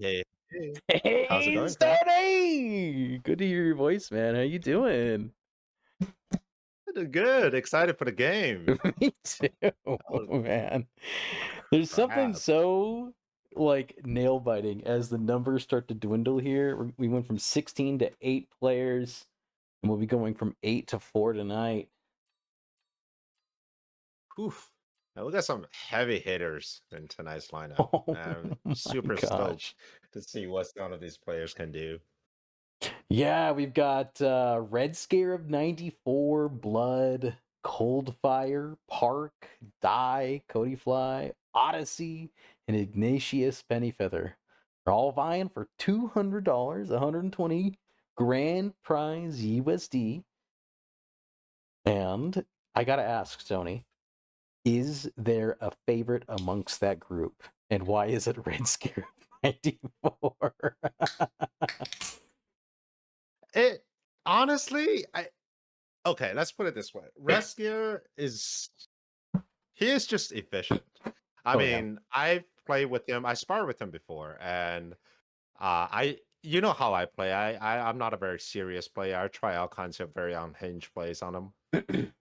Hey, hey, how's it Hey, going, Craig? Stanley! Good to hear your voice, man. How you doing? Doing good. Excited for the game. Me too, Oh, man. There's something crap. so like nail biting as the numbers start to dwindle here. We went from 16 to 8 players, and we'll be going from 8 to 4 tonight. Whew. Now we got some heavy hitters in tonight's lineup. Oh I'm my super stoked gosh. to see what some of these players can do. Yeah, we've got Red Scare of 94, Blood, Cold Fire, Park, Die, Cody Fly, Odyssey, and Ignatius Pennyfeather. They're all vying for $200, 120 grand prize USD. And I gotta ask, Tony, is there a favorite amongst that group? And why is it Red Scare of 94? It honestly, I okay, let's put it this way. Rescue is he is just efficient. I Oh yeah. mean, I've played with him, I sparred with him before, and I you know how I play. I'm not a very serious player. I try all kinds of very unhinged plays on him.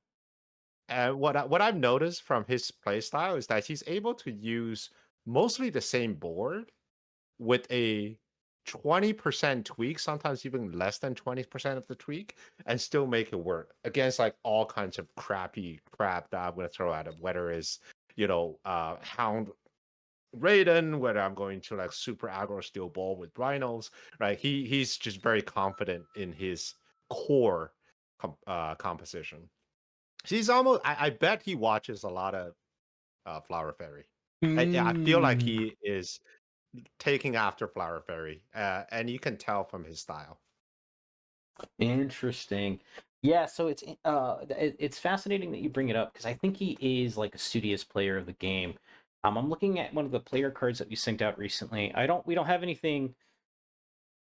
And what I've noticed from his play style is that he's able to use mostly the same board with a 20% tweak, sometimes even less than 20% of the tweak, and still make it work against like all kinds of crappy crap that I'm gonna throw at him, whether it's Hound Raiden, whether I'm going to like super aggro steel ball with rhinos, right? He's just very confident in his core composition. She's almost. I bet he watches a lot of Flower Fairy. I feel like Mm. he is taking after Flower Fairy, and you can tell from his style. Interesting. Yeah, so it's fascinating that you bring it up because I think he is like a studious player of the game. I'm looking at one of the player cards that we synced out recently. We don't have anything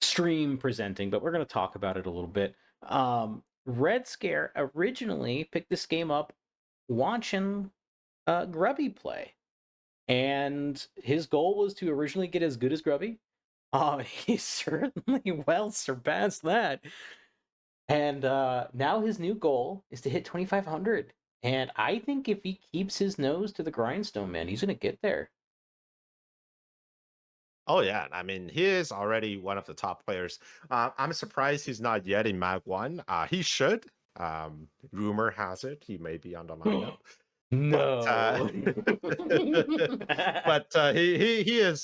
stream presenting, but we're going to talk about it a little bit. Red Scare originally picked this game up watching Grubby play, and his goal was to originally get as good as Grubby. He certainly well surpassed that. And now his new goal is to hit 2,500. And I think if he keeps his nose to the grindstone, man, he's gonna get there. Oh yeah, I mean he is already one of the top players. I'm surprised he's not yet in Mag One. He should. Rumor has it he may be on the lineup, but No.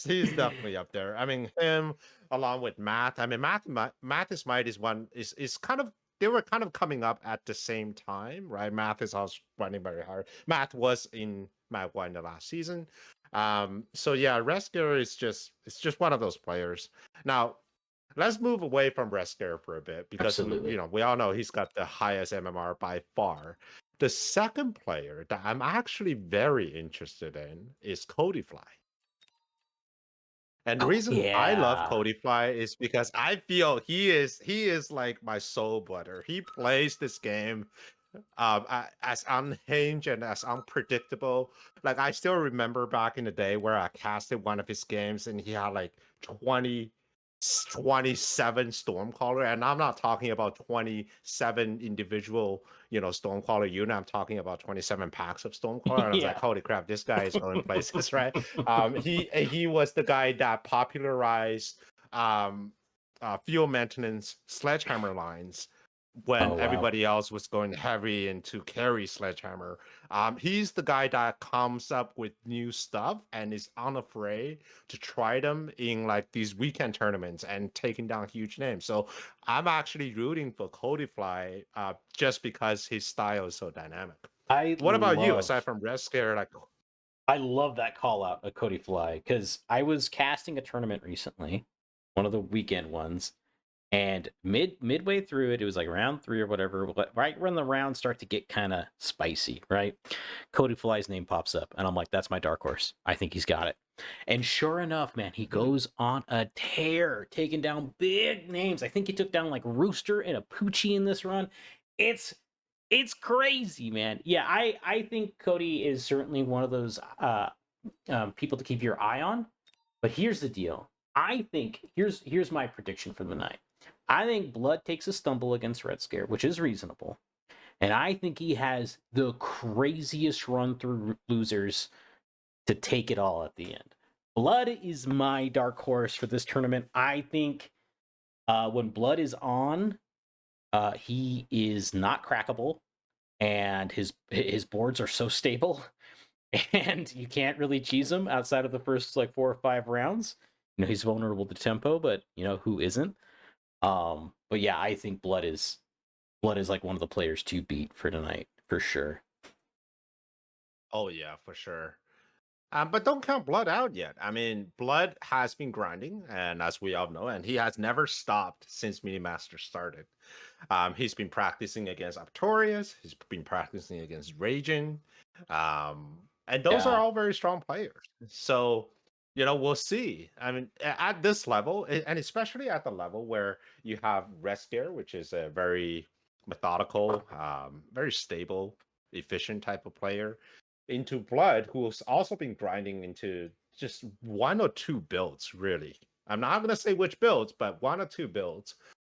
he's definitely up there. I mean him along with Matt. I mean Matt is might is one is kind of they were kind of coming up at the same time, right? Math is also running very hard. Matt was in Mag One the last season. So yeah, Resker is just it's just one of those players. Now, let's move away from Resker for a bit because Absolutely. we all know he's got the highest MMR by far. The second player that I'm actually very interested in is Cody Fly. And the Oh reason I love yeah. Cody Fly is because I feel he is like my soul brother. He plays this game as unhinged and as unpredictable. Like I still remember back in the day where I casted one of his games and he had like 27 Stormcaller, and I'm not talking about 27 individual, Stormcaller unit. I'm talking about 27 packs of Stormcaller, and I was like, Yeah. holy crap, this guy is going places, right? He was the guy that popularized fuel maintenance sledgehammer lines when Oh wow. everybody else was going heavy into carry sledgehammer. He's the guy that comes up with new stuff and is unafraid to try them in like these weekend tournaments and taking down huge names. So I'm actually rooting for Cody Fly just because his style is so dynamic. I What about you? Aside love from Red Scare, like I love that call out of Cody Fly because I was casting a tournament recently, one of the weekend ones, and midway through it, it was like round three or whatever. Right when the rounds start to get kind of spicy, right? Cody Fly's name pops up, and I'm like, "That's my dark horse. I think he's got it." And sure enough, man, he mhm. goes on a tear, taking down big names. I think he took down like Rooster and a Poochie in this run. It's it's crazy, man. Yeah, I think Cody is certainly one of those people to keep your eye on. But here's the deal. I think here's my prediction for the night. I think Blood takes a stumble against Red Scare, which is reasonable. And I think he has the craziest run through losers to take it all at the end. Blood is my dark horse for this tournament. I think when Blood is on, he is not crackable, and his boards are so stable, and you can't really cheese him outside of the first like 4 or 5 rounds. He's vulnerable to tempo, but who isn't? But yeah, I think Blood is like one of the players to beat for tonight for sure. Oh yeah, for sure. But don't count Blood out yet. I mean, Blood has been grinding, and as we all know, and he has never stopped since Minimaster started. He's been practicing against Artorias. He's been practicing against Raging, and those are Yeah, all very strong players. So, we'll see. I mean, at this level, and especially at the level where you have Rescare, which is a very methodical, very stable, efficient type of player, into Blood, who's also been grinding into just one or two builds, really. I'm not going to say which builds, but one or two builds.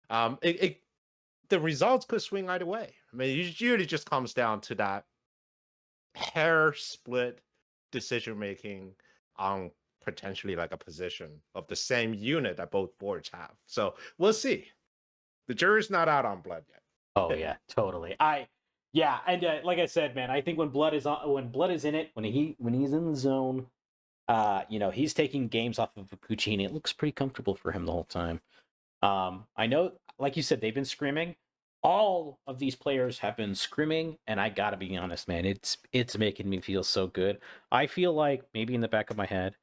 The results could swing either way. I mean, it usually just comes down to that hair split decision making on potentially like a position of the same unit that both boards have. So we'll see. The jury's not out on Blood oh yet. yeah, totally. Yeah, and like I said, man, I think when Blood is on, when Blood is in it, when he's in the zone, he's taking games off of Puccini. It looks pretty comfortable for him the whole time. I know, like you said, they've been scrimming. All of these players have been scrimming, and I gotta be honest, man, it's making me feel so good. I feel like maybe in the back of my head,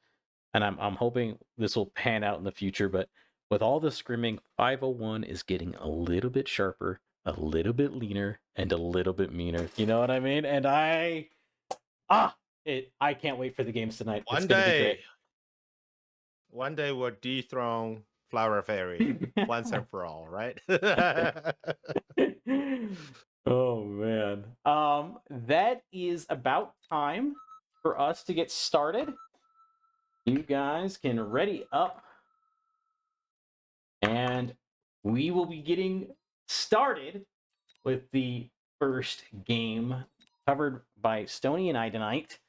and I'm hoping this will pan out in the future, but with all the scrimming, 501 is getting a little bit sharper, a little bit leaner, and a little bit meaner. You know what I mean? And ah I can't wait for the games tonight. It's One gonna be great. day, one day we'll dethrone Flower Fairy once and for all, right? Oh man. That is about time for us to get started. You guys can ready up, and we will be getting started with the first game covered by Stony and I tonight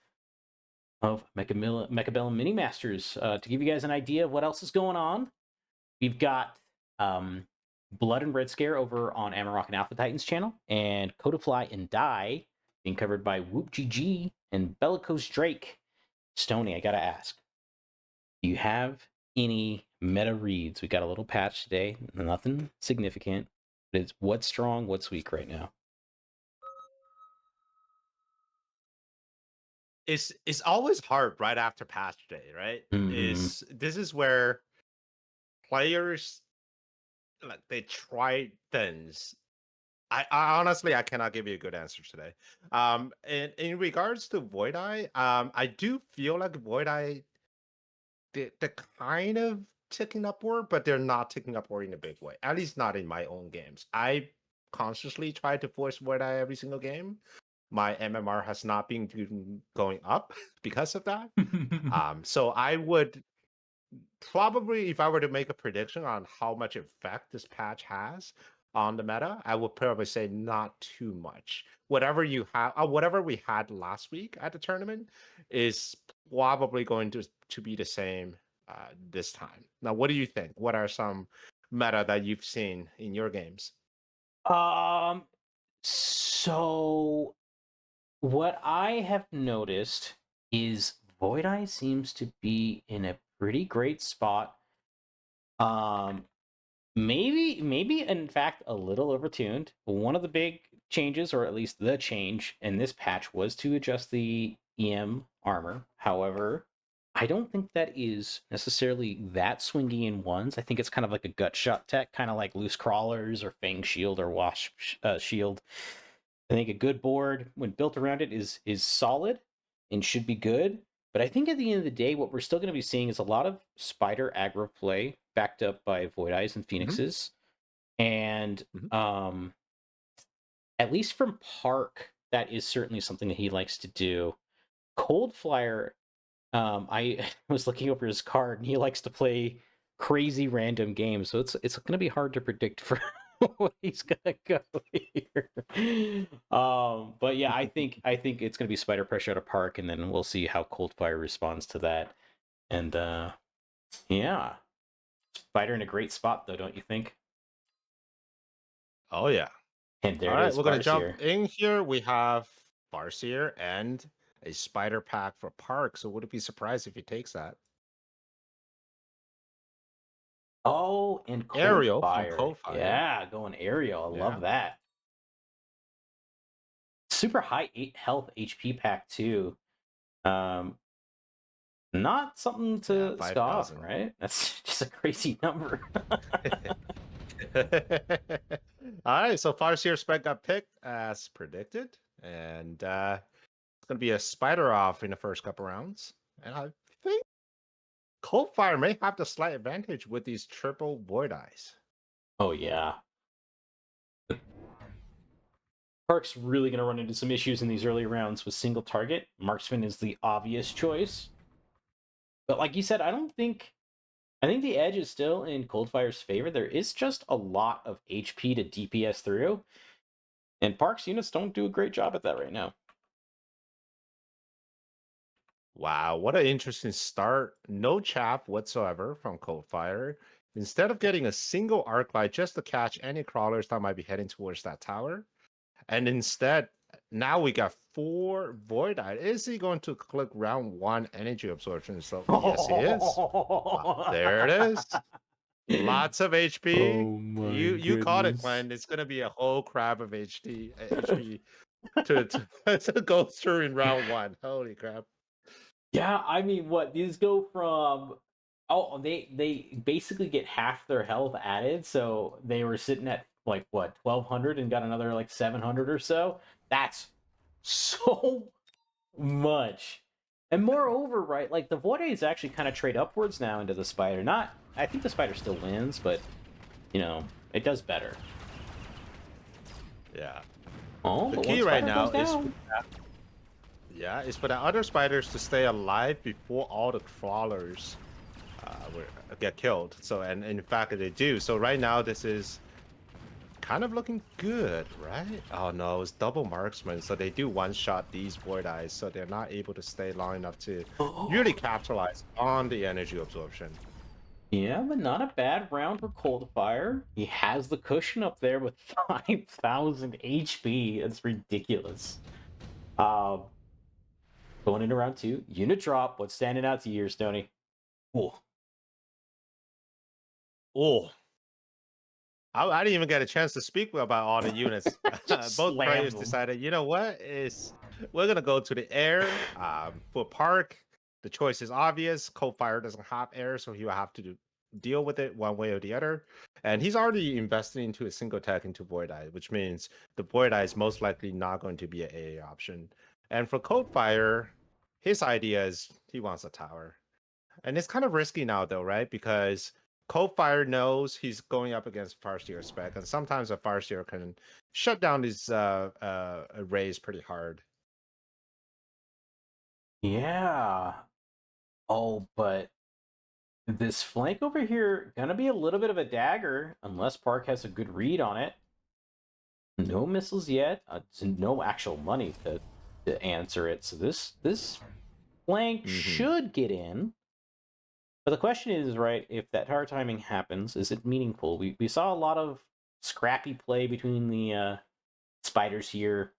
of Mechabellum Mini Masters. To give you guys an idea of what else is going on, we've got Blood and Red Scare over on Amarok and Alpha Titans channel, and Codafly and Die being covered by Whoop GG and Bellicose Drake. Stony, I gotta ask, do you have any meta reads? We got a little patch today, nothing significant. But it's what's strong, what's weak right now. It's always hard right after patch day, right? Mm-hmm. This is where players like they try things. I honestly I cannot give you a good answer today. In regards to Void Eye, I do feel like Void Eye they're kind of ticking upward, but they're not ticking upward in a big way. At least not in my own games. I consciously try to force Void Eye every single game. My MMR has not been going up because of that. So I would probably, if I were to make a prediction on how much effect this patch has on the meta, I would probably say not too much. Whatever you have, whatever we had last week at the tournament, is probably going to be the same this time. Now, what do you think? What are some meta that you've seen in your games? um. So what I have noticed is Void Eye seems to be in a pretty great spot. Um, maybe in fact a little overtuned. One of the big changes, or at least the change in this patch, was to adjust the EM armor. However, I don't think that is necessarily that swingy in ones. I think it's kind of like a gut shot tech, kind of like loose crawlers or Fang Shield or Wasp Shield. I think a good board, when built around it, is solid and should be good. But I think at the end of the day, what we're still going to be seeing is a lot of spider aggro play backed up by Void Eyes and Hmm. Phoenixes. And Hmm. at least from Park, that is certainly something that he likes to do. Cold Flyer, I was looking over his card, and he likes to play crazy random games, so it's gonna be hard to predict for what he's gonna go here. But yeah, I think it's gonna be Spider Pressure out of Park, and then we'll see how Coldfire responds to that. And yeah, Spider in a great spot though, don't you think? Oh yeah. And there All it right, is, we're gonna jump Farseer. in here. We have Farseer and a spider pack for Park. So would it be surprised if he takes that? Oh, and Ariel from Coldfire. Coldfire. Yeah, going aerial. I Yeah. love that. Super high health HP pack too. Um, Not something Yeah, to scoff, 5,000. right? That's just a crazy number. All right, so Farseer spec got picked as predicted, and it's gonna be a spider off in the first couple rounds. And I think Coldfire may have the slight advantage with these triple void eyes. Oh yeah. Park's really going to run into some issues in these early rounds with single target. Marksman is the obvious choice. But like you said, I think the edge is still in Coldfire's favor. There is just a lot of HP to DPS through, and Park's units don't do a great job at that right now. Wow, what an interesting start. No chap whatsoever from Coldfire. Instead of getting a single arc light just to catch any crawlers that might be heading towards that tower, and instead, now we got 4 Void Eye. Is he going to click round 1 energy absorption? So, yes, he is. There it is. Lots of HP. Oh my You caught it, goodness. Glenn. It's gonna be a whole crab of HP to go through in round 1. Holy crap. Yeah, I mean, what these go from? Oh, they basically get half their health added, so they were sitting at like what 1,200 and got another like 700 or so. That's so much. And moreover, right, like the Voides actually kind of trade upwards now into the Spider. Not, I think the Spider still wins, but it does better. Yeah. Oh, The but one key right Spider now goes is down. is for the other spiders to stay alive before all the crawlers get killed. So, and in fact, they do. So right now, this is kind of looking good, right? Oh no, it's double marksman. So they do one-shot these void eyes, so they're not able to stay long enough to really capitalize on the energy absorption. Yeah, but not a bad round for Coldfire. He has the cushion up there with 5,000 HP. That's ridiculous. Uh, Going into round 2, unit drop. What's standing out to you, Stoney? Oh, Oh, I didn't even get a chance to speak about all the units. just Both slammed players them. decided, you know what, is we're gonna go to the air. For Park, the choice is obvious. Coldfire doesn't have air, so he will have to deal with it one way or the other. And he's already invested into a single tech into Void Eye, which means the Void Eye is most likely not going to be an AA option. And for Coldfire, his idea is he wants a tower. And it's kind of risky now, though, right? Because Coldfire knows he's going up against Farseer spec, and sometimes a Farseer can shut down these arrays pretty hard. Yeah. Oh, but this flank over here gonna be a little bit of a dagger unless Park has a good read on it. No missiles yet. No actual money to answer it. So this flank should get in. But the question is, right, if that tower timing happens, is it meaningful? We saw a lot of scrappy play between the spiders here.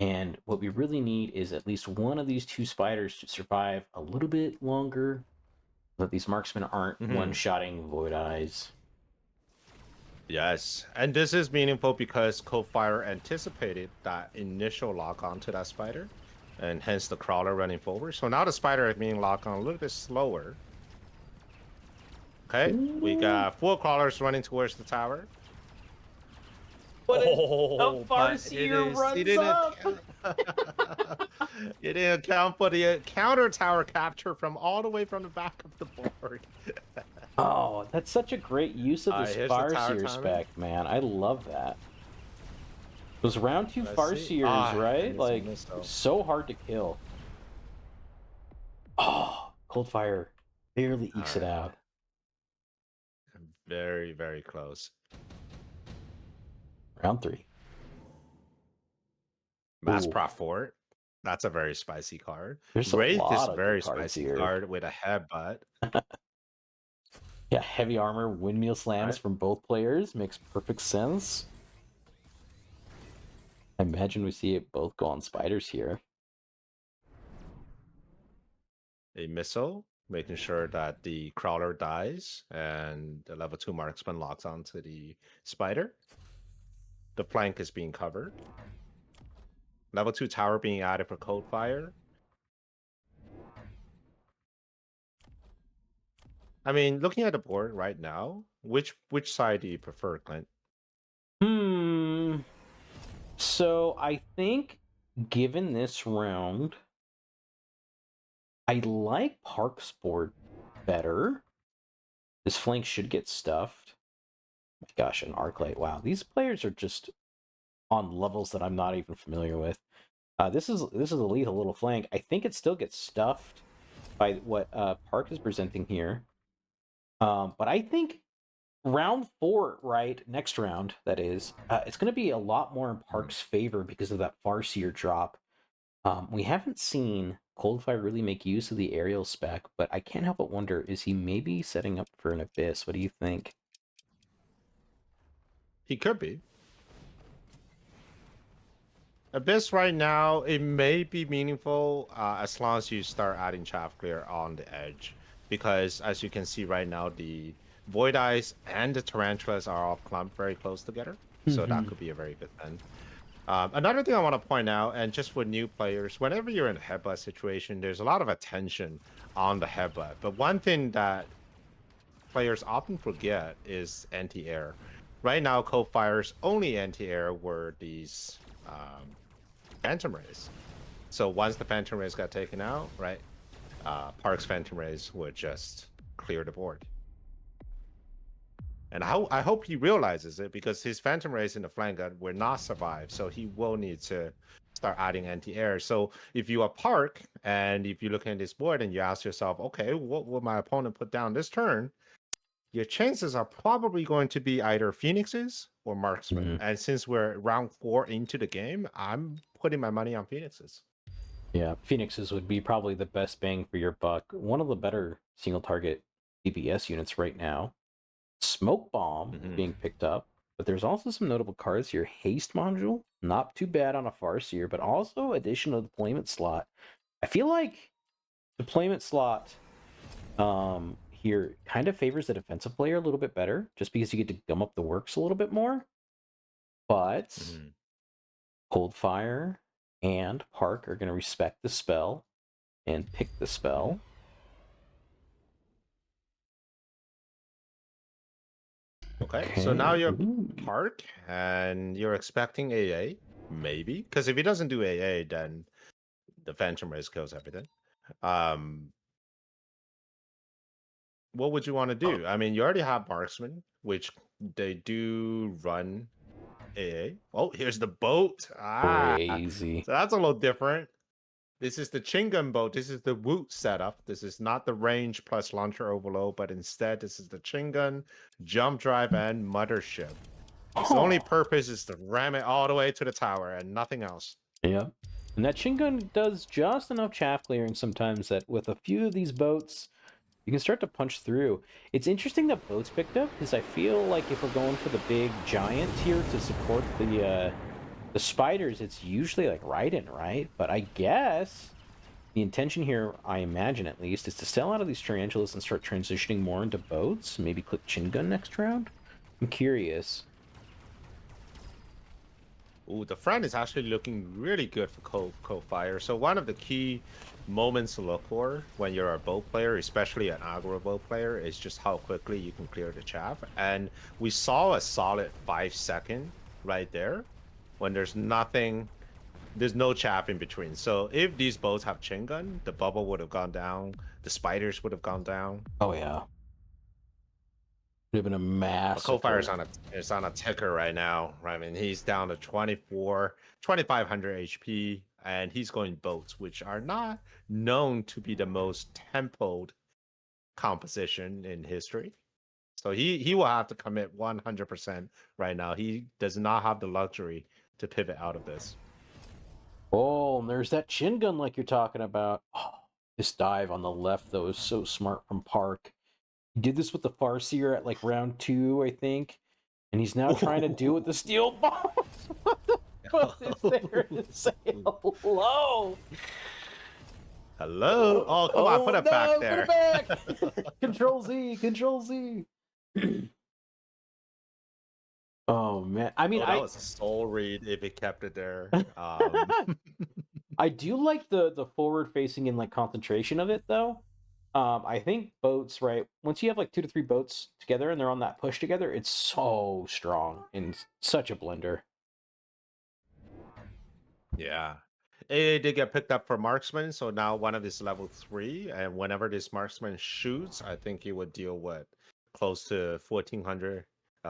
And what we really need is at least one of these two spiders to survive a little bit longer, so that these marksmen aren't one-shotting Void Eyes. Yes, and this is meaningful because Coldfire anticipated that initial lock onto that spider, and hence the crawler running forward. So now the spider is being locked on a little bit slower. Okay, we got 4 crawlers running towards the tower. But Oh, but Farseer runs up. It didn't account for the counter tower capture from all the way from the back of the board. Oh, that's such a great use of this Here's the tower Farseer timing. spec, man. I love that. Those round 2 Let's see. Farseers, right? and Like, it's a missile. so hard to kill. Oh, Coldfire barely ekes it out. Very, very close. Round 3. Mass Ooh, Fort. That's a very spicy card. there's a Wraith is lot a of good very cards spicy here. card with a headbutt. Yeah, heavy armor, windmill slams Right? from both players makes perfect sense. I imagine we see it both go on spiders here. A missile, making sure that the crawler dies and the level 2 marksman locks onto the spider. The flank is being covered. Level 2 tower being added for cold fire. I mean, looking at the board right now, which side do you prefer, Clint? Hmm. So I think, given this round, I like Park's board better. This flank should get stuffed. Gosh, an Arclight. Wow, these players are just on levels that I'm not even familiar with. This is a lethal little flank. I think it still gets stuffed by what Park is presenting here. But I think round 4, right? Next round, that is, it's going to be a lot more in Park's favor because of that Farseer drop. We haven't seen Coldfire really make use of the aerial spec, but I can't help but wonder, is he maybe setting up for an Abyss? What do you think? He could be. Abyss right now, it may be meaningful as long as you start adding chaff clear on the edge. Because as you can see right now, the Void Eyes and the Tarantulas are all clumped very close together. So that could be a very good thing. Another thing I want to point out, and just for new players, whenever you're in a headbutt situation, there's a lot of attention on the headbutt. But one thing that players often forget is anti-air. Right now, Coldfire's only anti-air were these Phantom Rays. So once the Phantom Rays got taken out, right, Park's Phantom Rays would just clear the board. And I hope he realizes it because his Phantom Rays in the flank will not survive. So he will need to start adding anti-air. So if you are Park and if you look at this board and you ask yourself, okay, what will my opponent put down this turn? Your chances are probably going to be either Phoenixes or Marksman. Mm, And since we're round 4 into the game, I'm putting my money on Phoenixes. yeah, Phoenixes would be probably the best bang for your buck. One of the better single target DPS units right now. Smoke Bomb being picked up, but there's also some notable cards here. Haste Module, not too bad on a Farseer, but also additional deployment slot. I feel like deployment slot here kind of favors the defensive player a little bit better, just because you get to gum up the works a little bit more. But Coldfire and Park are going to respect the spell and pick the spell. Okay, so now you're Park and you're expecting AA, maybe. Because if he doesn't do AA, then the Phantom Race kills everything. What would you want to do? I mean, you already have Marksman, which they do run AA. Oh, here's the boat. Crazy. So that's a little different. This is the Chingun boat. This is the Woot setup. This is not the range plus launcher overload, but instead this is the Chingun, jump drive, and mothership. Its only purpose is to ram it all the way to the tower and nothing else. Yeah. And that Shingun does just enough chaff clearing sometimes that with a few of these boats, you can start to punch through. It's interesting that boats picked up because I feel like if we're going for the big giant here to support the spiders, it's usually like Raiden, right? But I guess the intention here, I imagine at least, is to sell out of these tarantulas and start transitioning more into boats. Maybe click Chingun next round. I'm curious. Ooh, the front is actually looking really good for co-fire. So one of the key moments to look for when you're a boat player, especially an aggro boat player, is just how quickly you can clear the chaff. And we saw a solid 5-second right there when there's nothing, there's no chaff in between. So if these boats have chain gun, the bubble would have gone down, the spiders would have gone down. Oh yeah. Would have been a massive. Coldfire is on a ticker right now. I mean, he's down to 2,500 HP, and he's going boats, which are not known to be the most tempoed composition in history. So he will have to commit 100% right now. He does not have the luxury to pivot out of this. Oh, and there's that chin gun like you're talking about. Oh, this dive on the left, though, is so smart from Park. He did this with the Farseer at like round 2, I think. And he's now trying to do it with the steel balls. What the fuck is there to say hello? Hello. Oh, come on, put Oh it back no, there. put it back. Control Z, Control Z. Oh man. I mean, Oh, that was a soul read if it kept it there. I do like the forward facing and like concentration of it though. I think boats, right? Once you have like 2 to 3 boats together and they're on that push together, it's so strong and such a blender. Yeah. It did get picked up for marksman, so now one of his level 3, and whenever this marksman shoots, I think he would deal with close to 1400,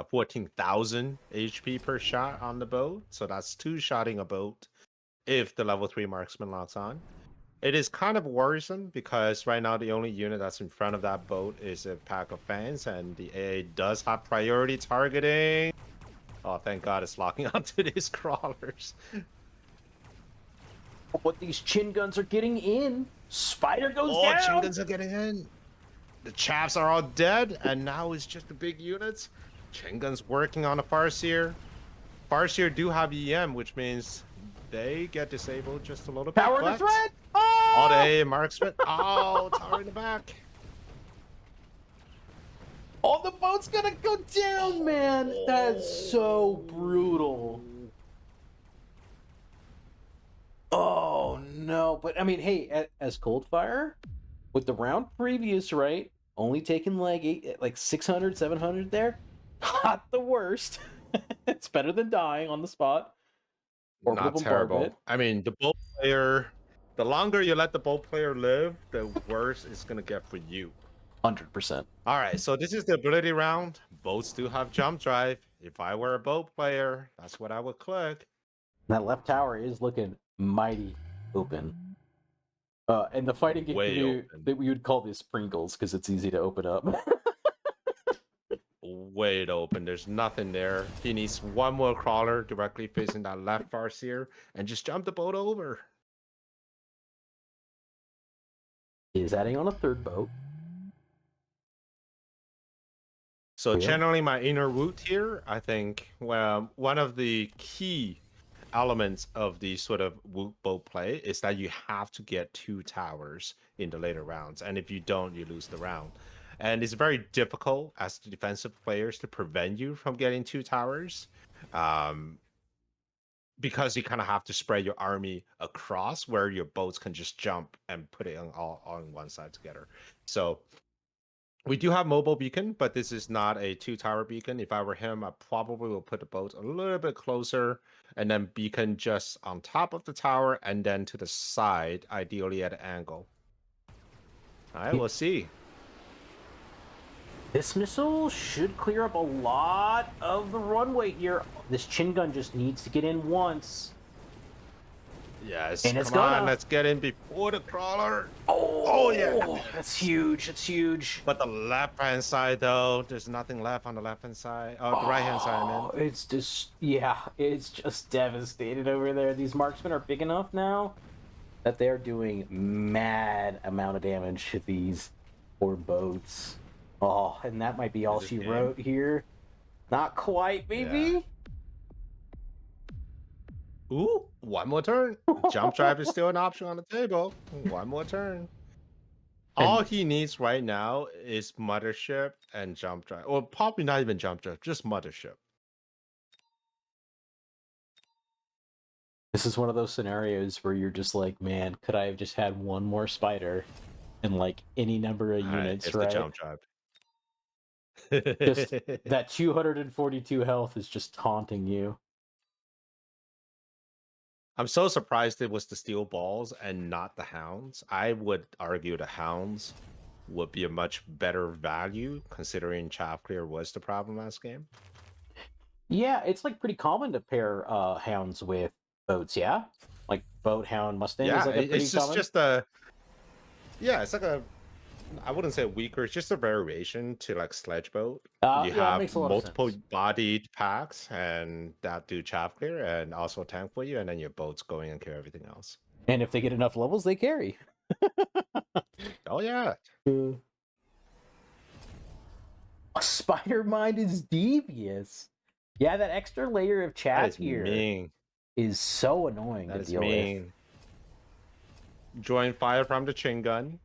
14,000 HP per shot on the boat. So that's 2 shotting a boat if the level 3 marksman locks on. It is kind of worrisome because right now the only unit that's in front of that boat is a pack of fans, and the AA does have priority targeting. Oh, thank God it's locking onto these crawlers. But these chin guns are getting in. Spider goes Oh, down. chin guns are getting in. The chaps are all dead, and now it's just the big units. Chin guns working on a Farseer. Farseer do have EM, which means they get disabled just a little bit. Power to threat. Oh! All day marksman. Oh, tower in the back. Oh, the boat's gonna go down, man. That's so brutal. Oh no, but I mean, hey, as Coldfire, with the round previous, right? Only taking like 600, 700 there. Not the worst. It's better than dying on the spot. Not terrible. I mean, the boat player, the longer you let the boat player live, the worse it's going to get for you. 100%. All right, so this is the ability round. Boats do have jump drive. If I were a boat player, that's what I would click. That left tower is looking mighty open. And the fighting game community, that we would call this sprinkles because it's easy to open up. Way open. There's nothing there. He needs one more crawler directly facing that left Farseer and just jump the boat over. Is adding on a third boat. So generally my inner route here, I think, well, one of the key elements of the sort of Woot boat play is that you have to get 2 towers in the later rounds. And if you don't, you lose the round. And it's very difficult as the defensive players to prevent you from getting 2 towers. Because you kind of have to spread your army across where your boats can just jump and put it all on one side together. So we do have mobile beacon, but this is not a 2-tower beacon. If I were him, I probably will put the boat a little bit closer and then beacon just on top of the tower and then to the side, ideally at an angle. All right, we'll see. This missile should clear up a lot of the runway here. This chin gun just needs to get in once. Yes, and come on, let's get in before the crawler. Oh yeah, that's huge. That's huge. But the left-hand side, though, there's nothing left on the left-hand side. Oh, the right-hand side, man. It's just, yeah, it's just devastated over there. These marksmen are big enough now that they're doing mad amount of damage to these poor boats. Oh, and that might be all she wrote here. Not quite, baby. Yeah. Ooh, one more turn. Jump drive is still an option on the table. One more turn. All he needs right now is Mothership and jump drive. Or probably not even jump drive, just Mothership. This is one of those scenarios where you're just like, man, could I have just had one more spider and like any number of units, it's right? the jump drive. Just that 242 health is just taunting you. I'm so surprised it was the steel balls and not the hounds. I would argue the hounds would be a much better value considering chaff clear was the problem last game. Yeah, it's like pretty common to pair hounds with boats, yeah? Like boat, hound, Mustang is like a pretty common. Just a... Yeah, it's like a I wouldn't say weaker. It's just a variation to like sledge boat. You Yeah, it have makes a lot of multiple sense. bodied packs, and that do chaff clear and also tank for you, and then your boats going and clear everything else. And if they get enough levels, they carry. Oh yeah, A spider mind is devious. Yeah, that extra layer of that chaff is here mean. is so annoying to That is deal with. mean. Drawing fire from the chin gun,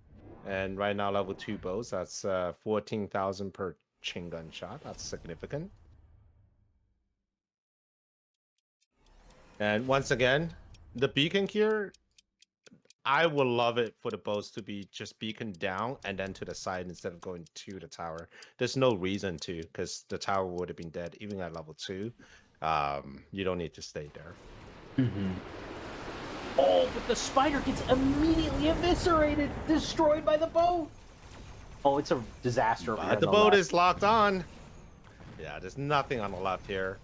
and right now level 2 bows. That's 14,000 per chin gun shot. That's significant. And once again, the beacon here, I would love it for the bows to be just beacon down and then to the side instead of going to the tower. There's no reason to, because the tower would have been dead even at level 2. You don't need to stay there. Mm-hmm. Oh, but the spider gets immediately eviscerated, destroyed by the boat. Oh, it's a disaster over here on The the boat left. is locked on. Yeah, there's nothing on the left here.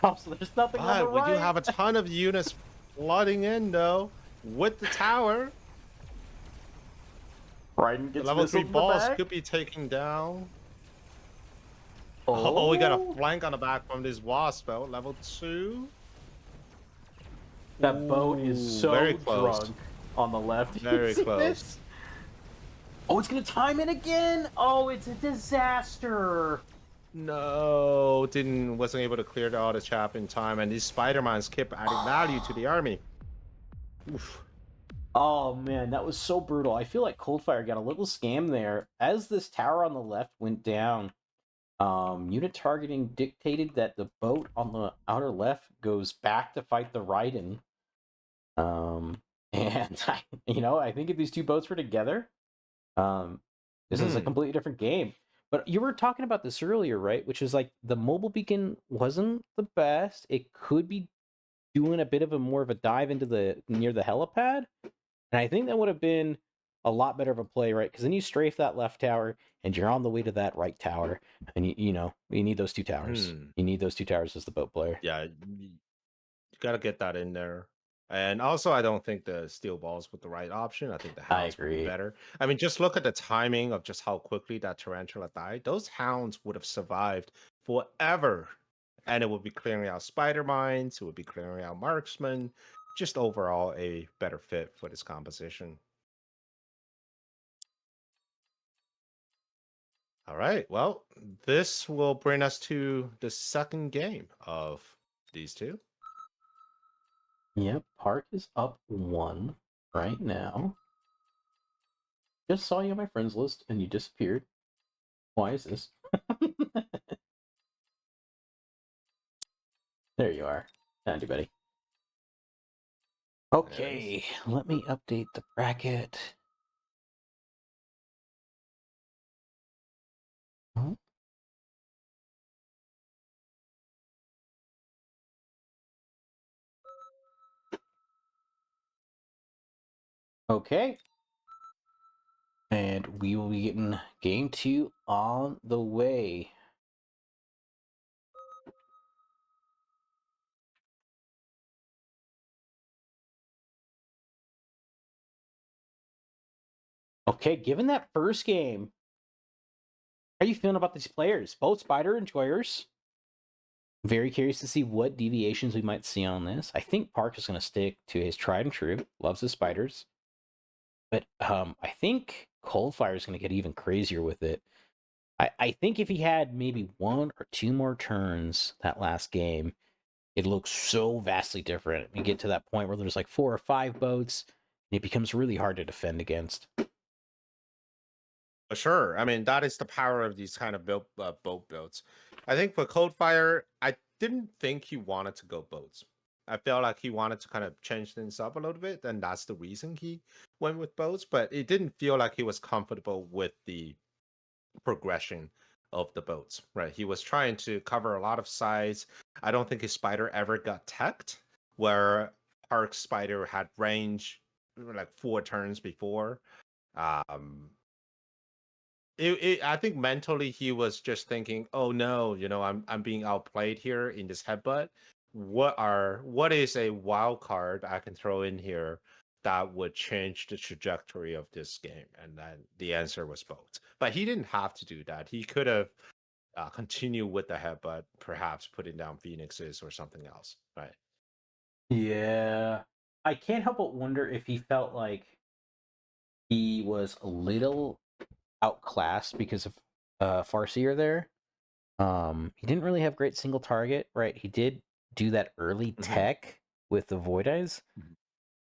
Oh, so there's nothing on the But we right. do have a ton of units flooding in though with the tower. Raiden The gets level 3 missiled in the boss back. could be taken down. Oh. Oh, we got a flank on the back from this wasp boat. Level 2. That boat is Ooh, so very close. drunk on the left. Very You see close. this? Oh, it's gonna time it again. Oh, it's a disaster. No, wasn't able to clear all the chap in time, and these Spider-Mans kept adding value to the army. Oof. Oh man, that was so brutal. I feel like Coldfire got a little scam there. As this tower on the left went down, unit targeting dictated that the boat on the outer left goes back to fight the Raiden. And I think if these two boats were together, this is a completely different game. But you were talking about this earlier, right? Which is like the mobile beacon wasn't the best. It could be doing a bit of a more of a dive into the near the helipad. And I think that would have been a lot better of a play, right? Because then you strafe that left tower and you're on the way to that right tower. And you need those two towers. You need those two towers as the boat player. Yeah, you gotta get that in there. And also, I don't think the steel balls was the right option. I think the I hounds would be agree. better. I mean, just look at the timing of just how quickly that tarantula died. Those hounds would have survived forever. And it would be clearing out spider mines, it would be clearing out marksmen. Just overall a better fit for this composition. All right. Well, this will bring us to the second game of these two. Yep, Park is up 1 right now. Just saw you on my friends list and you disappeared. Why is this? There you are. Found you, buddy. Okay, let me update the bracket. Huh? Okay. And we will be getting game 2 on the way. Okay, given that first game, how are you feeling about these players? Both spider enjoyers. Very curious to see what deviations we might see on this. I think Park is going to stick to his tried and true. Loves his spiders. But I think Coldfire is going to get even crazier with it. I think if he had maybe 1 or 2 more turns that last game, it looks so vastly different. We get to that point where there's like 4 or 5 boats, and it becomes really hard to defend against. Sure. I mean, that is the power of these kind of boat builds. I think for Coldfire, I didn't think he wanted to go boats. I felt like he wanted to kind of change things up a little bit, and that's the reason he went with boats. But it didn't feel like he was comfortable with the progression of the boats, right? He was trying to cover a lot of size. I don't think his spider ever got teched, where Park's spider had range like 4 turns before. Um, I think mentally he was just thinking, "Oh no, I'm being outplayed here in this headbutt. What is a wild card I can throw in here that would change the trajectory of this game? And then the answer was both. But he didn't have to do that. He could have continued with the headbutt, perhaps putting down Phoenixes or something else, right? Yeah. I can't help but wonder if he felt like he was a little outclassed because of Farseer there. He didn't really have great single target, right? He did do that early Hmm. tech with the Void Eyes,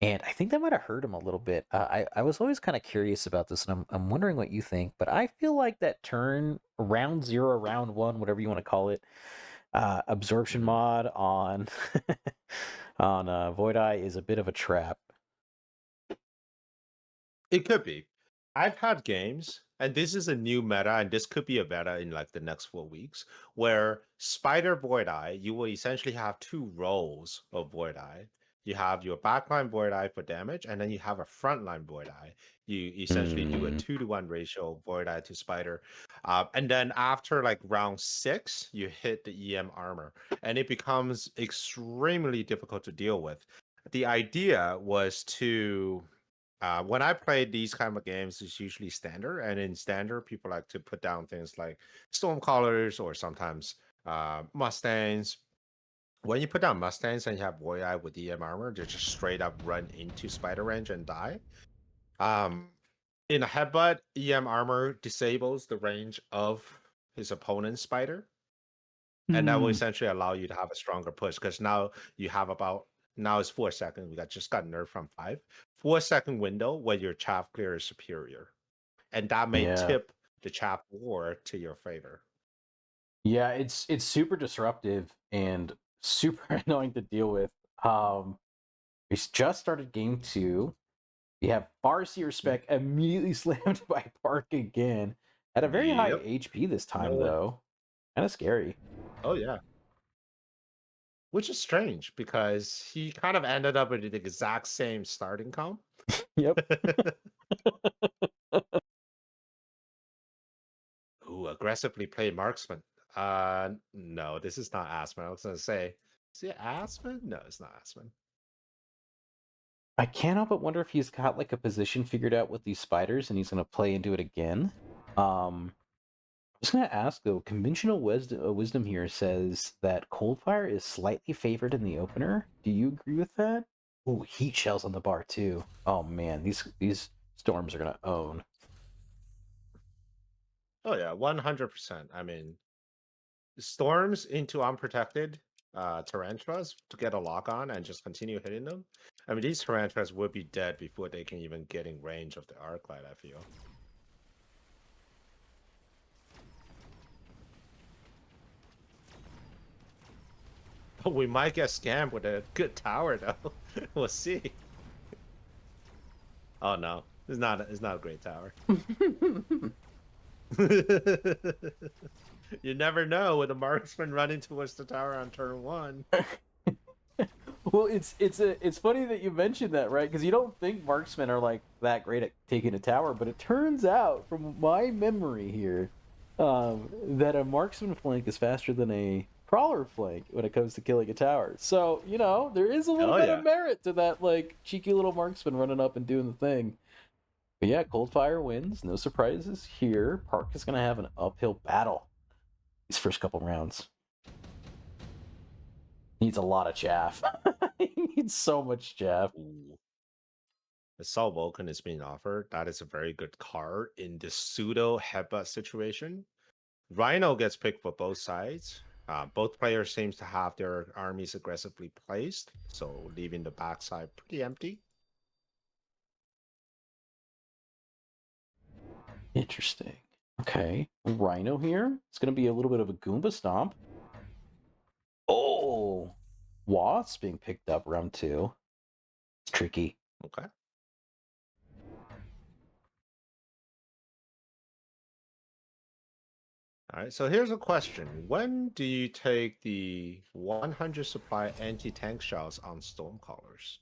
and I think that might have hurt him a little bit. I was always kind of curious about this, and I'm wondering what you think. But I feel like that turn round zero, round one, whatever you want to call it, absorption Hmm. mod on on Void Eye is a bit of a trap. It could be. I've had games, and this is a new meta, and this could be a meta in like the next 4 weeks, where Spider Void Eye, you will essentially have two roles of Void Eye. You have your backline Void Eye for damage, and then you have a frontline Void Eye. You essentially do a Mm, 2-to-1 ratio of Void Eye to Spider. And then after like round 6, you hit the EM armor, and it becomes extremely difficult to deal with. The idea was to when I play these kind of games, it's usually standard, and in standard, people like to put down things like Stormcallers or sometimes Mustangs. When you put down Mustangs and you have Void Eye with EM armor, they just straight up run into Spider Range and die. Um, in a headbutt, EM armor disables the range of his opponent's Spider, and that will hmm. essentially allow you to have a stronger push because now you have about now it's 4 seconds. We got just got nerfed from 5. 4 second window where your chaff clear is superior, and that may Yeah. tip the chaff war to your favor. Yeah, it's super disruptive and super annoying to deal with. We just started game two. We have Farseer Mhm. spec immediately slammed by Park again. At a very high Yep. HP this time No. though. Kind of scary. Oh yeah. Which is strange because he kind of ended up with the exact same starting comp. Yep. Ooh, aggressively play marksman. No, this is not Aspen. I was gonna say, is it Aspen? No, it's not Aspen. I can't help but wonder if he's got like a position figured out with these spiders and he's gonna play into it again. I was gonna ask though, conventional wisdom here says that Coldfire is slightly favored in the opener. Do you agree with that? Ooh, heat shells on the bar too. Oh man, these storms are gonna own. Oh yeah, 100%. I mean, storms into unprotected tarantulas to get a lock on and just continue hitting them. I mean, these tarantulas would be dead before they can even get in range of the arc light, I feel. But we might get scammed with a good tower though. We'll see. Oh no. It's not a great tower. You never know with a marksman running towards the tower on turn 1. Well, it's funny that you mentioned that, right? Because you don't think marksmen are like that great at taking a tower, but it turns out, from my memory here, that a marksman flank is faster than a crawler flank when it comes to killing a tower. So there is a little Oh bit yeah. of merit to that, like cheeky little marksman running up and doing the thing. But yeah, Coldfire wins. No surprises here. Park is gonna have an uphill battle these first couple rounds. Needs a lot of chaff. He needs so much chaff. Ooh. Assault Vulcan is being offered. That is a very good card in the pseudo headbutt situation. Rhino gets picked for both sides. Both players seems to have their armies aggressively placed, so leaving the backside pretty empty. Interesting. Okay. Rhino here. It's going to be a little bit of a Goomba stomp. Oh! Wasp being picked up round two. It's tricky. Okay. All right. So here's a question: when do you take the 100 supply anti-tank shells on Stormcallers?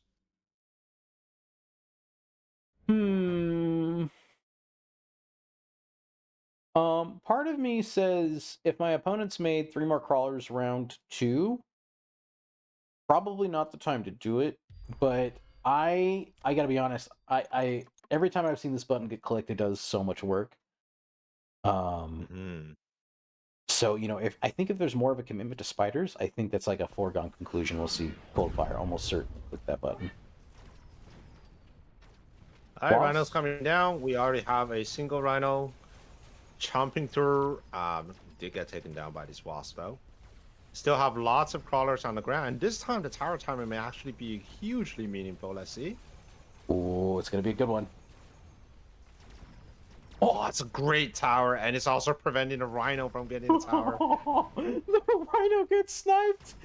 Hmm. Part of me says if my opponent's made 3 more crawlers round two, probably not the time to do it. But I gotta be honest. I every time I've seen this button get clicked, it does so much work. Mhm. So if I think if there's more of a commitment to spiders, I think that's like a foregone conclusion. We'll see Coldfire almost certainly click that button. All right, rhino's Boss. coming down. We already have a single rhino chomping through. Did get taken down by this wasp though. Still have lots of crawlers on the ground. And this time, the tower timer may actually be hugely meaningful. Let's see. Oh, it's gonna be a good one. Oh, it's a great tower, and it's also preventing the rhino from getting the tower. The rhino gets sniped.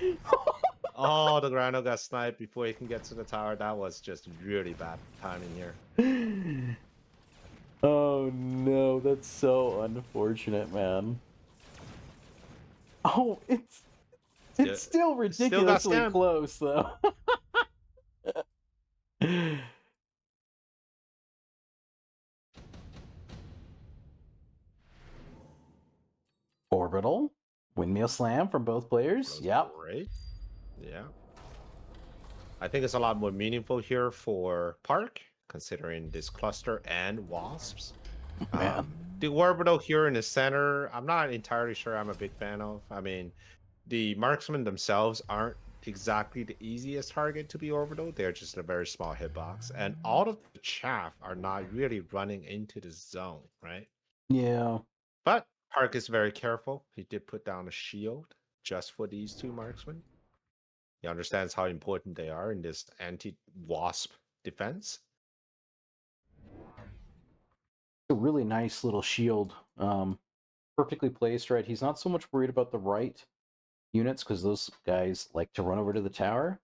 Oh, the rhino got sniped before he can get to the tower. That was just really bad timing here. Oh no, that's so unfortunate, man. Oh, it's still Still got ridiculously scammed. close though. Orbital, windmill slam from both players. That was Yep. great. Yeah. I think it's a lot more meaningful here for Park, considering this cluster and wasps. Man. The orbital here in the center, I'm not entirely sure I'm a big fan of. I mean, the marksmen themselves aren't exactly the easiest target to be orbital. They're just a very small hitbox. And all of the chaff are not really running into the zone, right? Yeah. But Park is very careful. He did put down a shield just for these two marksmen. He understands how important they are in this anti-wasp defense. A really nice little shield. Perfectly placed, right? He's not so much worried about the right units because those guys like to run over to the tower.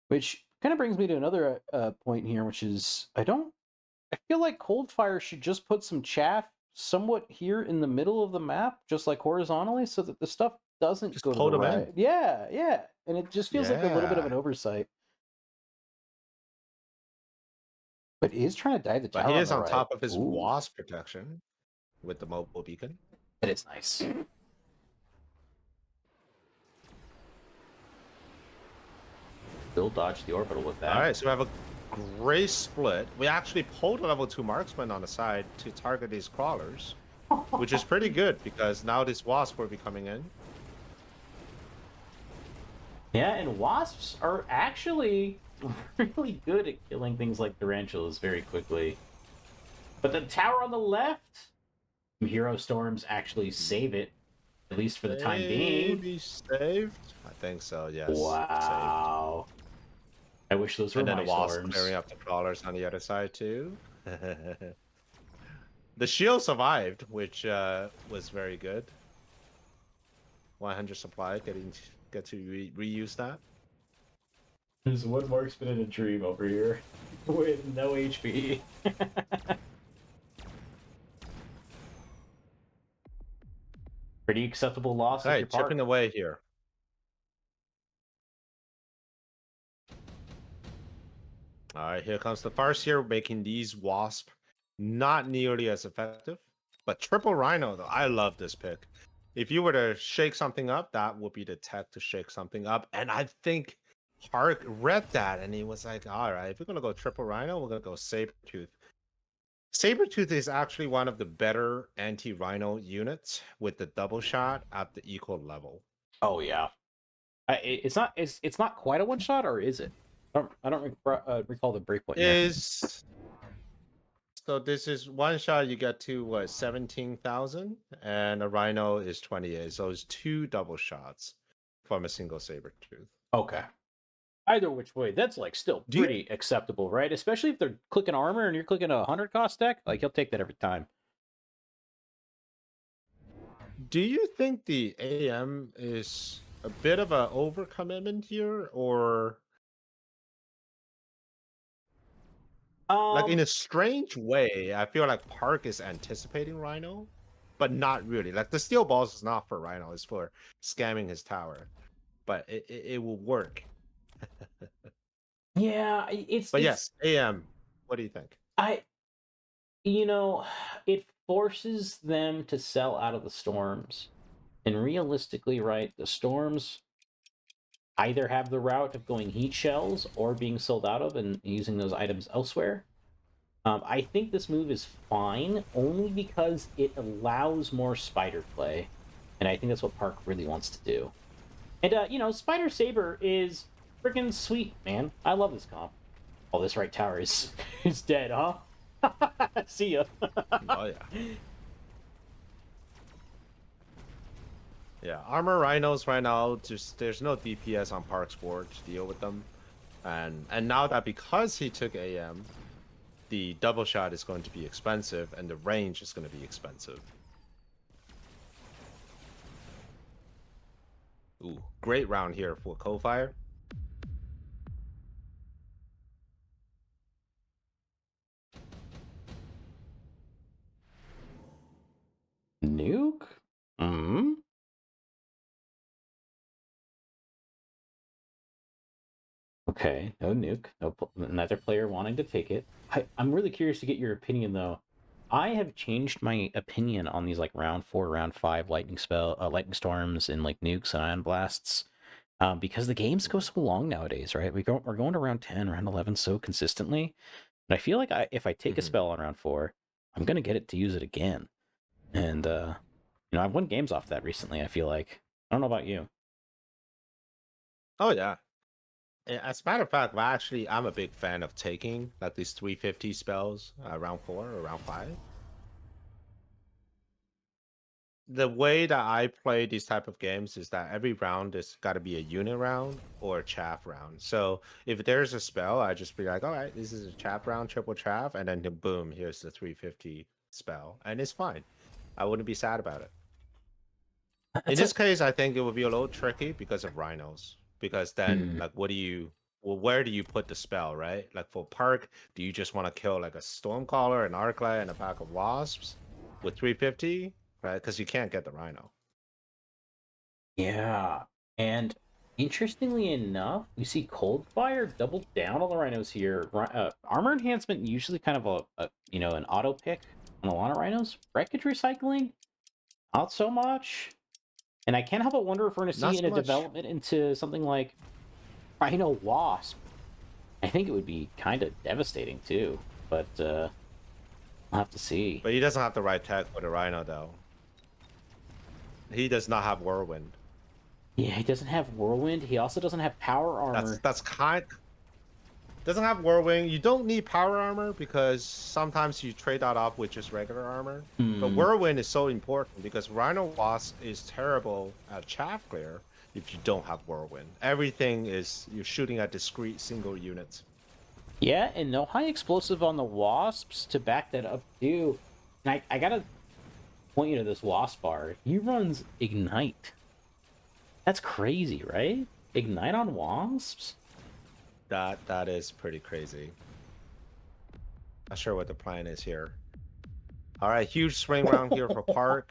Which kind of brings me to another point here, which is I feel like Coldfire should just put some chaff somewhat here in the middle of the map, just like horizontally, so that the stuff doesn't Just go to the pull them right. in. Yeah, yeah. And it just feels like a little bit of Yeah. an oversight. But he is trying to dive the But he tower on is the on right. top of his Ooh, wasp protection with the mobile beacon. that is nice. Still dodge the orbital with All that. right, so we have a great split. We actually pulled a level 2 marksman on the side to target these crawlers, which is pretty good because now this wasp will be coming in. Yeah, and wasps are actually really good at killing things like tarantulas very quickly. But the tower on the left, hero storms actually save it, at least for the time being. Maybe saved? I think so, yes. Saved. Wow. I wish those were And then the my wasp clearing storms. up the crawlers on the other side too. The shield survived, which was very good. 100 supply, get to reuse that. There's one marksman in a dream over here with no HP. Pretty acceptable loss All if you're right, chipping Park. away here. All right, here comes the Farseer, making these wasp not nearly as effective. But triple rhino, though, I love this pick. If you were to shake something up, that would be the tech to shake something up. And I think Park read that and he was like, all right, if we're going to go triple rhino, we're going to go Sabretooth. Sabretooth is actually one of the better anti-rhino units with the double shot at the equal level. Oh yeah, it's not quite a one shot, or is it? I don't recall the breakpoint here. Is So this is one shot you get to what 17,000 and a rhino is 28. So it's two double shots from a single saber tooth. Okay. Either which way, that's like still Do you pretty acceptable, right? Especially if they're clicking armor and you're clicking a 100 cost deck, like he'll take that every time. do you think the AM is a bit of a overcommitment here, or like in Um, a strange way? I feel like Park is anticipating Rhino, but not really. Like the steel balls is not for Rhino; it's for scamming his tower. But it will work. yeah, But yes, AM. What do you think? I you know, it forces them to sell out of the storms. And realistically, right, the storms either have the route of going heat shells or being sold out of and using those items elsewhere. I think this move is fine only because it allows more spider play, and I think that's what Park really wants to do. And you know, Spider Saber is freaking sweet, man. I love this comp. Oh, this right tower is is dead, huh? See ya. Oh yeah. Yeah, armor rhinos right now, just there's no DPS on Park's board to deal with them. And now that because he took AM, the double shot is going to be expensive and the range is going to be expensive. Ooh, great round here for Coldfire. Nuke? Hmm. Okay, no nuke. No, neither player wanting to take it. I'm really curious to get your opinion though. I have changed my opinion on these like round 4, round 5 lightning storms and like nukes and ion blasts, because the games go so long nowadays, right? We're going to round 10, round 11 so consistently, but I feel like if I take a spell on round 4, I'm gonna get it to use it again, and you know, I've won games off that recently. I feel like I don't know about you. Oh yeah. As a matter of fact, well, actually, I'm a big fan of taking like these 350 spells round 4 or round 5. The way that I play these type of games is that every round is got to be a unit round or a chaff round. So if there's a spell, I just be like, all right, this is a chaff round, triple chaff, and then boom, here's the 350 spell, and it's fine. I wouldn't be sad about it. In That's this case, I think it would be a little tricky because of rhinos. Because then, Hmm. like, well, where do you put the spell, right? Like for Park, do you just want to kill like a Stormcaller, an Arclight, and a pack of Wasps with 350, right? Because you can't get the rhino. Yeah, and interestingly enough, we see Coldfire double down on the rhinos here. Armor enhancement usually kind of a you know, an auto pick on a lot of rhinos. Wreckage recycling, not so much. And I can't help but wonder if we're going to Not see in so a much, development into something like Rhino Wasp. I think it would be kind of devastating too, but we'll have to see. but he doesn't have the right tech for the rhino though. He does not have Whirlwind. Yeah, he doesn't have Whirlwind. He also doesn't have power armor. That's kind. Doesn't have Whirlwind. You don't need power armor because sometimes you trade that off with just regular armor. But Hmm. Whirlwind is so important because Rhino Wasp is terrible at chaff clear if you don't have Whirlwind. Everything is you're shooting at discrete single units. Yeah, and no high explosive on the wasps to back that up too. And I gotta point you to this wasp bar. He runs ignite. That's crazy, right? Ignite on wasps? That is pretty crazy. Not sure what the plan is here. All right, huge swing round here for Park.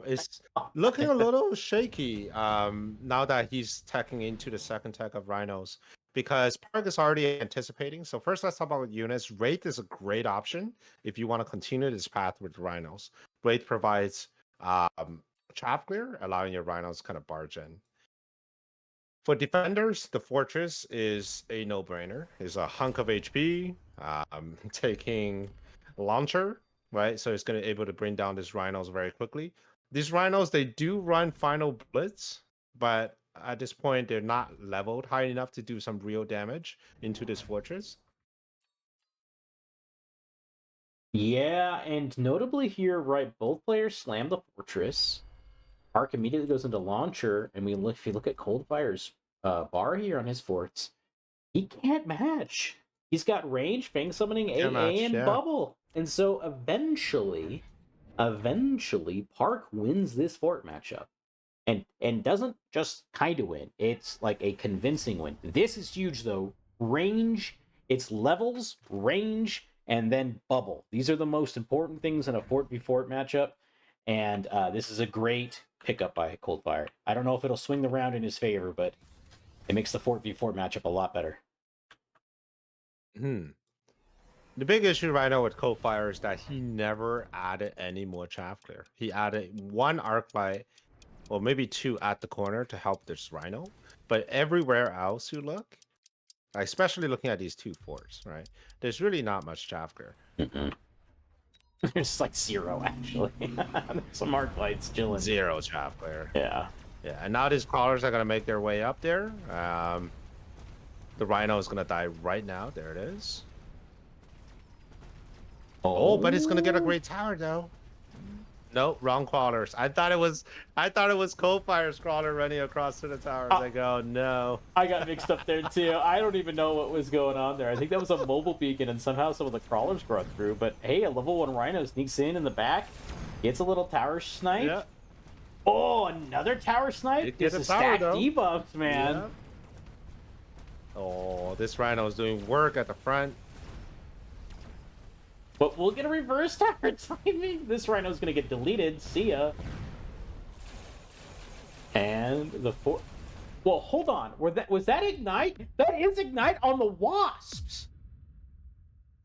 It's looking a little shaky now that he's teching into the second tech of Rhinos because Park is already anticipating. So first, let's talk about units. Wraith is a great option if you want to continue this path with Rhinos. Wraith provides trap clear, allowing your Rhinos kind of barge in. For defenders, the fortress is a no-brainer. It's a hunk of HP, taking launcher, right? So it's going to be able to bring down these rhinos very quickly. These rhinos, they do run final blitz, but at this point, they're not leveled high enough to do some real damage into this fortress. Yeah, and notably here, right, both players slam the fortress. Ark immediately goes into launcher, and if you look at Coldfire's bar here on his forts, he can't match. He's got range, Fang Summoning, Can't AA, match, and yeah. Bubble. And so eventually, Park wins this fort matchup. And doesn't just kind of win. It's like a convincing win. This is huge though. Range, it's levels, range, and then bubble. These are the most important things in a fort v fort matchup. And this is a great pickup by Coldfire. I don't know if it'll swing the round in his favor, but it makes the fort v fort matchup a lot better. Hmm. The big issue right now with Coldfire is that he never added any more chaff clear. He added one arc light or maybe two at the corner to help this rhino. But everywhere else you look, especially looking at these two forts, right? There's really not much chaff gear. There's like 0 actually. There's some hard fights chilling. 0 chaff gear. Yeah. Yeah, and now these crawlers are gonna make their way up there. The rhino is gonna die right now. There it is. Oh, but it's gonna get a great tower though. Nope, wrong crawlers. I thought it was Coalfire's crawler running across to the tower. I was like, oh no. I got mixed up there too. I don't even know what was going on there. I think that was a mobile beacon, and somehow some of the crawlers brought through. But hey, a level 1 rhino sneaks in the back, gets a little tower snipe. Yeah. Oh, another tower snipe. This is stacked debuffs, man. Yeah. Oh, this rhino is doing work at the front. But we'll get a reverse tower timing. This rhino's gonna get deleted. See ya. And the well, hold on. Was that ignite? That is ignite on the wasps.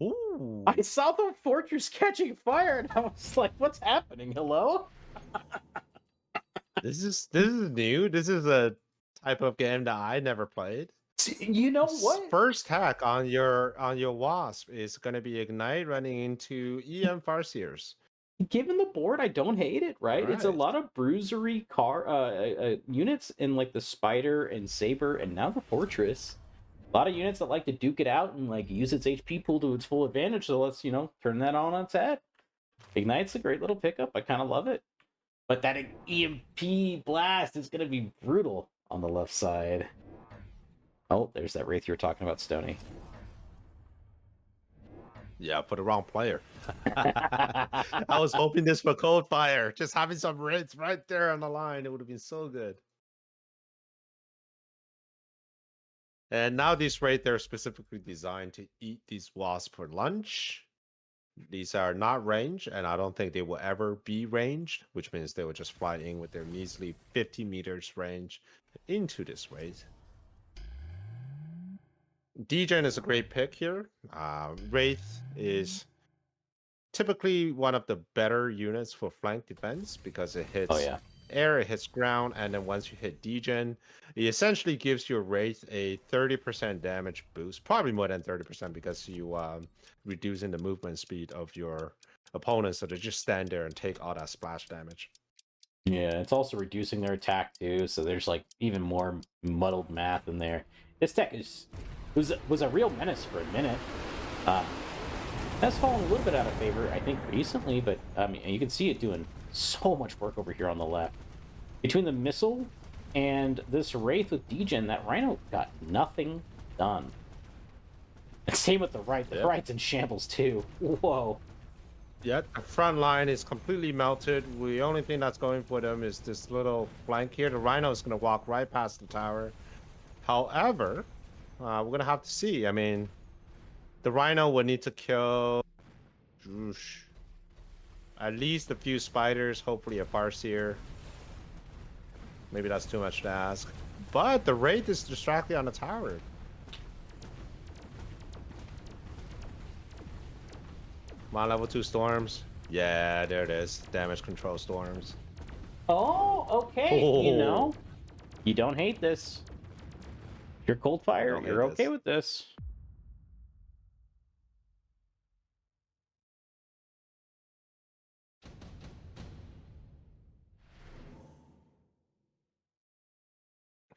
Ooh. I saw the fortress catching fire, and I was like, "What's happening? Hello?" This is new. This is a type of game that I never played. You know what? First hack on your wasp is going to be ignite running into EM Farseers. Given the board, I don't hate it. Right? It's a lot of bruisery units in like the spider and saber, and now the fortress. A lot of units that like to duke it out and like use its HP pool to its full advantage. So let's turn that on its head. Ignite's a great little pickup. I kind of love it. But that EMP blast is going to be brutal on the left side. Oh, there's that Wraith you were talking about, Stony. Yeah, for the wrong player. I was hoping this for Coldfire. Just having some Wraiths right there on the line. It would have been so good. And now these Wraiths, they're specifically designed to eat these wasps for lunch. These are not ranged, and I don't think they will ever be ranged, which means they will just fly in with their measly 50 meters range into this Wraith. Degen is a great pick here. Wraith is typically one of the better units for flank defense because it hits air, it hits ground, and then once you hit Degen, it essentially gives your Wraith a 30% damage boost, probably more than 30% because you reducing the movement speed of your opponents, so they just stand there and take all that splash damage. Yeah, it's also reducing their attack too, so there's like even more muddled math in there. This deck was a real menace for a minute. That's fallen a little bit out of favor, I think, recently, but I mean, you can see it doing so much work over here on the left. Between the missile and this Wraith with Degen, that Rhino got nothing done. Same with the right. The right's in shambles too. Whoa. Yeah, the front line is completely melted. The only thing that's going for them is this little flank here. The Rhino is going to walk right past the tower. However, we're going to have to see. I mean, the Rhino will need to kill at least a few spiders, hopefully a Farseer. Maybe that's too much to ask. But the Wraith is distracted on the tower. Come on, level 2 storms. Yeah, there it is. Damage control storms. Oh, okay. Oh. You know, you don't hate this. If you're Coldfire, you're okay with this.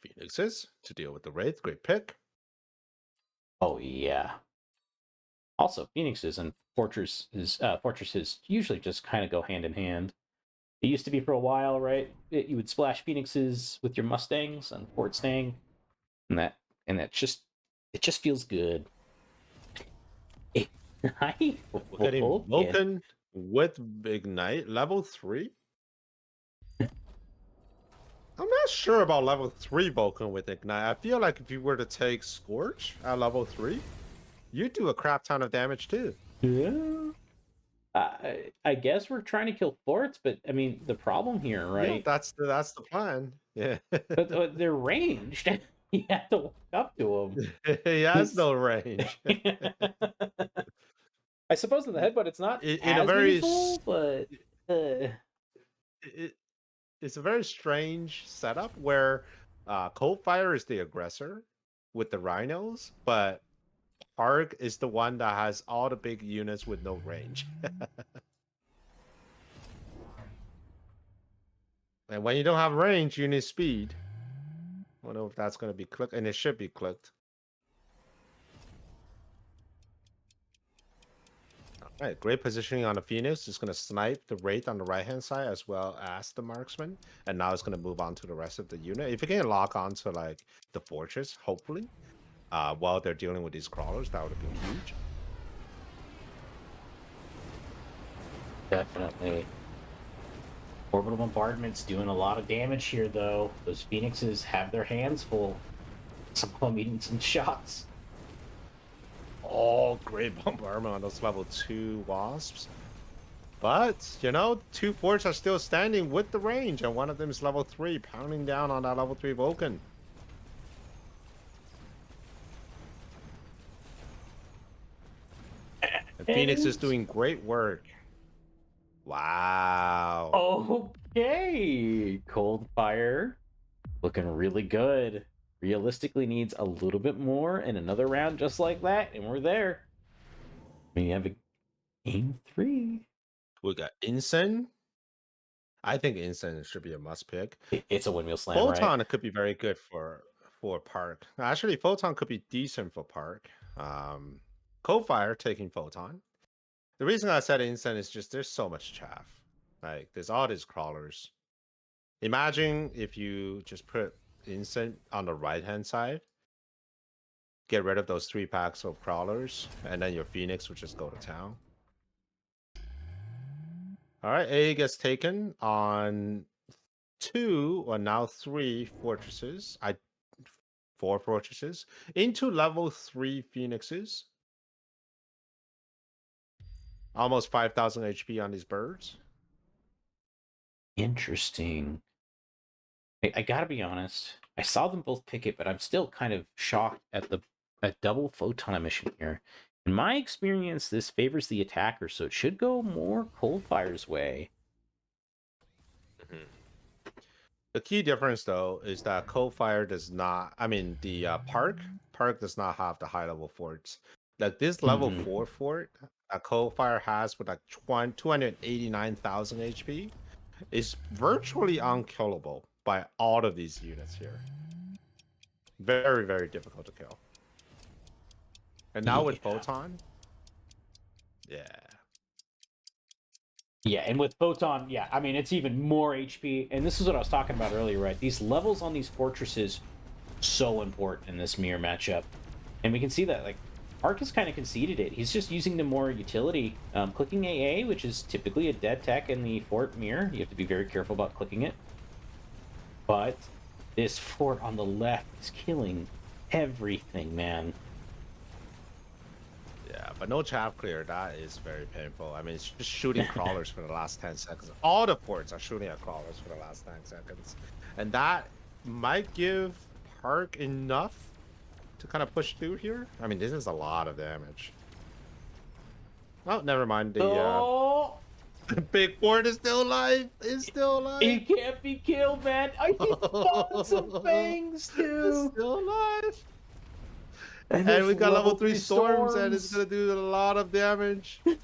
Phoenixes to deal with the Wraith. Great pick. Oh, yeah. Also, Phoenixes and fortresses usually just kind of go hand in hand. It used to be for a while, right? You would splash Phoenixes with your Mustangs and Fort Stang, and that just feels good. Ignite. We're getting Vulcan with Ignite level 3. I'm not sure about level 3 Vulcan with Ignite. I feel like if you were to take Scorch at level 3, you do a crap ton of damage too. Yeah. I guess we're trying to kill forts, but I mean the problem here, right? Yeah, that's the plan. Yeah. but they're ranged. You have to walk up to them. He has no range. I suppose in the headbutt it's not in as a very meaningful, but it's a very strange setup where Coldfire is the aggressor with the rhinos, but Park is the one that has all the big units with no range. And when you don't have range, you need speed. I don't know if that's going to be clicked, and it should be clicked. All right, great positioning on the Phoenix. It's going to snipe the Wraith on the right-hand side as well as the Marksman. And now it's going to move on to the rest of the unit. If you can lock on to like the Fortress, hopefully, while they're dealing with these crawlers, that would have been huge. Definitely. Orbital Bombardment's doing a lot of damage here, though. Those Phoenixes have their hands full. Some of them eating some shots. Oh, great bombardment on those level 2 wasps. But, you know, 2 forts are still standing with the range, and one of them is level 3, pounding down on that level 3 Vulcan. And Phoenix is doing great work. Wow. Okay. Coldfire looking really good. Realistically needs a little bit more and another round just like that, and we're there. We have a game 3. We got Incense. I think Incense should be a must pick. It's a windmill slam, Photon right? could be very good for Park. Actually, Photon could be decent for Park. Coldfire taking Photon. The reason I said Incense is just there's so much chaff. Like there's all these crawlers. Imagine if you just put Incense on the right hand side, get rid of those 3 packs of crawlers, and then your Phoenix would just go to town. All right, A gets taken on 2 or now 3 fortresses. 4 fortresses into level 3 Phoenixes. Almost 5,000 HP on these birds. Interesting. I gotta be honest. I saw them both pick it, but I'm still kind of shocked at the double photon emission here. In my experience, this favors the attacker, so it should go more Coldfire's way. The key difference, though, is that Coldfire does not. I mean, the Park does not have the high level forts. Like this level 4 fort that Coldfire has with like 289,000 HP is virtually unkillable by all of these units here. Very, very difficult to kill. And now with Photon, yeah. Yeah, and with Photon, yeah, I mean, it's even more HP. And this is what I was talking about earlier, right? These levels on these fortresses, so important in this mirror matchup. And we can see that, like, Ark has kind of conceded it. He's just using the more utility. Clicking AA, which is typically a dead tech in the fort mirror. You have to be very careful about clicking it. But this fort on the left is killing everything, man. Yeah, but no chaff clear. That is very painful. I mean, it's just shooting crawlers for the last 10 seconds. All the forts are shooting at crawlers for the last 10 seconds. And that might give Park enough to kind of push through here. I mean, this is a lot of damage. Oh, never mind. The big fort is still alive. It's still alive. He can't be killed, man. I spawned some fangs, too. It's still alive. And we got level 3 storms, and it's gonna do a lot of damage. Come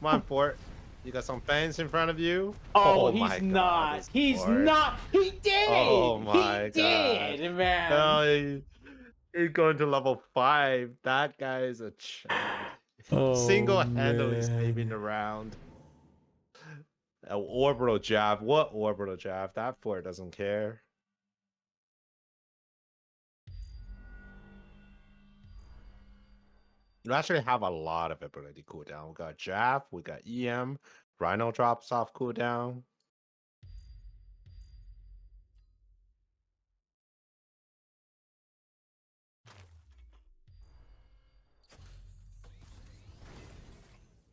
on, Fort. You got some fangs in front of you. Oh, he's not. He's not. He did. Oh my god. He did, man. No, he's going to level 5. That guy is a champ. Single-handedly saving the round. Orbital jab. What orbital jab? That Fort doesn't care. You actually have a lot of ability cooldown. We got Jab, we got EM, Rhino drops off cooldown.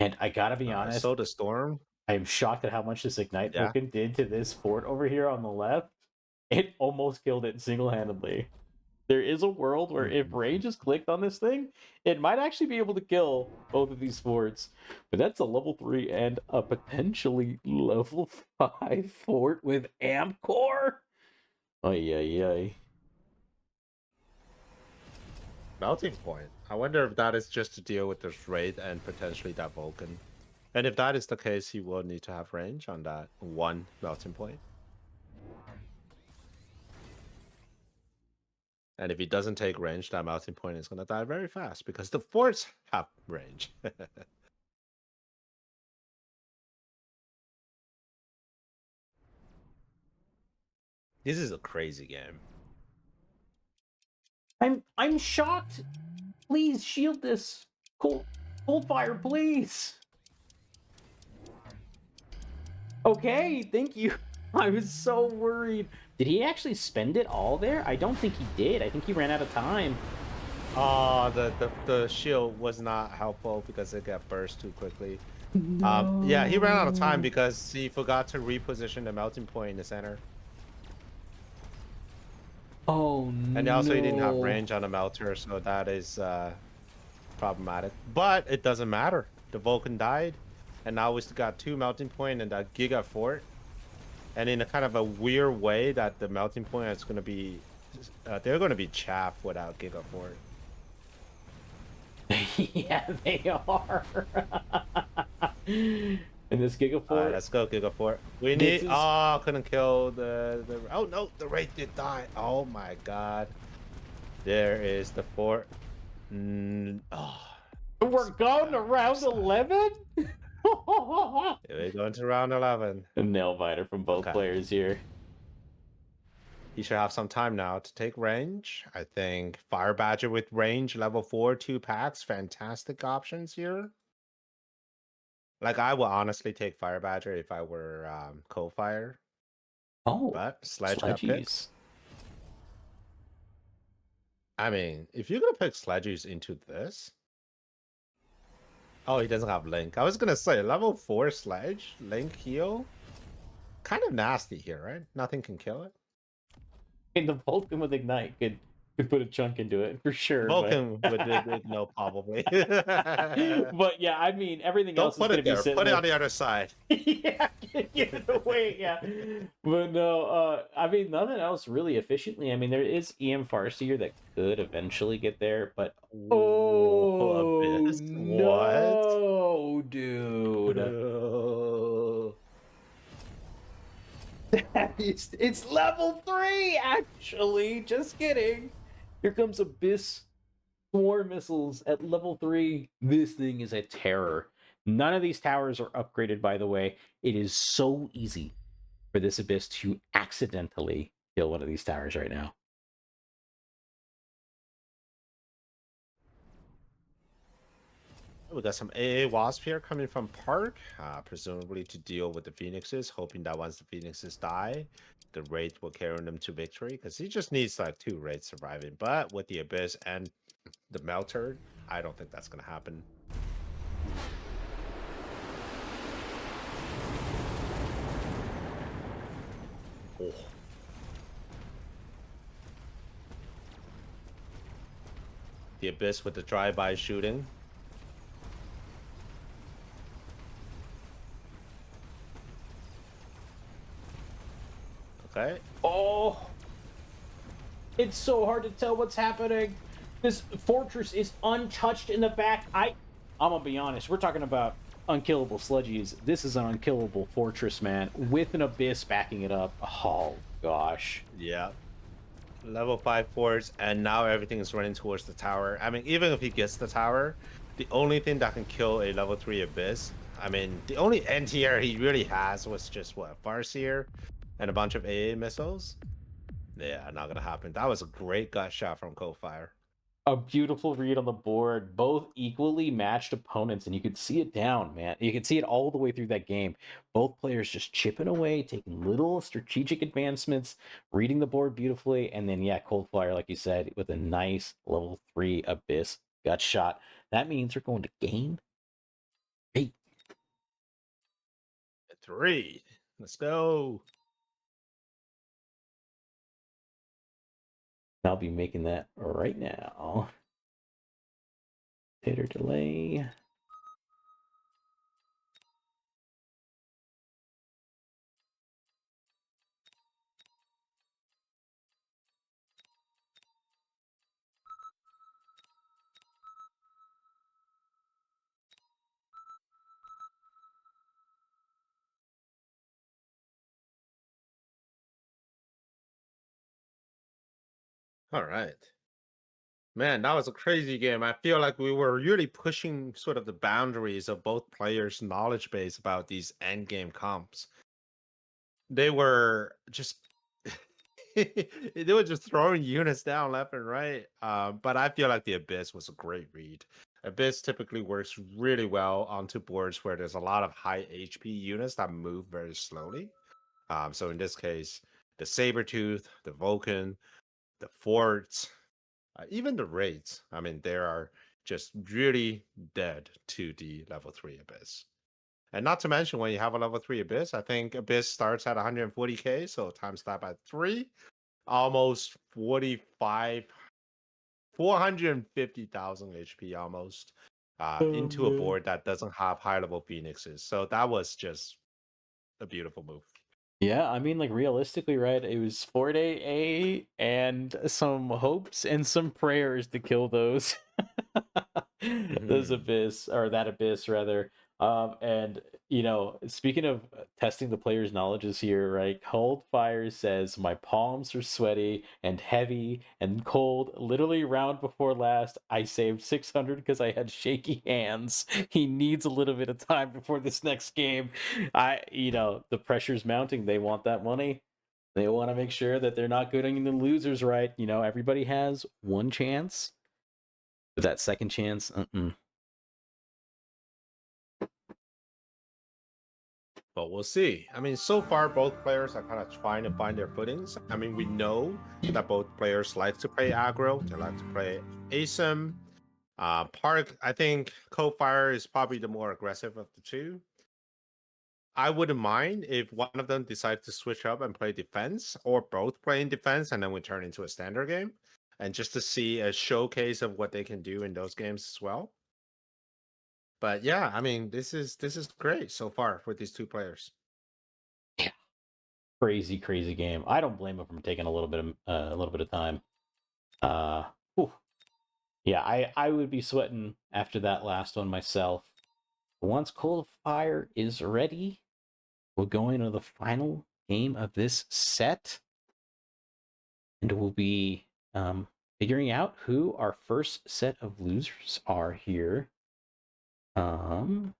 And I gotta be honest. So the Storm. I am shocked at how much this Ignite token did to this fort over here on the left. It almost killed it single-handedly. There is a world where if range is clicked on this thing, it might actually be able to kill both of these forts. But that's a level 3 and a potentially level 5 fort with Amp Core. Ay, ay, ay. Melting point. I wonder if that is just to deal with this raid and potentially that Vulcan. And if that is the case, he will need to have range on that one melting point. And if he doesn't take range, that melting point is going to die very fast because the forts have range. This is a crazy game. I'm shocked. Please shield this. Cold fire, please. Okay, thank you. I was so worried. Did he actually spend it all there? I don't think he did. I think he ran out of time. The shield was not helpful because it got burst too quickly. No. Yeah, he ran out of time because he forgot to reposition the melting point in the center. Oh And also he didn't have no. range on the melter, so that is problematic. But it doesn't matter. The Vulcan died, and now we still got 2 melting point and that Giga Fort. And in a kind of a weird way that the melting point is going to be, they're going to be chaff without Giga Fort. Yeah, they are. And this Gigafort. All right, let's go Giga Fort. We need. Is... Oh, couldn't kill the. Oh no, the raid did die. Oh my god. There is the fort. Oh. We're going to round 11? We're going to round 11. A nail biter from both players here. He should have some time now to take range. I think Fire Badger with range, level 4, 2 packs, fantastic options here. Like, I would honestly take Fire Badger if I were Cold Fire. Oh, but Sledge got picked. I mean, if you're gonna pick Sledges into this. Oh, he doesn't have Link. I was gonna say level 4 Sledge, Link heal. Kind of nasty here, right? Nothing can kill it. And the Vulcan with Ignite could put a chunk into it for sure. Vulcan would no, probably. But yeah, I mean, everything else is going to be sitting Put it there. on the other side. Yeah, give it away. Yeah, but no, I mean, nothing else really efficiently. I mean, there is EM Farseer that could eventually get there, but Abyss. no, dude. It's level 3, actually. Just kidding. Here comes Abyss Swarm missiles at level 3. This thing is a terror. None of these towers are upgraded, by the way. It is so easy for this Abyss to accidentally kill one of these towers right now. We got some AA Wasp here coming from Park, presumably to deal with the Phoenixes, hoping that once the Phoenixes die, the raid will carry them to victory, because he just needs like 2 raids surviving. But with the Abyss and the Melter, I don't think that's going to happen. Oh. The Abyss with the drive-by shooting. Okay. Oh, it's so hard to tell what's happening. This fortress is untouched in the back. I'm gonna be honest. We're talking about unkillable sludgies. This is an unkillable fortress, man, with an Abyss backing it up. Oh gosh. Yeah. Level 5 forts, and now everything is running towards the tower. I mean, even if he gets the tower, the only thing that can kill a level 3 Abyss, I mean, the only anti-air he really has was just, what, Farseer and a bunch of AA missiles? Yeah, not gonna happen. That was a great gut shot from Coldfire. A beautiful read on the board, both equally matched opponents, and you could see it down, man. You could see it all the way through that game. Both players just chipping away, taking little strategic advancements, reading the board beautifully, and then, yeah, Coldfire, like you said, with a nice level 3 Abyss gut shot. That means we're going to game 8. 3. Let's go. I'll be making that right now. Tater delay. All right. Man, that was a crazy game. I feel like we were really pushing sort of the boundaries of both players' knowledge base about these end game comps. They were just they were just throwing units down left and right. But I feel like the Abyss was a great read. Abyss typically works really well onto boards where there's a lot of high HP units that move very slowly. So in this case, the Sabertooth, the Vulcan, the Forts, even the Raids. I mean, they are just really dead to the level 3 Abyss. And not to mention, when you have a level 3 Abyss, I think Abyss starts at 140k, so times that by 3, almost 45, 450,000 HP almost, Oh into a man. board that doesn't have high level Phoenixes. So that was just a beautiful move. Yeah, I mean, like realistically, right? It was 4-day A and some hopes and some prayers to kill those those Hmm. abyss or that abyss rather. And speaking of testing the player's knowledges here, right? Cold Fire says my palms are sweaty and heavy and cold. Literally round before last, I saved 600 because I had shaky hands. He needs a little bit of time before this next game. The pressure's mounting. They want that money. They want to make sure that they're not getting the losers right. Everybody has one chance, but that second chance, But we'll see. I mean, so far, both players are kind of trying to find their footings. I mean, we know that both players like to play aggro, they like to play ASIM. Park, I think Co-Fire is probably the more aggressive of the two. I wouldn't mind if one of them decided to switch up and play defense, or both playing defense, and then we turn into a standard game, and just to see a showcase of what they can do in those games as well. But yeah, I mean, this is great so far with these two players. yeah, crazy, crazy game. I don't blame him for taking a little bit of time. Uh, whew. Yeah, I would be sweating after that last one myself. Once Cold Fire is ready, we'll go into the final game of this set, and we'll be figuring out who our first set of losers are here. Um,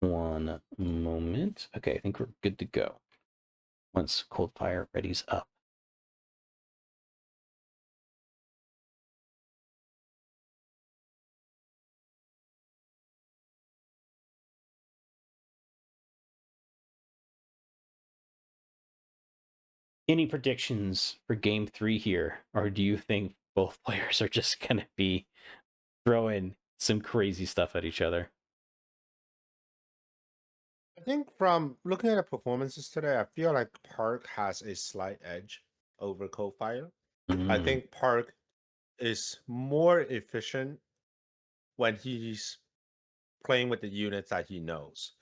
one moment. Okay, I think we're good to go. Once Cold Fire ready's up. Any predictions for game 3 here? Or do you think both players are just gonna be throwing some crazy stuff at each other? I think from looking at the performances today, I feel like Park has a slight edge over Co-Fire. I Mm. think Park is more efficient when he's playing with the units that he knows.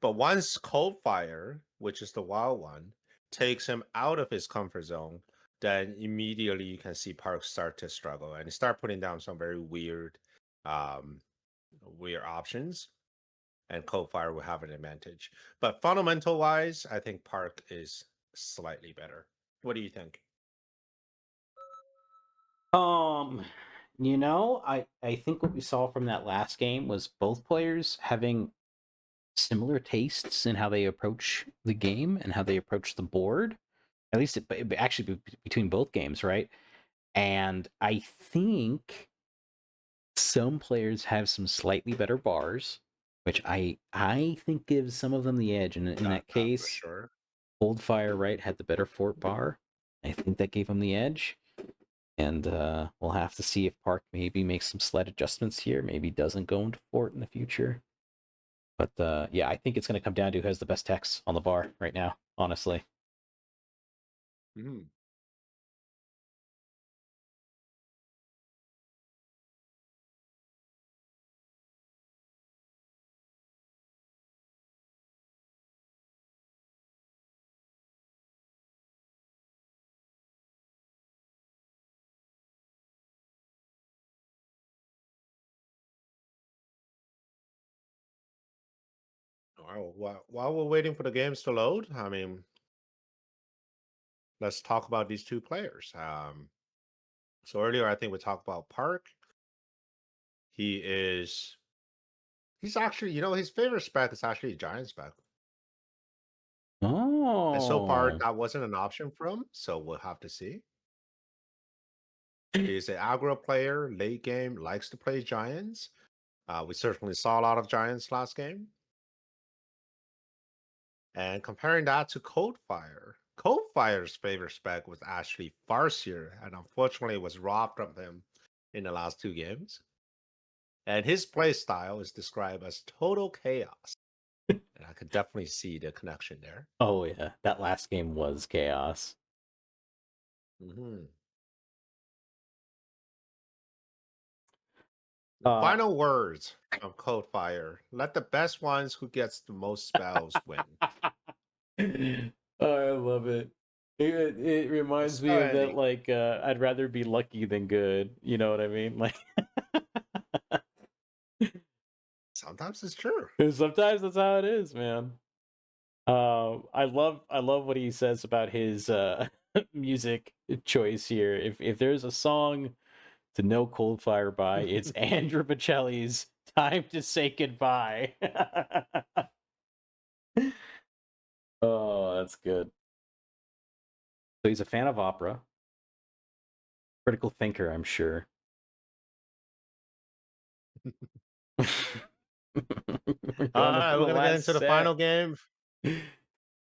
But once Cold Fire, which is the wild one, takes him out of his comfort zone, then immediately you can see Park start to struggle and start putting down some very um, weird options. And Cold Fire will have an advantage. But fundamental wise, I think Park is slightly better. What do you think? Um, I think what we saw from that last game was both players having similar tastes in how they approach the game and how they approach the board. At least actually between both games, right? And I think some players have some slightly better bars, which I think gives some of them the edge. And in that For case, sure. Old Fire right had the better fort bar. I think that gave him the edge. And we'll have to see if Park maybe makes some slight adjustments here. Maybe doesn't go into fort in the future. But yeah, I think it's going to come down to who has the best techs on the bar right now. Honestly. Mhm. While we're waiting for the games to load, I mean, let's talk about these two players. So earlier, I think we talked about Park. He's actually, his favorite spec is actually a giant spec. And so far, Oh. that wasn't an option for him, so we'll have to see. He's an aggro player, late game, likes to play giants. We certainly saw a lot of giants last game. And comparing that to Coldfire's favorite spec was actually Farseer, and unfortunately was robbed from him in the last 2 games. And his play style is described as total chaos. And I could definitely see the connection there. Oh yeah, that last game was chaos. Hmm. The Uh, final words of Coldfire: let the best ones who gets the most spells win. oh, I love it. It reminds me So of that, ending. like, I'd rather be lucky than good. You know what I mean? Like, Sometimes it's true. sometimes that's how it is, man. I love what he says about his music choice here. If there's a song to know Coldfire by, it's Andrew Bocelli's "Time to Say Goodbye." Oh, that's good. So he's a fan of opera, critical thinker, I'm sure. We're All going up right, to we're the gonna get into last the set. final game.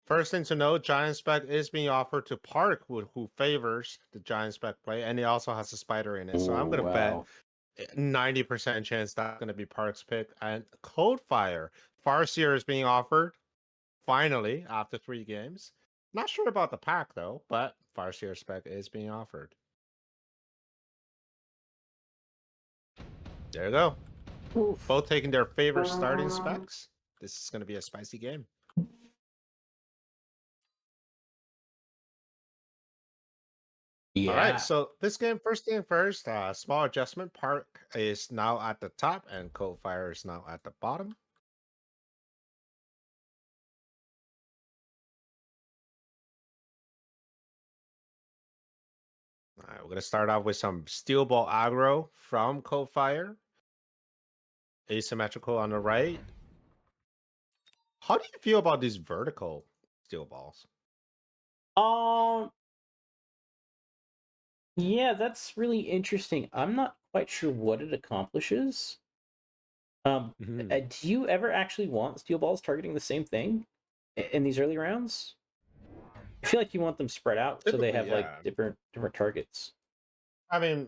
First thing to note, Giant Spec is being offered to Park, who favors the Giant Spec play, and he also has a spider in it. So I'm Oh gonna bet wow. 90% chance that's gonna be Park's pick. And Coldfire, Farseer is being offered finally after 3 games. Not sure about the pack though, but Farseer spec is being offered. There you go. Oof. Both taking their favorite starting specs. This is gonna be a spicy game. All right, Yeah. so this game, first thing first, small adjustment. Park is now at the top, and Coldfire is now at the bottom. All right, we're gonna start off with some steel ball aggro from Coldfire. Asymmetrical on the right. How do you feel about these vertical steel balls? Um. Yeah, that's really interesting. I'm not quite sure what it accomplishes. Mhm. Do you ever actually want steel balls targeting the same thing in these early rounds? I feel like you want them spread out so they Typically, have like yeah. different targets. I mean,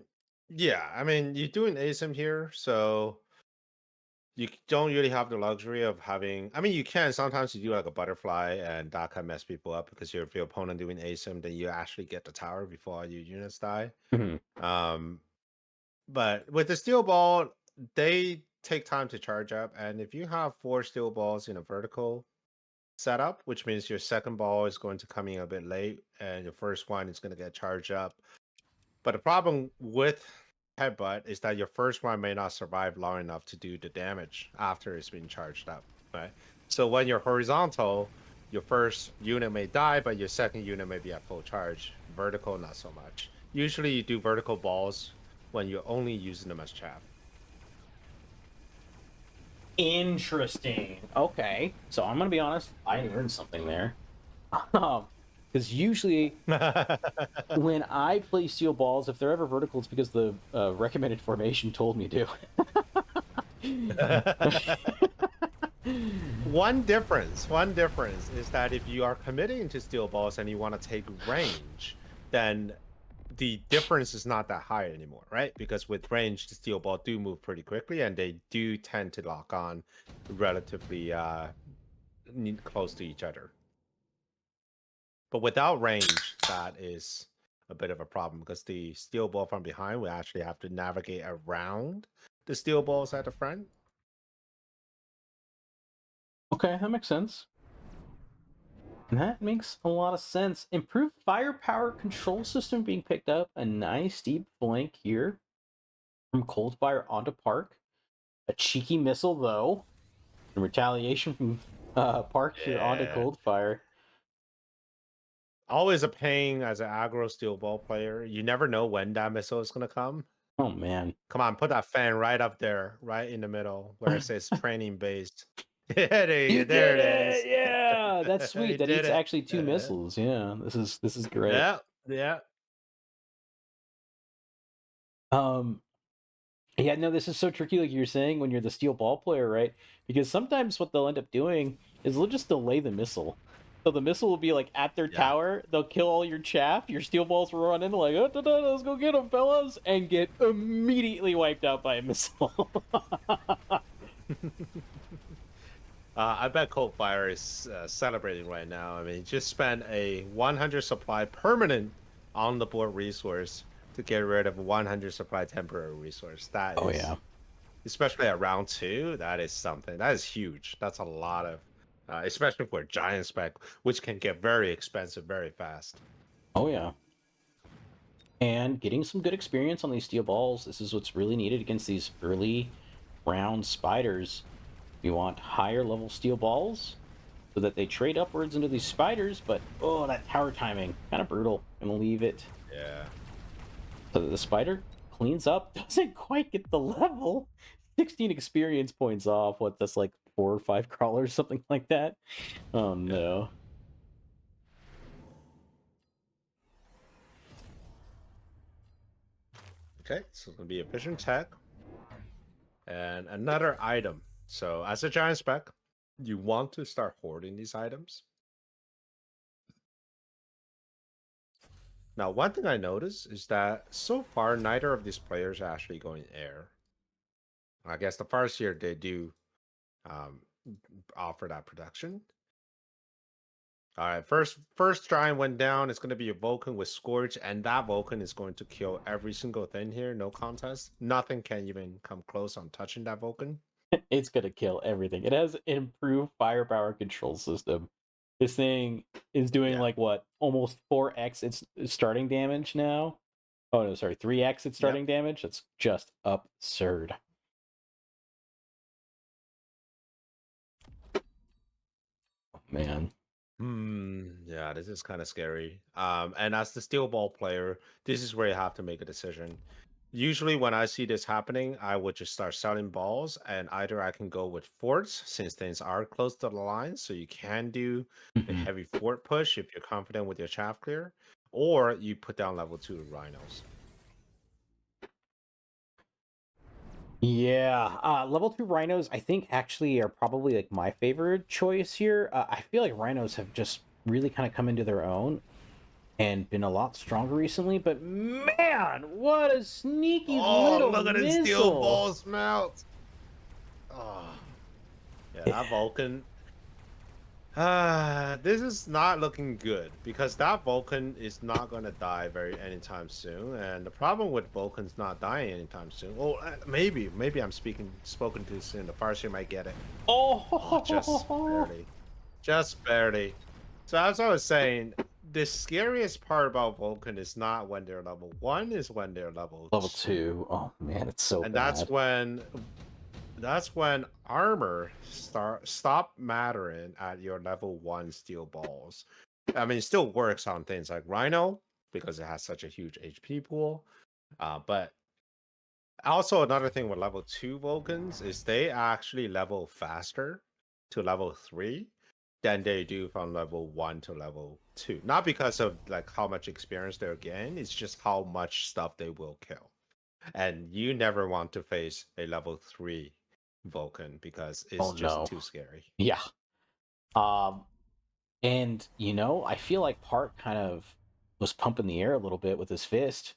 yeah. I mean, you're doing ASIM here, so don't really have the luxury of having. I mean, you can sometimes you do like a butterfly, and that can mess people up because if your opponent doing ASIM, then you actually get the tower before all your units die. Mhm. Um, but with the steel ball, they take time to charge up, and if you have 4 steel balls in a vertical setup, which means your second ball is going to come in a bit late, and your first one is going to get charged up. But the problem with Headbutt is that your first one may not survive long enough to do the damage after it's been charged up, right? So when you're horizontal, your first unit may die, but your second unit may be at full charge. Vertical, not so much. Usually you do vertical balls when you're only using them as chaff. Interesting. Okay, so I'm gonna be honest. I learned something there. Because usually when I play steel balls, if they're ever vertical, it's because the recommended formation told me to. One difference is that if you are committing to steel balls and you want to take range, then the difference is not that high anymore, right? Because with range, the steel ball do move pretty quickly and they do tend to lock on relatively close to each other. But without range, that is a bit of a problem because the steel ball from behind will actually have to navigate around the steel balls at the front. Okay, that makes sense. That makes a lot of sense. Improved firepower control system being picked up. A nice deep flank here from Coldfire onto Park. A cheeky missile, though. In retaliation from Park here onto Yeah. Coldfire. Always a pain as an aggro steel ball player. You never know when that missile is gonna come. Oh man. Come on, put that fan right up there, right in the middle where it says training base. Yeah, You there did it it! is. Yeah, that's I sweet. That did eats it. actually two missiles. Yeah, this is great. Yeah, yeah, Um, yeah, no, this is so tricky, like you're saying, when you're the steel ball player, right? Because sometimes what they'll end up doing is they'll just delay the missile. So the missile will be like at their yeah. tower. They'll kill all your chaff. Your steel balls will run in like, oh, da, da, da, let's go get them, fellas, and get immediately wiped out by a missile. I bet Coldfire is celebrating right now. I mean, he just spent a 100 supply permanent on the board resource to get rid of 100 supply temporary resource. That Oh is, yeah. especially at round 2, that is something. That is huge. That's a lot of, especially for a giant spec, which can get very expensive very fast. Oh yeah. And getting some good experience on these steel balls. This is what's really needed against these early round spiders. You want higher level steel balls so that they trade upwards into these spiders, but oh, that tower timing, kind of brutal. I'm gonna leave it Yeah. so that the spider cleans up, doesn't quite get the level. 16 experience points off. What, that's like 4 or 5 crawlers, something like that. Oh Yeah. no. Okay, so it's gonna be efficient tech and another item. So as a giant spec, you want to start hoarding these items. Now, one thing I noticed is that so far neither of these players are actually going air. I guess the first year they do um, offer that production. All right, first giant went down. It's going to be a Vulcan with Scorch, and that Vulcan is going to kill every single thing here. No contest. Nothing can even come close on touching that Vulcan. It's gonna kill everything. It has improved firepower control system. This thing is doing Yeah. like what, almost 4x its starting damage now. Oh no, sorry, 3x its Yep. starting damage. That's just absurd. Oh, man. Yeah, this is kind of scary. And as the steel ball player, this is where you have to make a decision. Usually, when I see this happening, I would just start selling balls, and either I can go with forts since things are close to the line, so you can do a Mhm. heavy fort push if you're confident with your chaff clear, or you put down level 2 rhinos. Yeah, level 2 rhinos, I think actually are probably like my favorite choice here. I feel like rhinos have just really kind of come into their own and been a lot stronger recently, but man, what a sneaky Oh, little look at his steel missile! balls melt! Oh, yeah, that Vulcan. This is not looking good because that Vulcan is not going to die very anytime soon. And the problem with Vulcans not dying anytime soon, well, maybe I'm spoken too soon. The Farseer might get it. Oh, just Oh, barely, just barely. So as I was saying, the scariest part about Vulcan is not when they're level 1, is when they're level level 2, 2. Oh man, it's so and bad. that's when armor stop mattering at your level 1 steel balls. I mean, it still works on things like Rhino because it has such a huge HP pool. But also another thing with level 2 Vulcans is they actually level faster to level 3 than they do from level 1 to level 2. Not because of like how much experience they're getting, it's just how much stuff they will kill. And you never want to face a level 3 Vulcan because Oh it's just no. too scary. Yeah. Um, and I feel like Park kind of was pumping the air a little bit with his fist.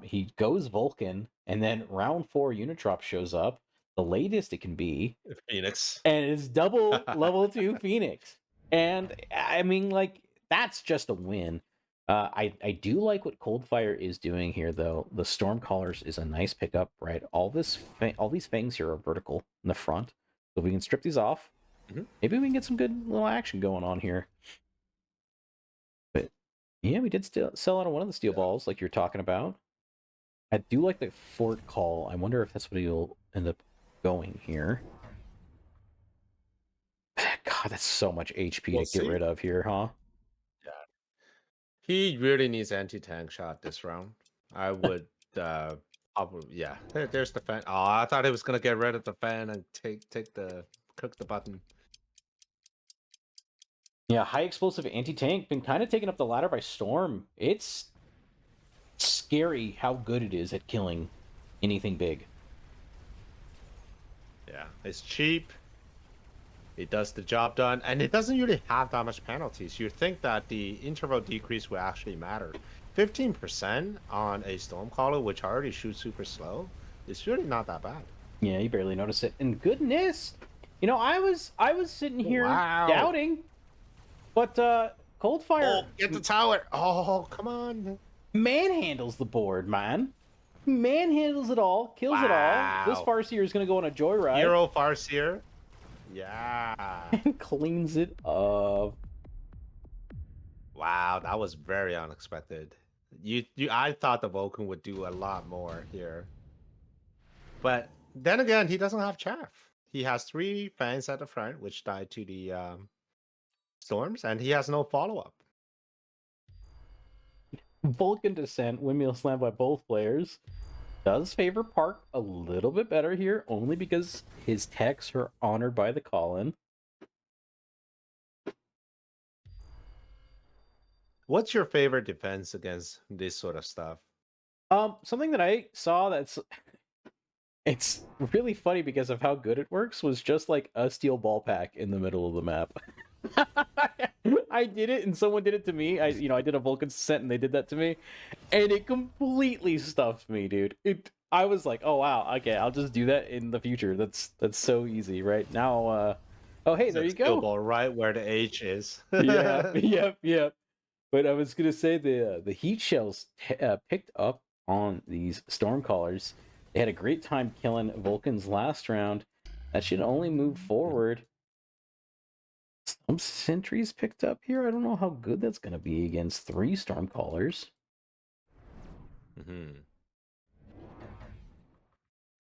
He goes Vulcan, and then round 4 Unitrop shows up, the latest it can be, Phoenix. and it's double level 2 Phoenix. And I mean, like, that's just a win. I do like what Coldfire is doing here, though. The Storm Callers is a nice pickup, right? All these fangs here are vertical in the front. So if we can strip these off, Mhm. maybe we can get some good little action going on here. But yeah, we did still sell out of one of the steel Yeah. balls, like you're talking about. I do like the fort call. I wonder if that's what he'll end up going here. God, that's so much HP We'll to get see. rid of here, huh? Yeah. He really needs anti-tank shot this round. I would probably yeah. There's the fan. Oh, I thought he was gonna get rid of the fan and cook the button. Yeah, high explosive anti-tank been kind of taken up the ladder by Storm. It's scary how good it is at killing anything big. Yeah, it's cheap. It does the job done, and it doesn't really have that much penalties. You'd think that the interval decrease would actually matter. 15% on a Stormcaller, which already shoots super slow, is really not that bad. Yeah, you barely notice it. And goodness, you know, I was sitting here Wow. doubting, but Coldfire Oh, get the tower. Oh, come on. manhandles the board, man. Manhandles it all, kills it all. This Wow. Farseer is going to go on a joyride. Hero Farseer. Yeah. And cleans it up. Wow, that was very unexpected. I thought the Vulcan would do a lot more here. But then again, he doesn't have chaff. He has 3 fans at the front, which died to the storms, and he has no follow-up. Vulcan Descent, windmill slam by both players. Does favor Park a little bit better here, only because his techs are honored by the call-in. What's your favorite defense against this sort of stuff? Something that I saw that's it's really funny because of how good it works was just like a steel ball pack in the middle of the map. I did it and someone did it to me. I did a Vulcan Descent and they did that to me, and it completely stuffed me, dude. I was like, oh wow, okay, I'll just do that in the future. That's so easy, right? Now oh hey, there you go. Ball right where the H is. Yep. But I was gonna say the heat shells picked up on these Stormcallers. They had a great time killing Vulcans last round. That should only move forward. Some sentries picked up here. I don't know how good that's gonna be against 3 Stormcallers. Mm-hmm.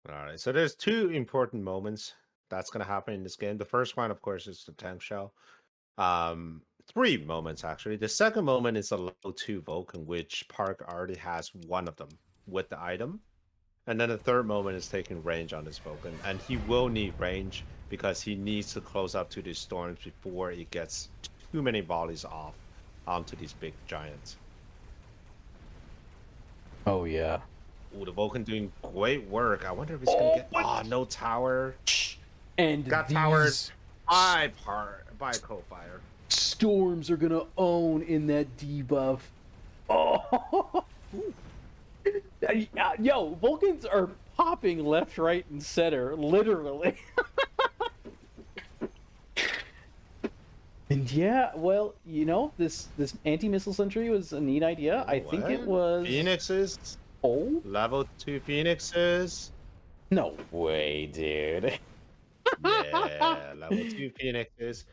All right, so there's 2 important moments that's going to happen in this game. The first one, of course, is the tank shell. 3 moments actually. The second moment is a level 2 Vulcan, which Park already has one of them with the item. And then the third moment is taking range on this Vulcan, and he will need range because he needs to close up to these storms before it gets too many volleys off onto these big giants. Oh yeah. Ooh, the Vulcan doing great work. I wonder if he's gonna get. Oh, no tower. And Got towered by Coldfire. Storms are gonna own in that debuff. Oh, yo, Vulcans are popping left, right, and center, literally. And yeah, well, this anti-missile sentry was a neat idea. I think it was Phoenixes. Oh, Level 2 Phoenixes. no way, dude. Yeah, level 2 Phoenixes.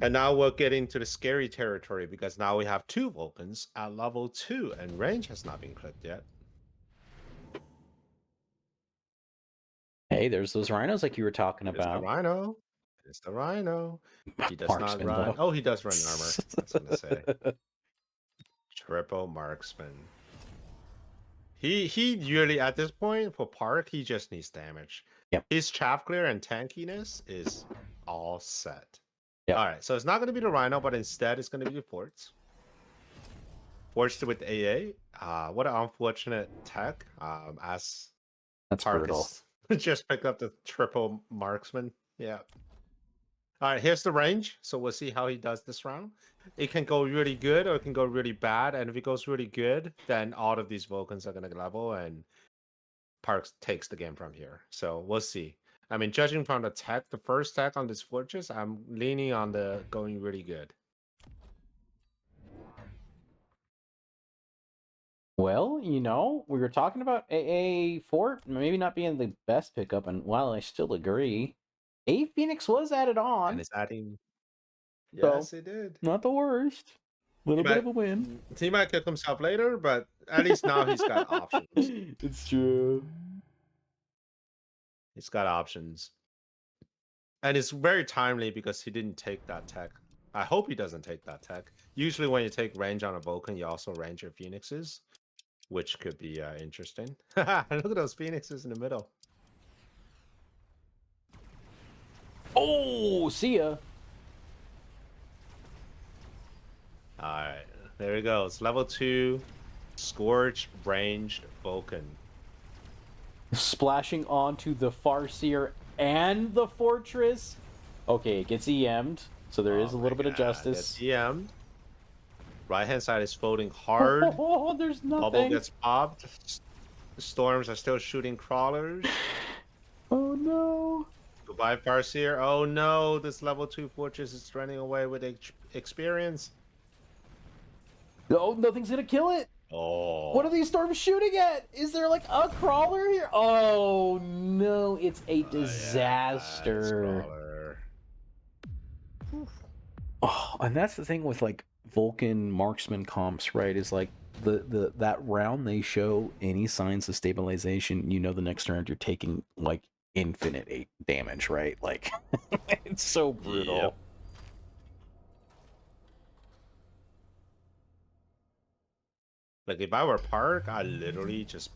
And now we're getting to the scary territory because now we have 2 Vulcans at level 2 and range has not been clicked yet. Hey, there's those rhinos like you were talking It's about. the Rhino. It's the Rhino. He does Marksman, not run. though. Oh, he does run armor. I was gonna say. Triple marksman. He really at this point for Park, he just needs damage. Yep. His chaff clear and tankiness is all set. Yep. All right, so it's not going to be the Rhino, but instead it's going to be the Forts. Forts with AA. What an unfortunate tech. As That's Park brutal. just pick up the triple marksman. Yeah. All right, here's the range. So we'll see how he does this round. It can go really good or it can go really bad. And if it goes really good, then all of these Vulcans are going to level and Parks takes the game from here. So we'll see. I mean, judging from the tech, the first tech on this fortress, I'm leaning on the going really good. Well, we were talking about AA Fort maybe not being the best pickup, and while I still agree, A Phoenix was added And on, it's adding. so Yes, it did. not the worst. Little bit of a win. He might kick himself later, but at least now he's got options. It's true. He's got options. And it's very timely because he didn't take that tech. I hope he doesn't take that tech. Usually when you take range on a Vulcan, you also range your Phoenixes, which could be interesting. Look at those Phoenixes in the middle. Oh, see ya. Alright, there he goes. Level 2, Scourge Ranged Vulcan. Splashing onto the Farseer and the Fortress. Okay, it gets EM'd, so there is a little bit of justice. Gets EM'd. Right hand side is folding hard. Oh, there's nothing. Bubble gets popped. Storms are still shooting crawlers. Oh no. Goodbye, Farseer. Oh no, this level 2 fortress is running away with experience. No, nothing's gonna kill it. Oh. What are these storms shooting at? Is there like a crawler here? Oh no, it's a disaster. Yeah, Oh, and that's the thing with like Vulcan marksman comps, right? Is like that round they show any signs of stabilization, you know the next round you're taking like infinite damage, right? Like it's so brutal. Yep. Like if I were Park, I literally just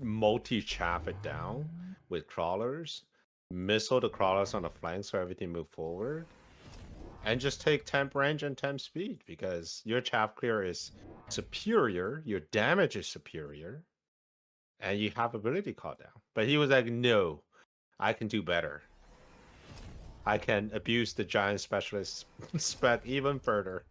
multi-chaff it down with crawlers, missile the crawlers on the flank so everything move forward, and just take temp range and temp speed because your chaff clear is superior, your damage is superior, and you have ability call down. But he was like, no, I can do better. I can abuse the giant specialist spec even further.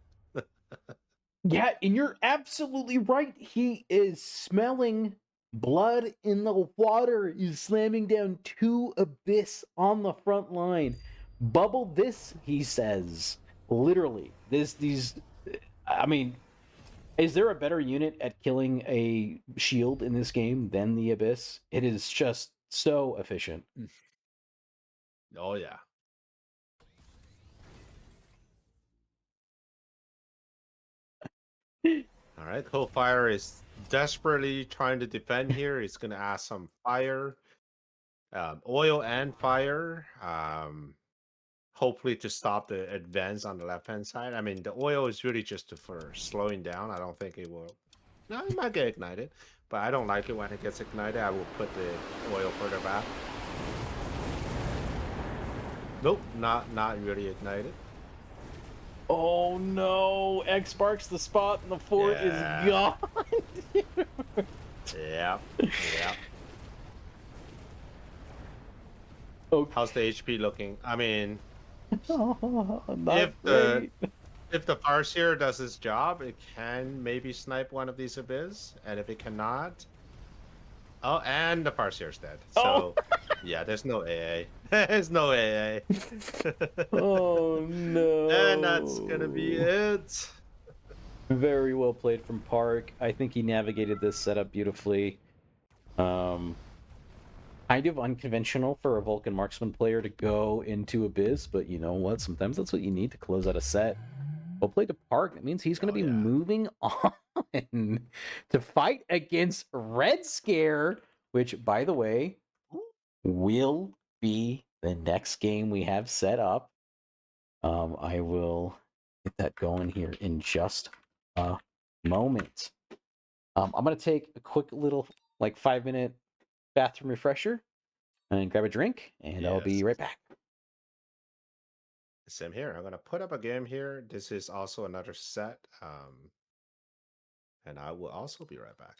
Yeah, and you're absolutely right. He is smelling blood in the water. He's slamming down 2 Abyss on the front line. Bubble this, he says. Literally. I mean, is there a better unit at killing a shield in this game than the Abyss? It is just so efficient. Oh yeah. All right, Coldfire is desperately trying to defend here. He's going to ask some fire, oil and fire, hopefully to stop the advance on the left-hand side. I mean, the oil is really just for slowing down. I don't think it will. No, it might get ignited, but I don't like it when it gets ignited. I will put the oil further back. Nope, not really ignited. Oh no! X marks the spot and the fort is gone. Yep. Okay. How's the HP looking? I mean, Not great. if the Farseer does his job, it can maybe snipe one of these Abyss, and if it cannot, oh, and the Farseer's dead. So, yeah, there's no AA. There's no AA. Oh no! And that's gonna be it. Very well played from Park. I think he navigated this setup beautifully. Kind of unconventional for a Vulcan marksman player to go into Abyss, but you know what? Sometimes that's what you need to close out a set. Well played to Park. That means he's going to be moving on to fight against Red Scare, which, by the way, will be the next game we have set up. I will get that going here in just a moment. I'm going to take a quick little, 5-minute bathroom refresher and grab a drink, and I'll be right back. Same here. I'm going to put up a game here. This is also another set. And I will also be right back.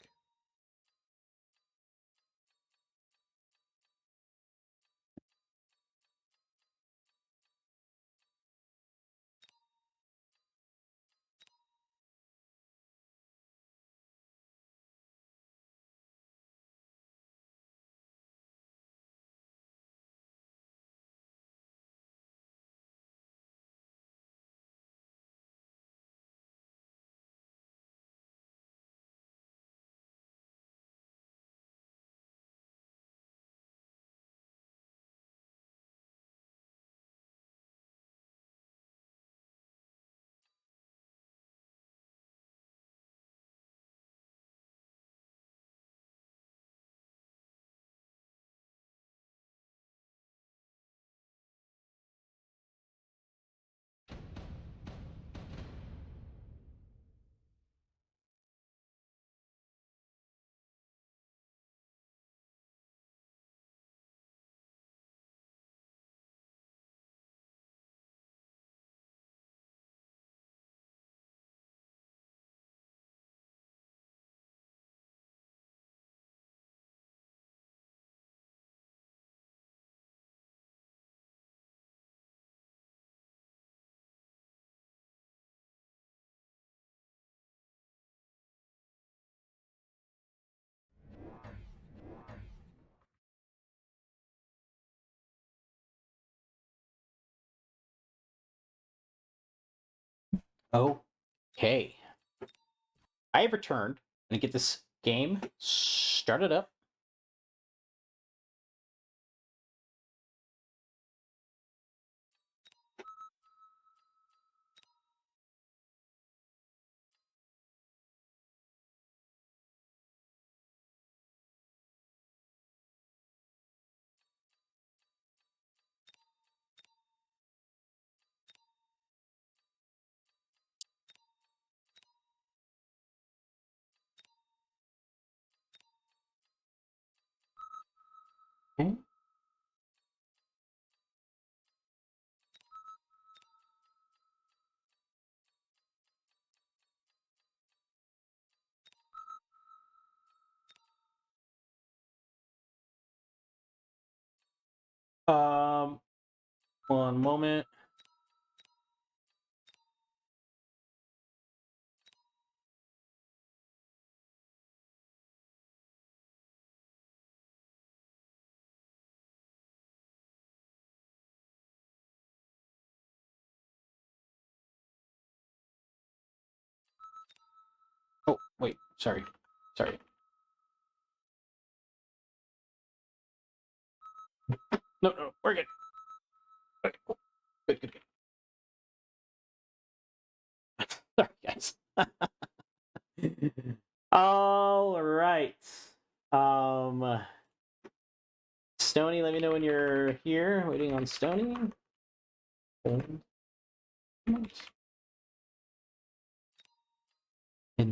Okay. I have returned. I'm gonna get this game started up. Okay. Um, one moment. Oh, wait. Sorry. Sorry. No, no, we're good. Okay, cool. Good, good, good. Sorry, guys. All right. Um, Stony, let me know when you're here. Waiting on Stony. And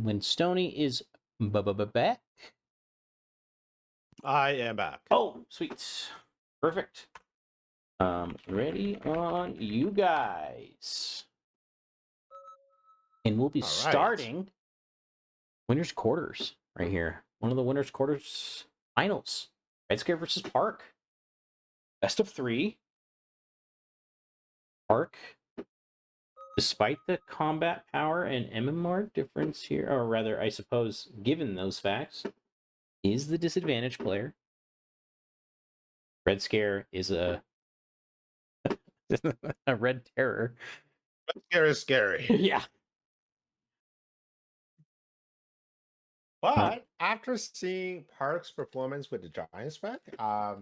when Stony is back. I am back. Oh, sweet. Perfect. Ready on you guys. And we'll be All right. starting winners quarters right here. One of the winners quarters finals. Red Scare versus Park. Best of 3. Park, despite the combat power and MMR difference here, or rather, I suppose, given those facts, is the disadvantaged player. Red Scare is a a red terror. Scary, scary. Yeah. But after seeing Park's performance with the Giants spec, I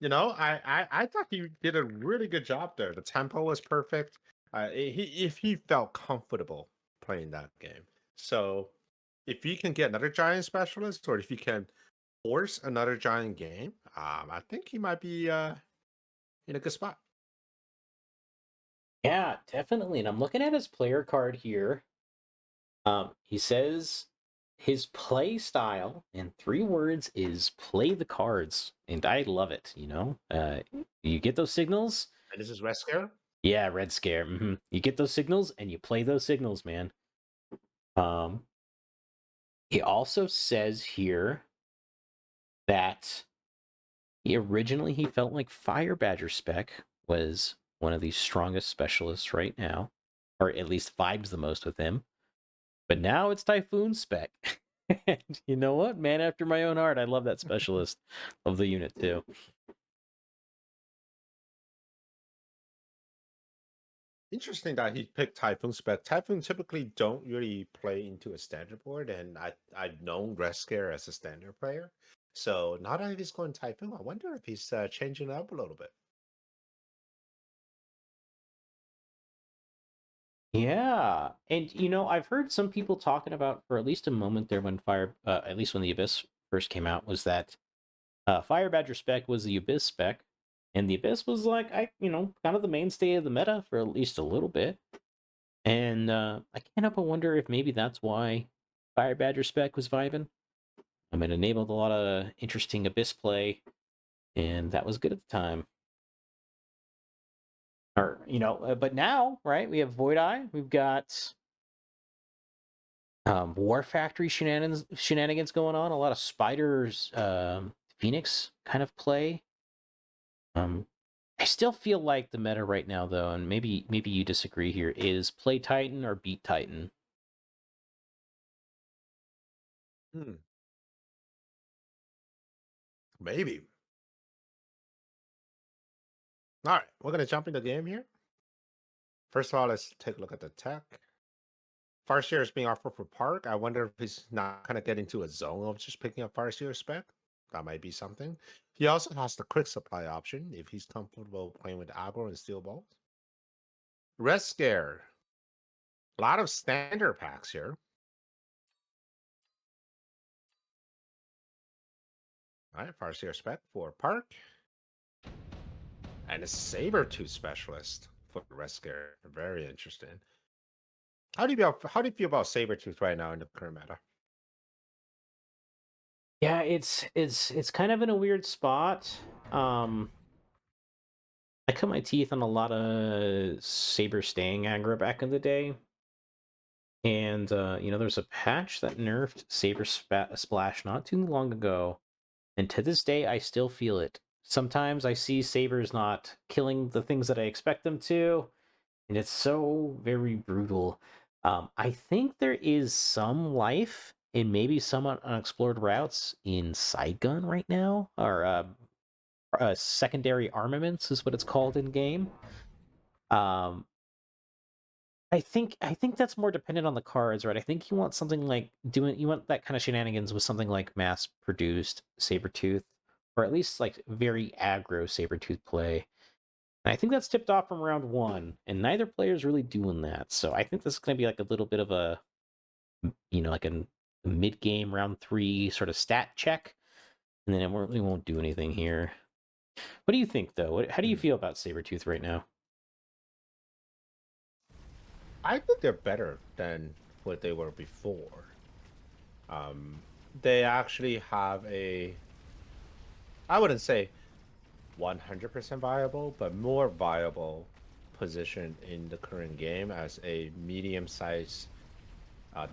thought he did a really good job there. The tempo was perfect. If he felt comfortable playing that game. So if you can get another giant specialist, or if you can force another giant game, I think he might be in a good spot. Yeah, definitely. And I'm looking at his player card here. He says his play style in 3 words is play the cards, and I love it. You get those signals. And this is Wesker. Yeah, Red Scare. You get those signals, and you play those signals, man. Um, he also says here that he felt like Fire Badger spec was one of the strongest specialists right now, or at least vibes the most with him. But now it's Typhoon spec. And you know what? Man after my own heart. I love that specialist of the unit too. Interesting that he picked Typhoon spec. Typhoon typically don't really play into a standard board, and I've known Resker as a standard player. So now that he's going Typhoon, I wonder if he's changing it up a little bit. Yeah. And I've heard some people talking about for at least a moment there when at least when the Abyss first came out, was that Fire Badger spec was the Abyss spec. And the Abyss was like, kind of the mainstay of the meta for at least a little bit. And I can't help but wonder if maybe that's why Fire Badger spec was vibing. I mean, it enabled a lot of interesting Abyss play, and that was good at the time. But now, right? We have Void Eye. We've got War Factory shenanigans going on. A lot of Spiders, Phoenix kind of play. I still feel like the meta right now, though, and maybe you disagree here, is play Titan or beat Titan. Hmm, maybe. All right, we're gonna jump into the game here. First of all, let's take a look at the tech. Farseer is being offered for Park. I wonder if he's not kind of getting into a zone of just picking up Farseer spec. That might be something. He also has the quick supply option if he's comfortable playing with aggro and steel balls. Red Scare. A lot of standard packs here. All right, Farseer spec for Park. And a Sabertooth specialist for the Red Scare. Very interesting. How do you feel about Sabertooth right now in the current meta? Yeah, it's kind of in a weird spot. I cut my teeth on a lot of Saber staying aggro back in the day. And there's a patch that nerfed Saber Splash not too long ago. And to this day I still feel it. Sometimes I see Sabers not killing the things that I expect them to, and it's so very brutal. I think there is some life in maybe some unexplored routes in Sidegun right now, or secondary armaments is what it's called in game. Um, I think that's more dependent on the cards, right? I think you want something like you want that kind of shenanigans with something like mass produced Sabretooth, or at least like very aggro Sabretooth play. And I think that's tipped off from round one, and neither player is really doing that. So I think this is going to be like a little bit of a, like a mid game round three sort of stat check, and then it really won't do anything here. What do you think, though? How do you Hmm. feel about Sabretooth right now? I think they're better than what they were before. Um, they actually have I wouldn't say 100% viable, but more viable position in the current game as a medium-sized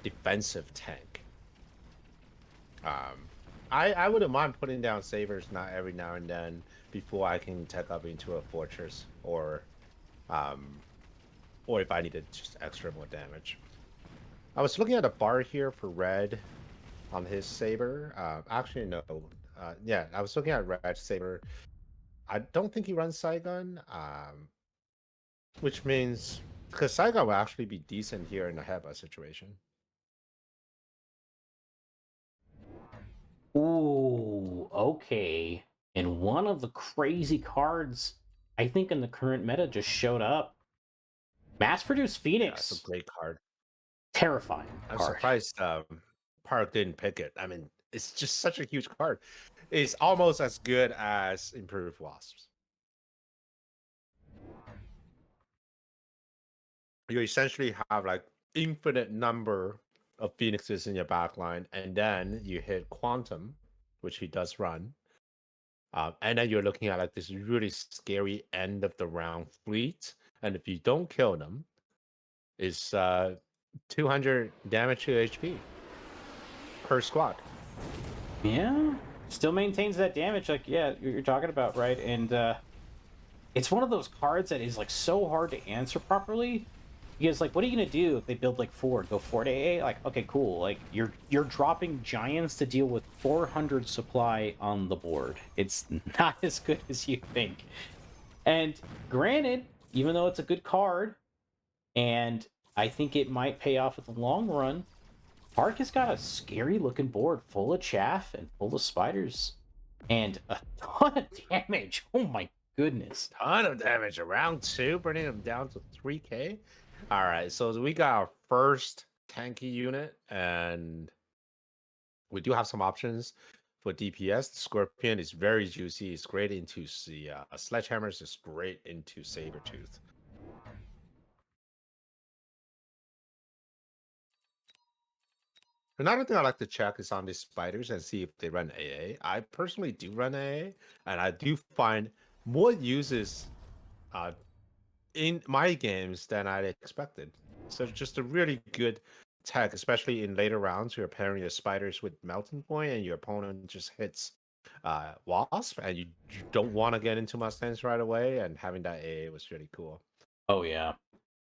defensive tank. Um, I wouldn't mind putting down sabers not every now and then before I can tech up into a fortress um, or if I needed just extra more damage. I was looking at a bar here for red on his saber. Actually, no. Yeah, I was looking at red saber. I don't think he runs Saigon, which means because Saigon will actually be decent here in a Heba situation. Ooh, okay. And one of the crazy cards, I think, in the current meta just showed up. Mass produced Yeah, it's a Phoenix. great card. Terrifying I'm card. surprised Park didn't pick it. I mean, it's just such a huge card. It's almost as good as Improved Wasps. You essentially have like infinite number of Phoenixes in your backline, and then you hit Quantum, which he does run. And then you're looking at like this really scary end of the round fleet. And if you don't kill them, it's 200 damage to HP per squad. Yeah, still maintains that damage. Like, yeah, you're talking about, right? And it's one of those cards that is like so hard to answer properly because, like, what are you gonna do if they build like Ford, go Ford AA? Like, okay, cool. Like, you're dropping giants to deal with 400 supply on the board. It's not as good as you think. And granted, even though it's a good card, and I think it might pay off in the long run, Park has got a scary looking board full of chaff and full of spiders and a ton of damage. Oh my goodness. Ton of damage. Round two, bringing them down to 3k. All right, so we got our first tanky unit, and we do have some options for DPS. The Scorpion is very juicy. It's great into the Sledgehammers. It's great into Sabertooth. Another thing I like to check is on these spiders and see if they run AA. I personally do run AA, and I do find more uses uh, in my games than I expected. So just a really good tech, especially in later rounds. You're pairing your spiders with melting point, and your opponent just hits wasp, and you don't want to get into Mustangs right away. And having that AA was really cool. Oh yeah.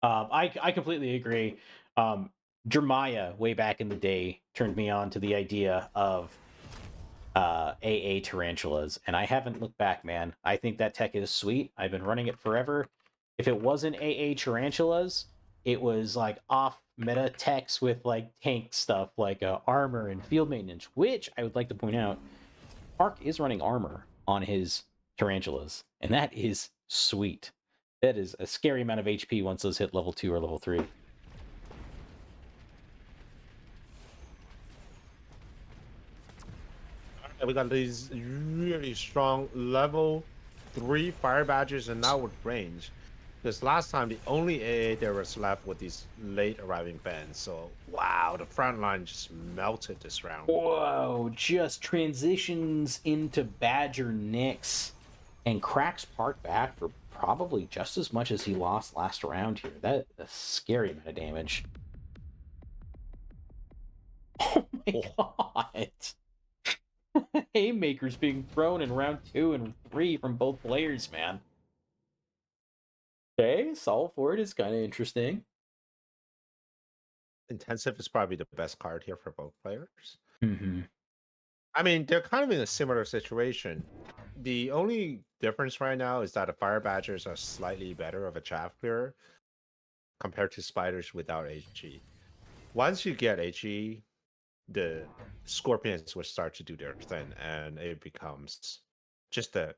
I completely agree. Jeremiah way back in the day turned me on to the idea of AA tarantulas, and I haven't looked back, man. I think that tech is sweet. I've been running it forever. if it wasn't AA tarantulas, it was like off meta techs with like tank stuff like armor and field maintenance, which I would like to point out, Park is running armor on his tarantulas, and that is sweet. That is a scary amount of HP once those hit level 2 or level 3. We got these really strong level 3 fire badgers, and now with range. Because last time the only AA there was left with these late arriving bands. So wow, the front line just melted this round. Whoa, just transitions into Badger Nyx and cracks Park back for probably just as much as he lost last round here. That is a scary amount of damage. Oh my god. Haymakers being thrown in round 2 and 3 from both players, man. Okay, Solve for it is kind of interesting. Intensive is probably the best card here for both players. Mm-hmm. I mean, they're kind of in a similar situation. The only difference right now is that the fire badgers are slightly better of a chaff clearer compared to spiders without HE. Once you get HE, the scorpions will start to do their thing, and it becomes just a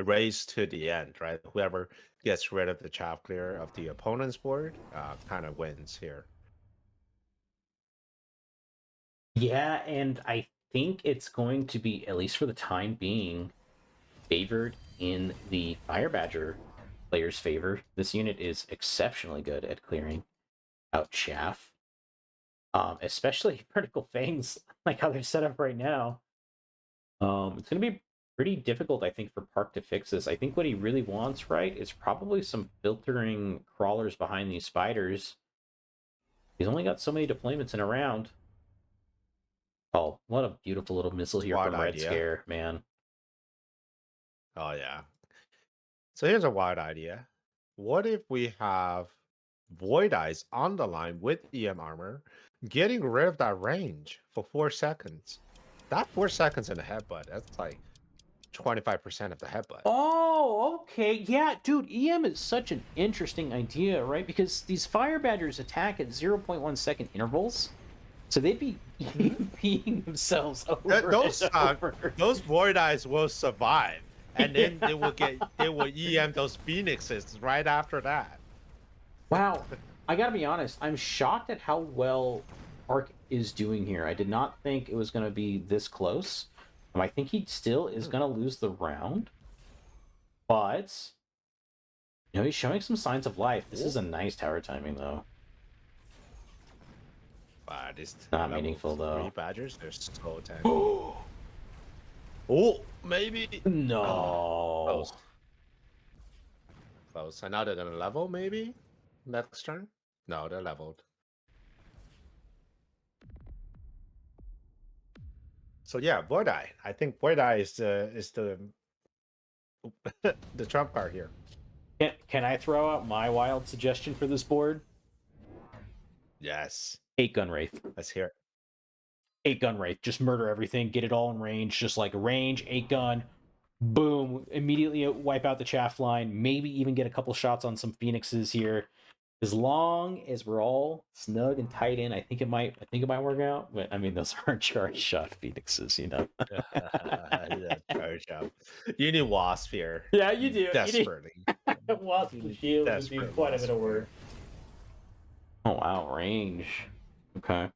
race to the end, right? Whoever gets rid of the chaff clear of the opponent's board kind of wins here. Yeah, and I think it's going to be, at least for the time being, favored in the Fire Badger player's favor. This unit is exceptionally good at clearing out chaff. Especially Vertical Fangs, like how they're set up right now. It's going to be pretty difficult, I think, for Park to fix this. I think what he really wants, right, is probably some filtering crawlers behind these spiders. He's only got so many deployments in a round. Oh, what a beautiful little missile here Wild from Red idea. Scare, man. Oh, yeah. So here's a wild idea. What if we have Void Eyes on the line with EM armor, getting rid of that range for 4 seconds? That 4 seconds in a headbutt, that's like 25% of the headbutt. Oh, okay. Yeah, dude, EM is such an interesting idea, right? Because these Fire Badgers attack at 0.1 second intervals. So they'd be EMPing themselves over Those and over. those Void Eyes will survive, and then they will EM those Phoenixes right after that. Wow. I gotta be honest, I'm shocked at how well Park is doing here. I did not think it was gonna be this close. I think he still is gonna lose the round. But he's showing some signs of life. This is a nice tower timing though. Wow, this Not meaningful though. 3 Badgers, they're so tanky. Oh, maybe. No. Close. Close. And now they're gonna level, maybe? Next turn? No, they're leveled. So yeah, Void Eye. I think Void Eye is the the trump card here. Can I throw out my wild suggestion for this board? Yes. 8 Gun Wraith. Let's hear it. 8 Gun Wraith. Just murder everything. Get it all in range. Just like range, 8 gun. Boom. Immediately wipe out the chaff line. Maybe even get a couple shots on some Phoenixes here. As long as we're all snug and tight in, I think it might work out. But I mean, those aren't charge shot Phoenixes, Yeah, charge up. You need Wasp here. Yeah, you do. Desperately. Wasp with shield would do quite a bit of work. Oh wow, range. Okay.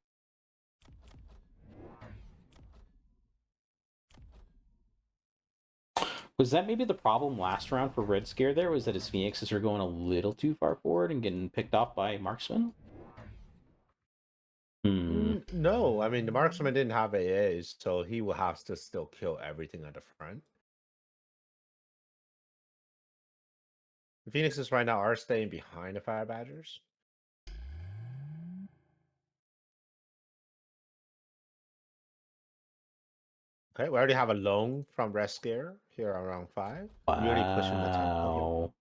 Was that maybe the problem last round for Red Scare there? Was that his Phoenixes are going a little too far forward and getting picked off by marksmen? No, I mean the marksman didn't have AAs, so he will have to still kill everything at the front. The Phoenixes right now are staying behind the Fire Badgers. Okay, we already have a loan from Red Scare here around 5. Wow. Really pushing the tempo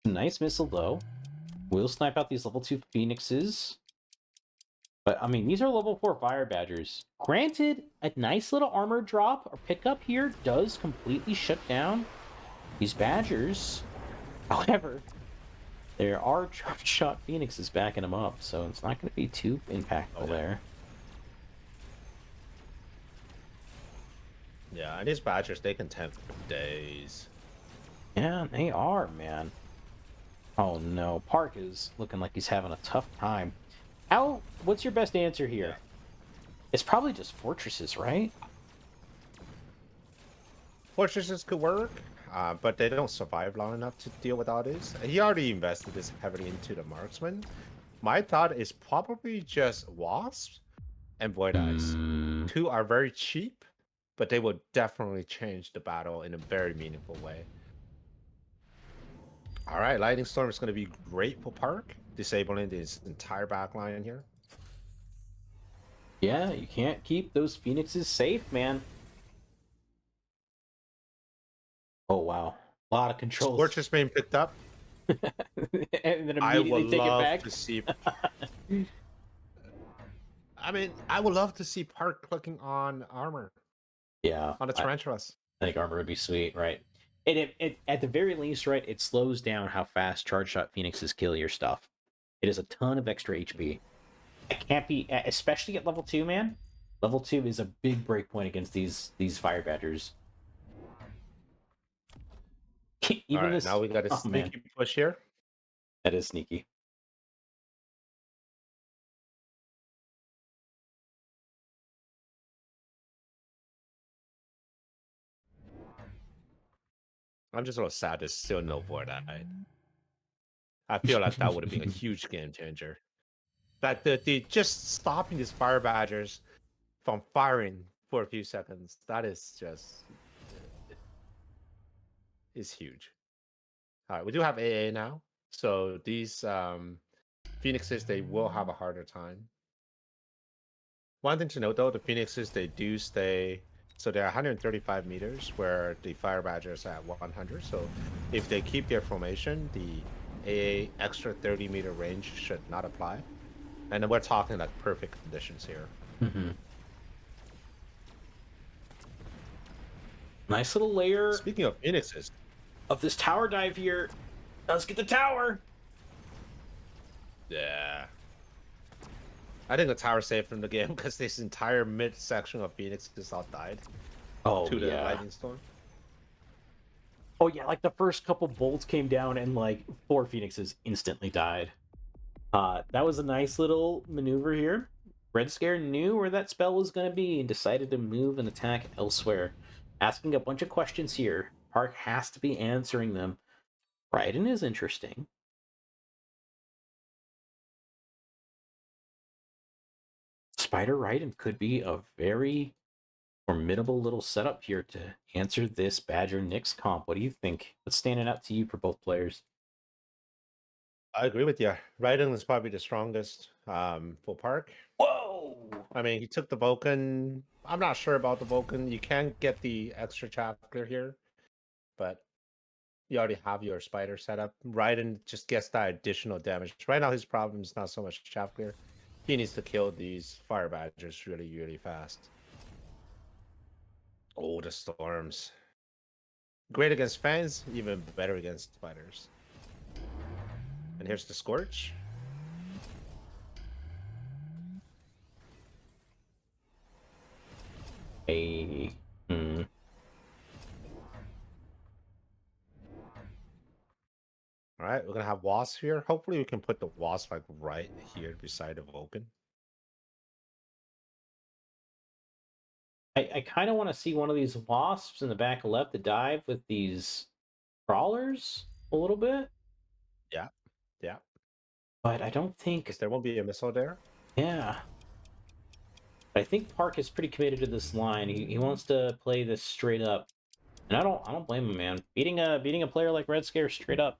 here. Nice missile though. We'll snipe out these level 2 Phoenixes. But I mean, these are level 4 Fire Badgers. Granted, a nice little armor drop or pickup here does completely shut down these Badgers. However, there are charge shot Phoenixes backing them up, so it's not going to be too impactful there. Yeah, and these Badgers, they can temp for days. Yeah, they are, man. Oh no, Park is looking like he's having a tough time. What's your best answer here? Yeah. It's probably just fortresses, right? Fortresses could work, but they don't survive long enough to deal with all this. He already invested this heavily into the marksman. My thought is probably just wasps and void eyes. Two are very cheap, but they will definitely change the battle in a very meaningful way. All right, Lightning Storm is going to be great for Park, disabling this entire back line here. Yeah, you can't keep those Phoenixes safe, man. Oh wow, a lot of controls. Fortress being picked up. And then I immediately would take it love back. to see. I mean, I would love to see Park clicking on armor. Yeah, on the tarantulas. I think armor would be sweet, right? It at the very least, right? It slows down how fast charge shot Phoenixes kill your stuff. It is a ton of extra HP. It can't be, especially at level 2, man. Level 2 is a big breakpoint against these Fire Badgers. Even All right, this. now we got a sneaky push here. That is sneaky. I'm just a little sad there's still no VoD. I feel like that would have been a huge game changer. That the just stopping these Fire Badgers from firing for a few seconds, that is just is huge. All right, we do have AA now, so these Phoenixes, they will have a harder time. One thing to note though, the Phoenixes, they do stay, so they're 135 meters where the Fire Badgers are at 100. So if they keep their formation, the AA extra 30-meter range should not apply. And then we're talking like perfect conditions here. Nice little layer. Speaking of Phoenixes, of this tower dive here. Let's get the tower. Yeah. I think the tower saved from the game because this entire mid-section of Phoenix just all died. Oh, to the yeah. lightning storm. Oh, yeah, like the first couple bolts came down and like 4 Phoenixes instantly died. That was a nice little maneuver here. Red Scare knew where that spell was going to be and decided to move and attack elsewhere. Asking a bunch of questions here. Park has to be answering them. Raiden is interesting. Spider Raiden could be a very formidable little setup here to answer this Badger Nyx comp. What do you think? What's standing out to you for both players? I agree with you. Raiden is probably the strongest for Park. Whoa! I mean, he took the Vulcan. I'm not sure about the Vulcan. You can get the extra chapter here, but you already have your spider set up. Raiden just gets that additional damage. Right now, his problem is not so much chapter. He needs to kill these Fire Badgers really, really fast. Oh, the storms. Great against fans, even better against spiders. And here's the Scorch. Hey. All right, we're gonna have Wasp here. Hopefully, we can put the Wasp like right here beside the Vulcan. I kind of want to see one of these wasps in the back left to dive with these crawlers a little bit. Yeah, yeah. But I don't think... Because there won't be a missile there. Yeah. I think Park is pretty committed to this line. He wants to play this straight up. And I don't blame him, man. Beating a player like Red Scare straight up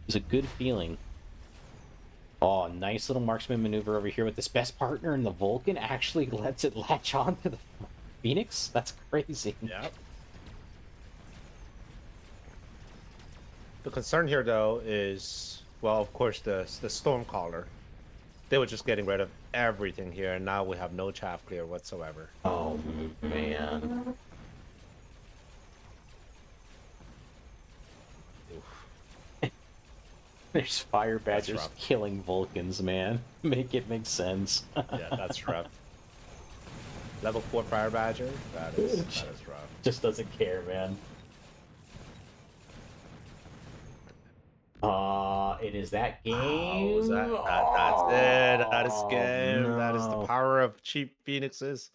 is a good feeling. Oh, nice little marksman maneuver over here with this best partner, and the Vulcan actually lets it latch on to the Phoenix? That's crazy. Yeah. The concern here, though, is, well, of course, the Stormcaller. They were just getting rid of everything here, and now we have no chaff clear whatsoever. Oh man. Oof, There's fire that's badgers rough. killing Vulcans, man. Make it make sense. Yeah, that's rough. Level 4 Fire Badger? That is rough. Just doesn't care, man. It is that game. Oh, that's it. That is Oh game. That is the no. power of cheap phoenixes.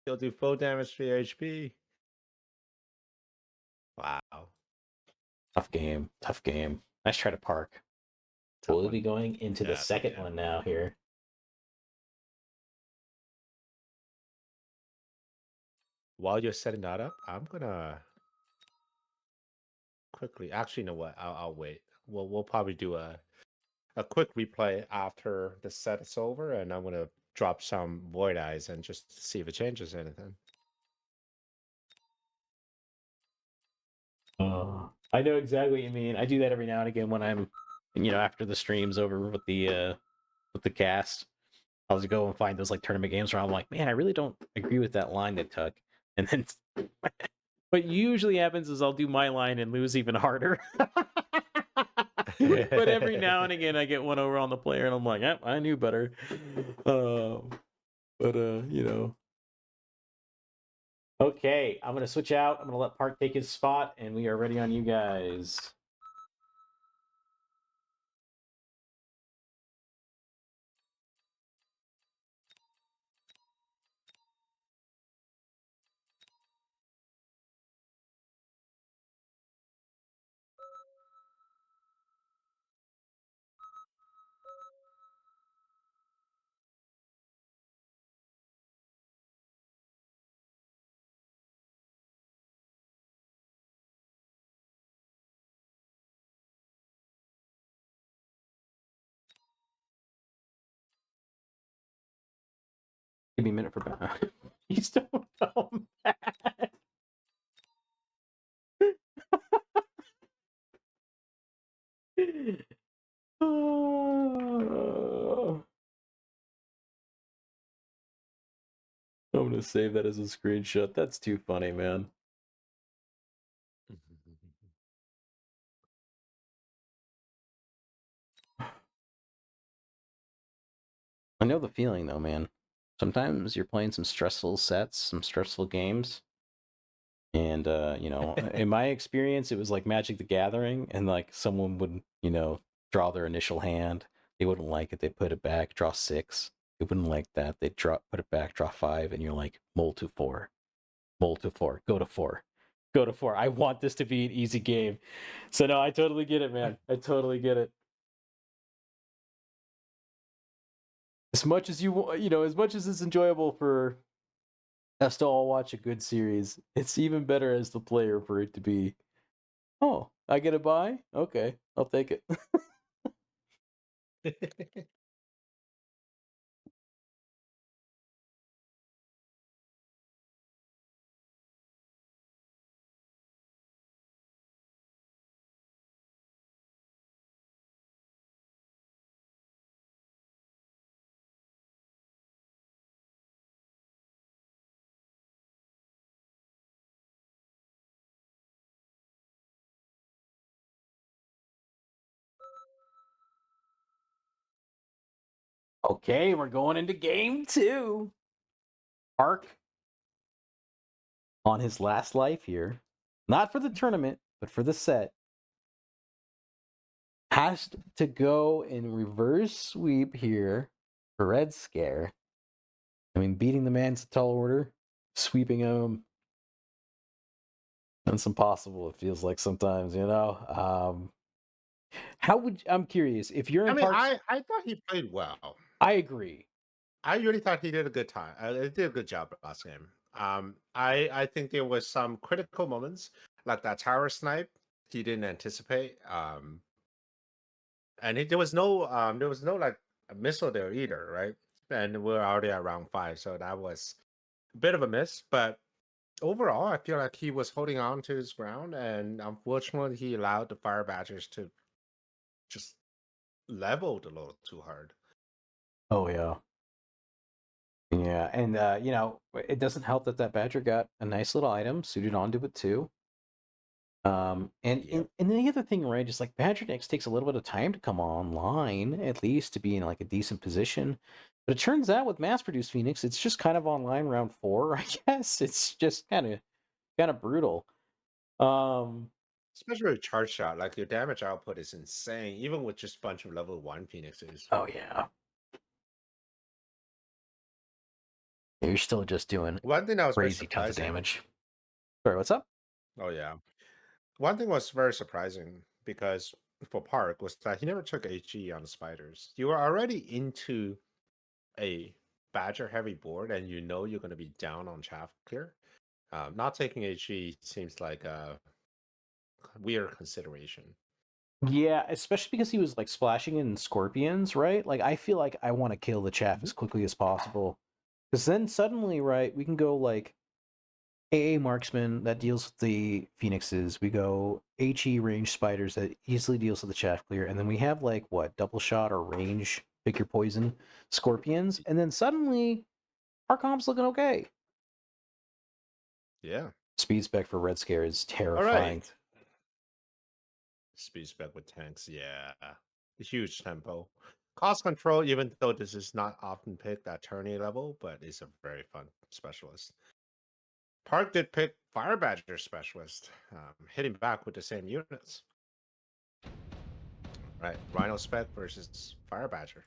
He'll do full damage to your HP. Wow. Tough game. Tough game. Nice try to park. Tough We'll be one. going into the Yeah, second yeah. one now here. While you're setting that up, I'm gonna quickly. Actually, you know what? I'll wait. We'll probably do a quick replay after the set is over, and I'm gonna drop some void eyes and just see if it changes anything. I know exactly what you mean. I do that every now and again when I'm, after the stream's over with the cast. I'll just go and find those like tournament games where I'm like, man, I really don't agree with that line that took. And then what usually happens is I'll do my line and lose even harder. But every now and again I get one over on the player and I'm like, I knew better. But. Okay, I'm gonna switch out. I'm gonna let Park take his spot, and we are ready on you guys. Give me a minute for back. Please don't come back. Oh. I'm gonna save that as a screenshot. That's too funny, man. I know the feeling though, man. Sometimes you're playing some stressful sets, some stressful games. And in my experience, it was like Magic the Gathering, and like someone would, draw their initial hand. They wouldn't like it, they'd put it back, draw 6. They wouldn't like that. They'd put it back, draw 5, and you're like, mull to 4. Mull to 4, go to 4. Go to 4. I want this to be an easy game. So no, I totally get it, man. I totally get it. As much as as much as it's enjoyable for us to all watch a good series, it's even better as the player for it to be, oh, I get a buy? Okay, I'll take it. Okay, we're going into game 2. Ark on his last life here, not for the tournament, but for the set, has to go in reverse sweep here for Red Scare. I mean, beating the man's a tall order, sweeping him. It's impossible, it feels like sometimes, I'm curious, if you're I in mean, Parks, I thought he played well. I agree. I really thought he did a good time. He did a good job last game. I think there was some critical moments, like that tower snipe he didn't anticipate. And there was no like a missile there either, right? And we're already at round 5, so that was a bit of a miss. But overall, I feel like he was holding on to his ground, and unfortunately, he allowed the fire badgers to just level a little too hard. Oh yeah. Yeah, and it doesn't help that Badger got a nice little item suited onto it too. And Yep. and the other thing, right, is like Badger Next takes a little bit of time to come online, at least to be in like a decent position. But it turns out with mass-produced Phoenix, it's just kind of online round 4, I guess. It's just kind of brutal. Um, Especially with charge shot, like your damage output is insane, even with just a bunch of level 1 phoenixes. oh yeah, you're still just doing One thing that was very crazy tons of surprising. damage. Sorry, what's up? Oh yeah. One thing was very surprising because for Park was that he never took HE on the spiders. You were already into a Badger heavy board and you know you're going to be down on chaff clear. Not taking HE seems like a weird consideration. Yeah, especially because he was like splashing in scorpions, right? Like I feel like I want to kill the chaff Mhm. as quickly as possible. Because then suddenly, right, we can go like AA marksman that deals with the phoenixes. We go HE range spiders that easily deals with the chaff clear, and then we have like what double shot or range pick your poison scorpions, and then suddenly our comp's looking okay. Yeah. Speed spec for Red Scare is All terrifying. right. Speed spec with tanks. Yeah. Huge tempo. Cost control, even though this is not often picked at tourney level, but it's a very fun specialist. Park did pick Fire Badger specialist, hitting back with the same units. Right. Rhino spec versus Fire Badger.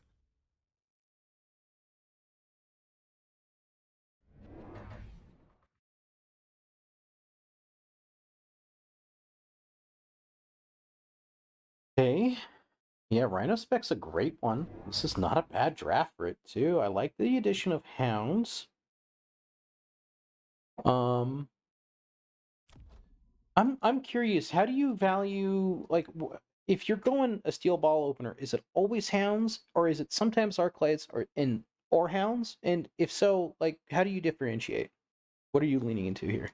Okay. Yeah, Rhino Spec's a great one. This is not a bad draft for it too. I like the addition of hounds. Um, I'm curious. How do you value like if you're going a steel ball opener? Is it always hounds, or is it sometimes arclights or hounds? And if so, like how do you differentiate? What are you leaning into here?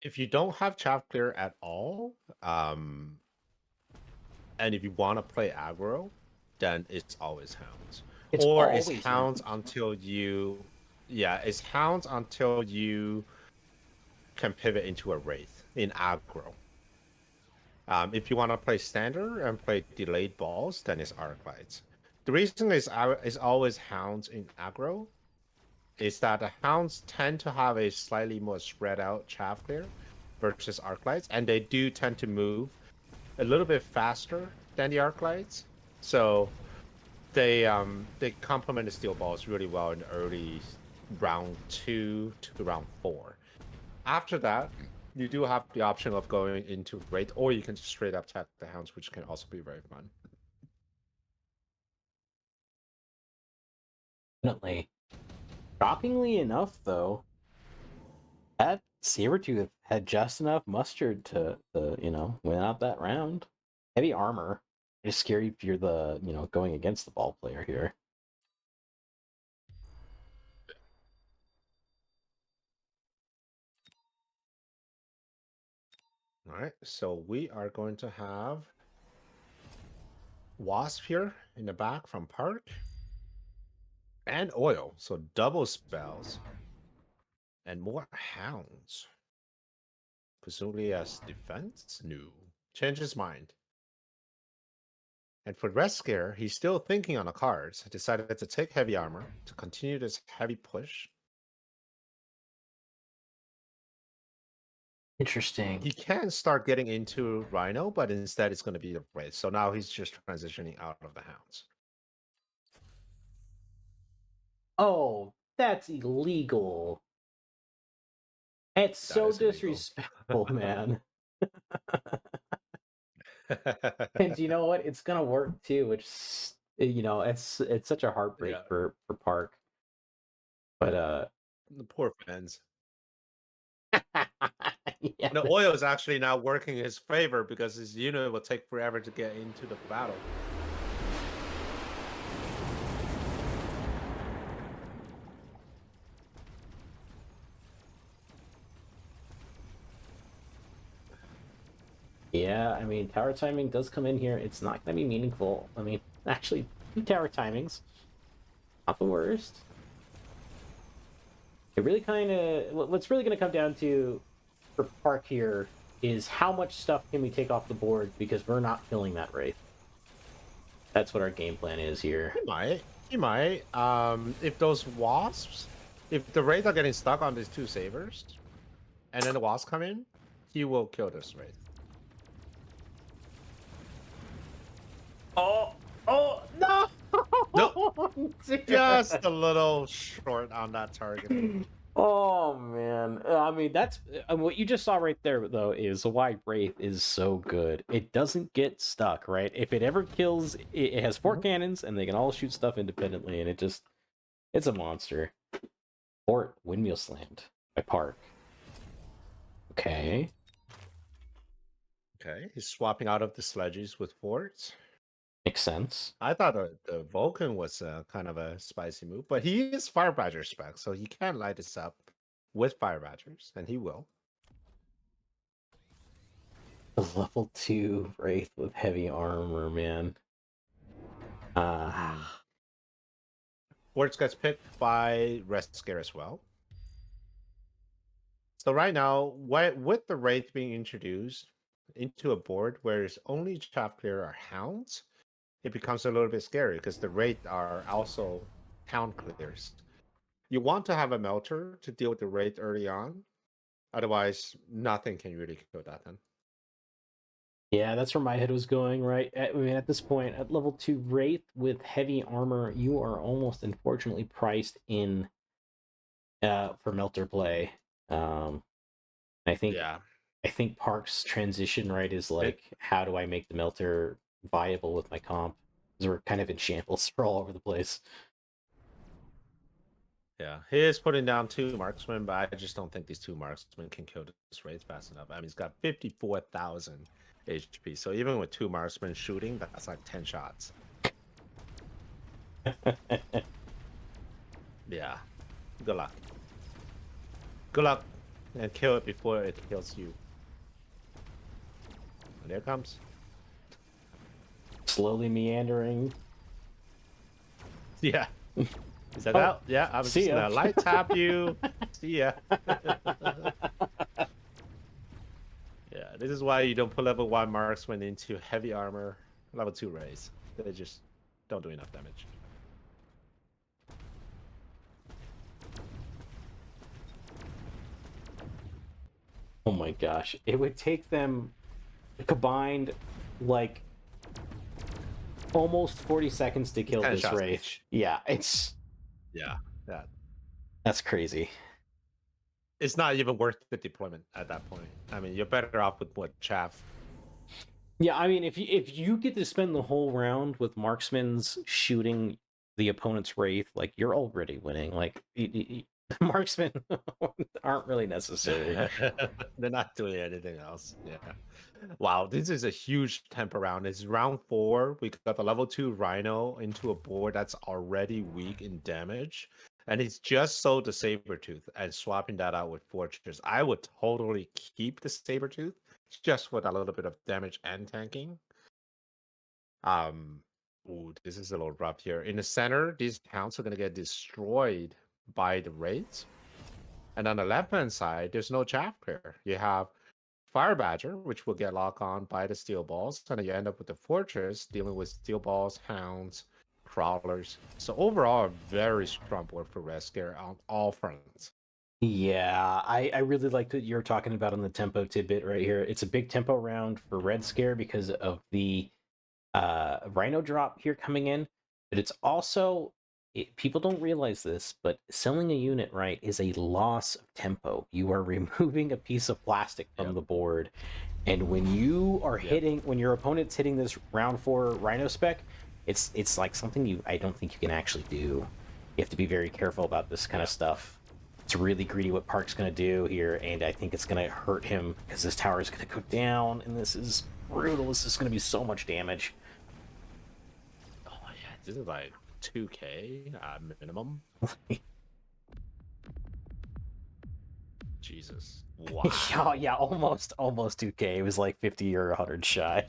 If you don't have chaff clear at all, and if you want to play aggro, then it's always hounds. It's Or it's always hounds hounds. until you, yeah, it's hounds until you can pivot into a wraith in aggro. If you want to play standard and play delayed balls, then it's arclights. The reason is always hounds in aggro is that the hounds tend to have a slightly more spread out chaff clear versus arclights, and they do tend to move a little bit faster than the arclights. So they complement the steel balls really well in the early round 2 to round 4. After that, you do have the option of going into raid, or you can just straight up tap the hounds, which can also be very fun. Definitely. Shockingly enough, though, that Sabertooth had just enough mustard to win out that round. Heavy armor. It's scary if you're going against the ball player here. All right, so we are going to have Wasp here in the back from Park and Oil, so double spells and more hounds. Presumably as defense? No. Change his mind. And for Red Scare, he's still thinking on the cards. Decided to take heavy armor to continue this heavy push. Interesting. He can start getting into Rhino, but instead it's going to be the Wraith. So now he's just transitioning out of the Hounds. Oh, that's illegal. It's That so is illegal. disrespectful, man. And you know what? It's gonna work too, which it's such a heartbreak Yeah, for Park. But the poor fans. yeah, The oil is actually now working in his favor because his unit will take forever to get into the battle. yeah. I mean, tower timing does come in here. It's not gonna be meaningful. I mean, actually, Tower timings, not the worst. It really kind of what's really going to come down to for Park here is how much stuff can we take off the board because we're not filling that Wraith. That's what our game plan is here. He might. He might. If those wasps, if the Wraith are getting stuck on these two sabers, and then the wasps come in, he will kill this Wraith. Oh, no! Nope. Just a little short on that target. Oh man, I mean that's what you just saw right there. Though is why Wraith is so good. It doesn't get stuck, right? If it ever kills, it has 4 cannons, and they can all shoot stuff independently, and it's a monster. Fort windmill slammed by Park. Okay. Okay, he's swapping out of the sledges with forts. Makes sense. I thought the Vulcan was kind of a spicy move, but he is Fire Badger spec, so he can light this up with Fire Badgers, and he will. A level 2 Wraith with heavy armor, man. Forts gets picked by Rest Scare as well. So right now, with the Wraith being introduced into a board where there's only Chaff Clear or Hounds, it becomes a little bit scary because the Wraith are also Hound Clears. You want to have a Melter to deal with the Wraith early on. Otherwise, nothing can really kill that then. Yeah, that's where my head was going, right? I mean, at this point, at level 2 Wraith with heavy armor, you are almost unfortunately priced in for Melter play. I think Park's transition, right, is like, how do I make the Melter viable with my comp? Because we're kind of in shambles. We're all over the place. Yeah, he is putting down 2 marksmen, but I just don't think these 2 marksmen can kill this Wraith fast enough. I mean, he's got 54,000 HP, so even with 2 marksmen shooting, that's like 10 shots. Yeah, good luck. Good luck, and kill it before it kills you. And there it comes. Slowly meandering. Yeah. Is that out? Yeah, I was just gonna light tap you. See ya. Yeah, this is why you don't put level 1 marksman into heavy armor, level 2 raise. They just don't do enough damage. Oh my gosh. It would take them combined like almost 40 seconds to kill this Wraith. Yeah, it's... Yeah, that's crazy. It's not even worth the deployment at that point. I mean, you're better off with what Chaff. Yeah, I mean, if you get to spend the whole round with marksmans shooting the opponent's Wraith, like, you're already winning. Like, marksmen aren't really necessary. They're not doing anything else. Yeah. Wow, this is a huge tempo round. It's round 4. We got the level 2 Rhino into a board that's already weak in damage. And he's just sold the Sabertooth and swapping that out with Fortress. I would totally keep the Sabertooth just with a little bit of damage and tanking. Ooh, this is a little rough here. In the center, these towns are going to get destroyed by the raids. And on the left-hand side, there's no Chaff Clear. You have Fire Badger, which will get locked on by the Steel Balls. And then you end up with the Fortress dealing with Steel Balls, Hounds, Crawlers. So overall, a very strong board for Red Scare on all fronts. Yeah, I really liked what you were talking about on the tempo tidbit right here. It's a big tempo round for Red Scare because of the Rhino drop here coming in. But it's also... people don't realize this, but selling a unit right is a loss of tempo. You are removing a piece of plastic from the board, and when you are hitting, when your opponent's hitting this round 4 Rhino spec, it's like something I don't think you can actually do. You have to be very careful about this kind of stuff. It's really greedy what Park's going to do here, and I think it's going to hurt him because this tower is going to go down, and this is brutal. This is going to be so much damage. Oh yeah, this is like 2k minimum. Jesus. Wow. Yeah, almost 2k. It was like 50 or 100 shy.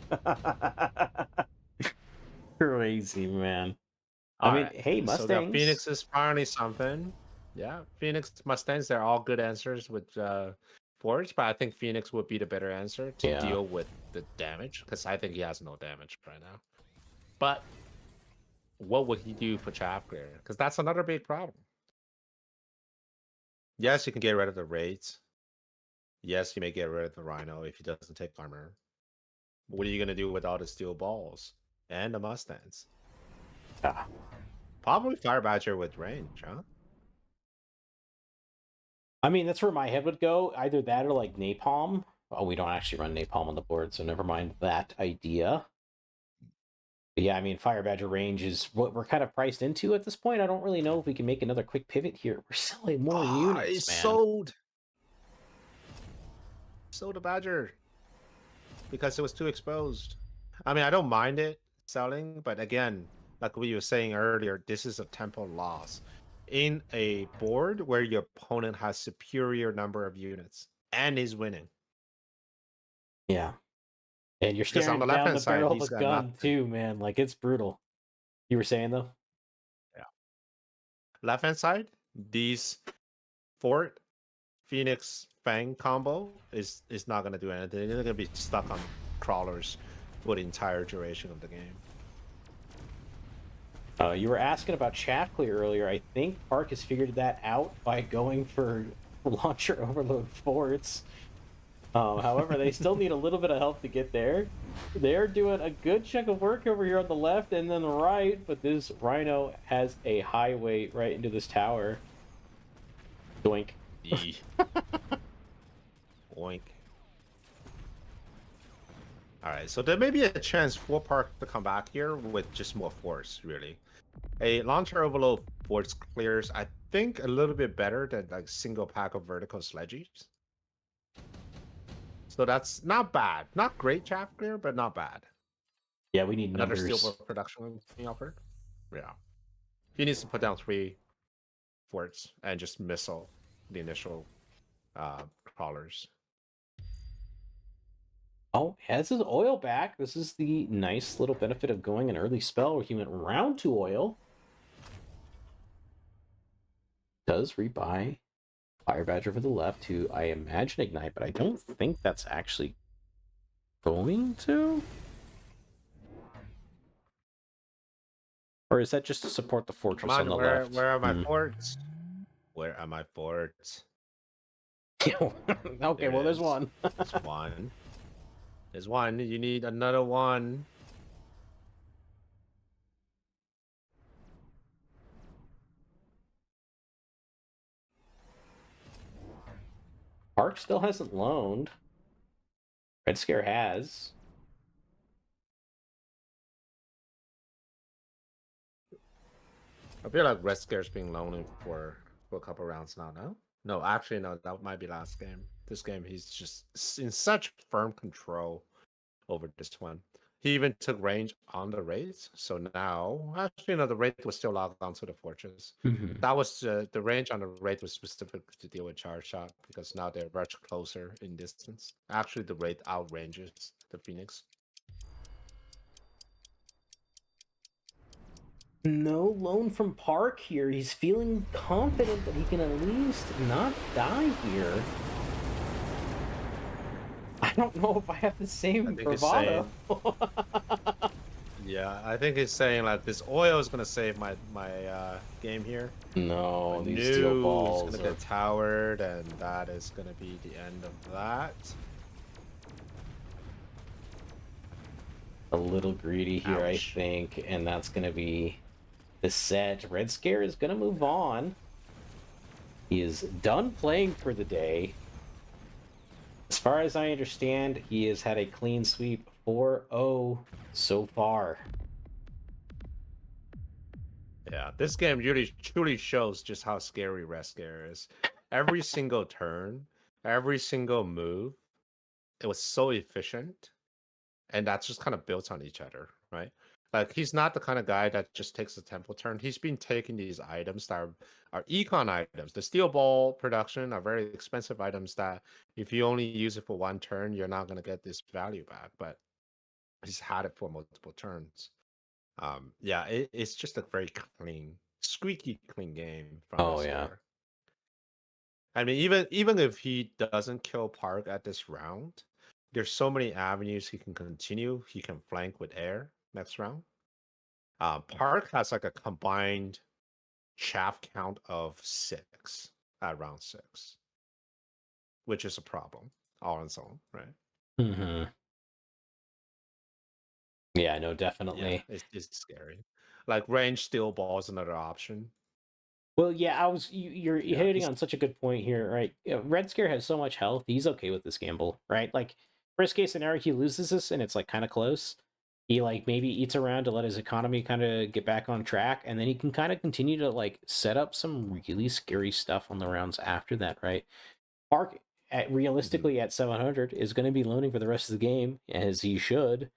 Crazy, man. I All mean, right. hey, So the Mustangs. Phoenix is finally something. Yeah, Phoenix Mustangs, they're all good answers with Forge, but I think Phoenix would be the better answer to Yeah. deal with the damage, because I think he has no damage right now. But what would he do for Chaff Clear? Because that's another big problem. Yes, you can get rid of the raids. Yes, you may get rid of the Rhino if he doesn't take armor. What are you gonna do with all the steel balls and the Mustangs? Ah. Probably Fire Badger with range, huh? I mean, that's where my head would go. Either that or like Napalm. Oh, we don't actually run Napalm on the board, so never mind that idea. But yeah, I mean, Fire Badger range is what we're kind of priced into at this point. I don't really know if we can make another quick pivot here. We're selling more I units, man. sold the Badger because it was too exposed. I mean, I don't mind it selling, but again, like we were saying earlier, this is a tempo loss in a board where your opponent has superior number of units and is winning. Yeah. And you're Because on the staring left down hand the side, barrel of he's a got gun nothing. too, man. Like it's brutal. You were saying though? Yeah. Left hand side, these Fort Phoenix Fang combo is not going to do anything. They're going to be stuck on crawlers for the entire duration of the game. You were asking about Chaffley earlier. I think Park has figured that out by going for launcher overload forts. However, they still need a little bit of help to get there. They're doing a good chunk of work over here on the left and then the right, but this Rhino has a highway right into this tower. Doink. Oink. All right, so there may be a chance for Park to come back here with just more force, really. A launcher overload force clears, I think, a little bit better than like single pack of vertical sledges. So that's not bad. Not great chaff clear, but not bad. Yeah, we need Another numbers. steelbook production being offered. Yeah. He needs to put down 3 forts and just missile the initial crawlers. Oh, has his oil back. This is the nice little benefit of going an early spell where he went round to oil. Does rebuy Fire Badger for the left, who I imagine ignite, but I don't think that's actually going to. Or is that just to support the Come fortress on on, the where left? are my forts? Where are my forts? Okay, There well, it there's is. one. There's one. There's one. You need another one. Park still hasn't loaned. Red Scare has. I feel like Red Scare's being lonely for a couple rounds now. No, no, actually, no. That might be last game. This game, he's just in such firm control over this one. He even took range on the raids. So now, actually, no, the raid was still locked onto the fortress. Mm-hmm. That was the range on the raid was specific to deal with charge shot because now they're much closer in distance. Actually, the raid outranges the Phoenix. No loan from Park here. He's feeling confident that he can at least not die here. I don't know if I have the I same think he's bravado. saying, yeah, I think he's saying like this oil is gonna save my game here. No, But these steel no, he's balls gonna are get towered, and that is gonna be the end of that. a little greedy here, I Ouch. think, and that's going to be the set. Red Scare is going to move on. He is done playing for the day. As far as I understand, he has had a clean sweep 4-0 so far. Yeah, this game really truly shows just how scary Rescare is. Every single turn, every single move, it was so efficient, and that's just kind of built on each other, right? Like he's not the kind of guy that just takes a tempo turn. He's been taking these items that are econ items. The steel ball production are very expensive items that if you only use it for one turn, you're not going to get this value back. But he's had it for multiple turns. Yeah, it's just a very clean, squeaky clean game from Red Oh yeah. Scare. I mean, even if he doesn't kill Park at this round, there's so many avenues he can continue. He can flank with air next round. Park has like a combined chaff count of 6 at round 6, which is a problem all on its own, right? Hmm. Yeah, no, Yeah, definitely. it's scary. Like range steel ball is another option. Well, yeah, you're Yeah, hitting he's on such a good point here, right? Red Scare has so much health; he's okay with this gamble, right? Like, worst case scenario, he loses this, and it's like kind of close. He like maybe eats around to let his economy kind of get back on track, and then he can kind of continue to like set up some really scary stuff on the rounds after that, right? Park Mhm, realistically at 700 is going to be loading for the rest of the game, as he should.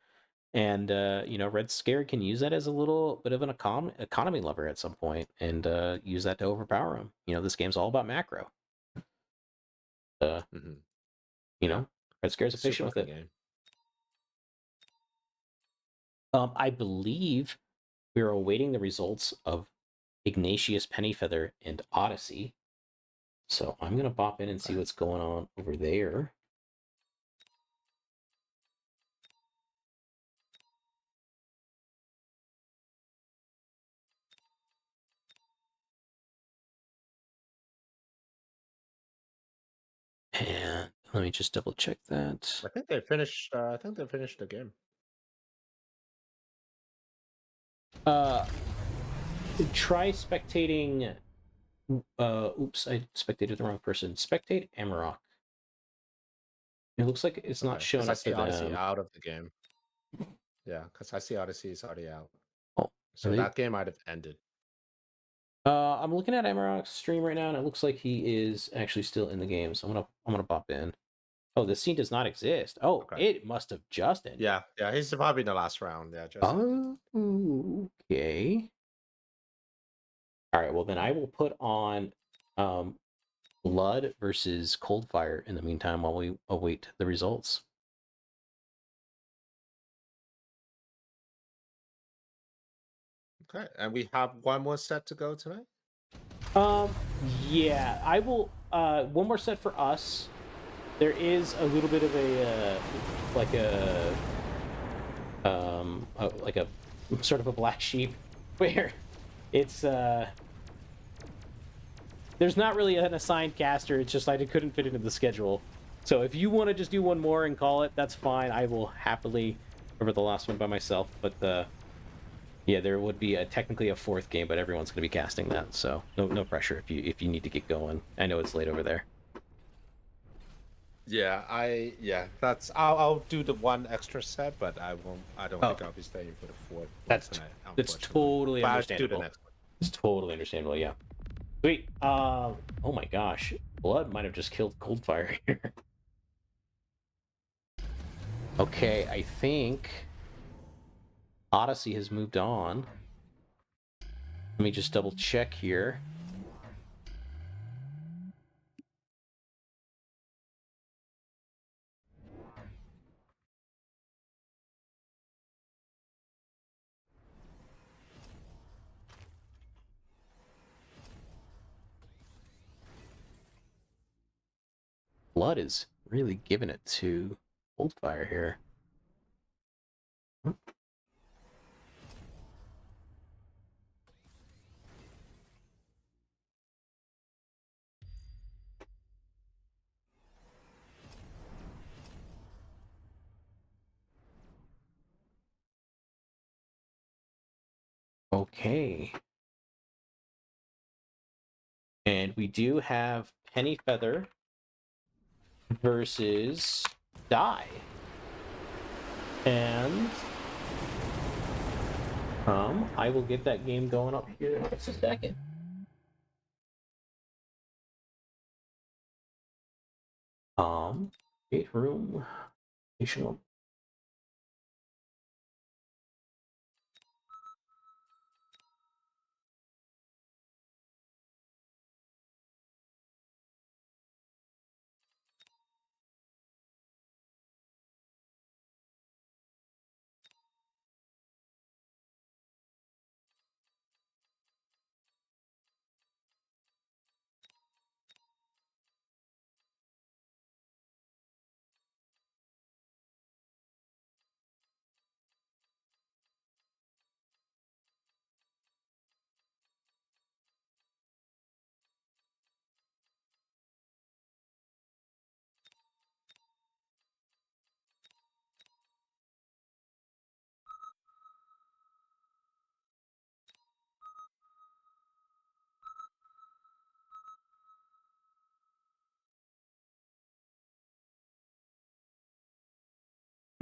And Red Scare can use that as a little bit of an economy lever at some point, and use that to overpower him. This game's all about macro. Uh, mhm. you Yeah, know, Red Scare's it's a efficient super with clean it. game. I believe we are awaiting the results of Ignatius Pennyfeather and Odyssey. So I'm gonna pop in and see Okay. what's going on over there. And let me just double check that. I think they finished the game. Uh, Try spectating. Oops, I spectated the wrong person. Spectate Amarok. It looks like it's not Okay, because showing I up for see Odyssey them. out of the game. Yeah, because I see Odyssey is already out. Oh, are So they? that game might have ended. I'm looking at Amarok's stream right now, and it looks like he is actually still in the game. So I'm gonna pop in. Oh, the scene does not exist. Oh, Okay. it must have just ended. Yeah, yeah, he's probably in the last round. Yeah, just ended. Oh, okay. All right. Well, then I will put on um, Blood versus Coldfire in the meantime while we await the results. Okay, and we have one more set to go tonight. Um, yeah, I will. One more set for us. There is a little bit of a like like a sort of a black sheep where it's there's not really an assigned caster. It's just I couldn't fit into the schedule. So if you want to just do one more and call it, that's fine. I will happily cover the last one by myself. But yeah, there would be technically a fourth game, but everyone's going to be casting that, so no pressure if you need to get going. I know it's late over there. Yeah, that's I'll do the one extra set, but I don't Oh, think I'll be staying for the fourth one that's tonight, that's unfortunately. totally But I'll do the understandable. next one. It's totally understandable. Yeah. Sweet. Oh my gosh, blood might have just killed Coldfire here. Okay, I think Odyssey has moved on. Let me just double check here. Blood is really giving it to Coldfire here. Okay. And we do have Penny Feather versus Die. And I will get that game going up here in just a second. Gate room. Additional.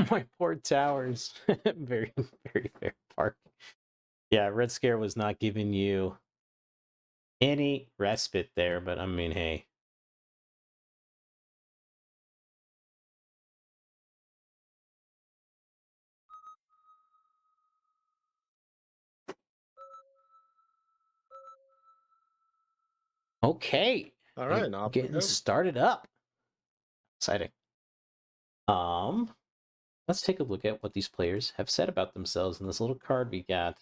My poor towers. Very, very fair part. Yeah, Red Scare was not giving you any respite there, but I mean, hey. Okay. All right, now we Getting go. started up. Exciting. Let's take a look at what these players have said about themselves in this little card we got.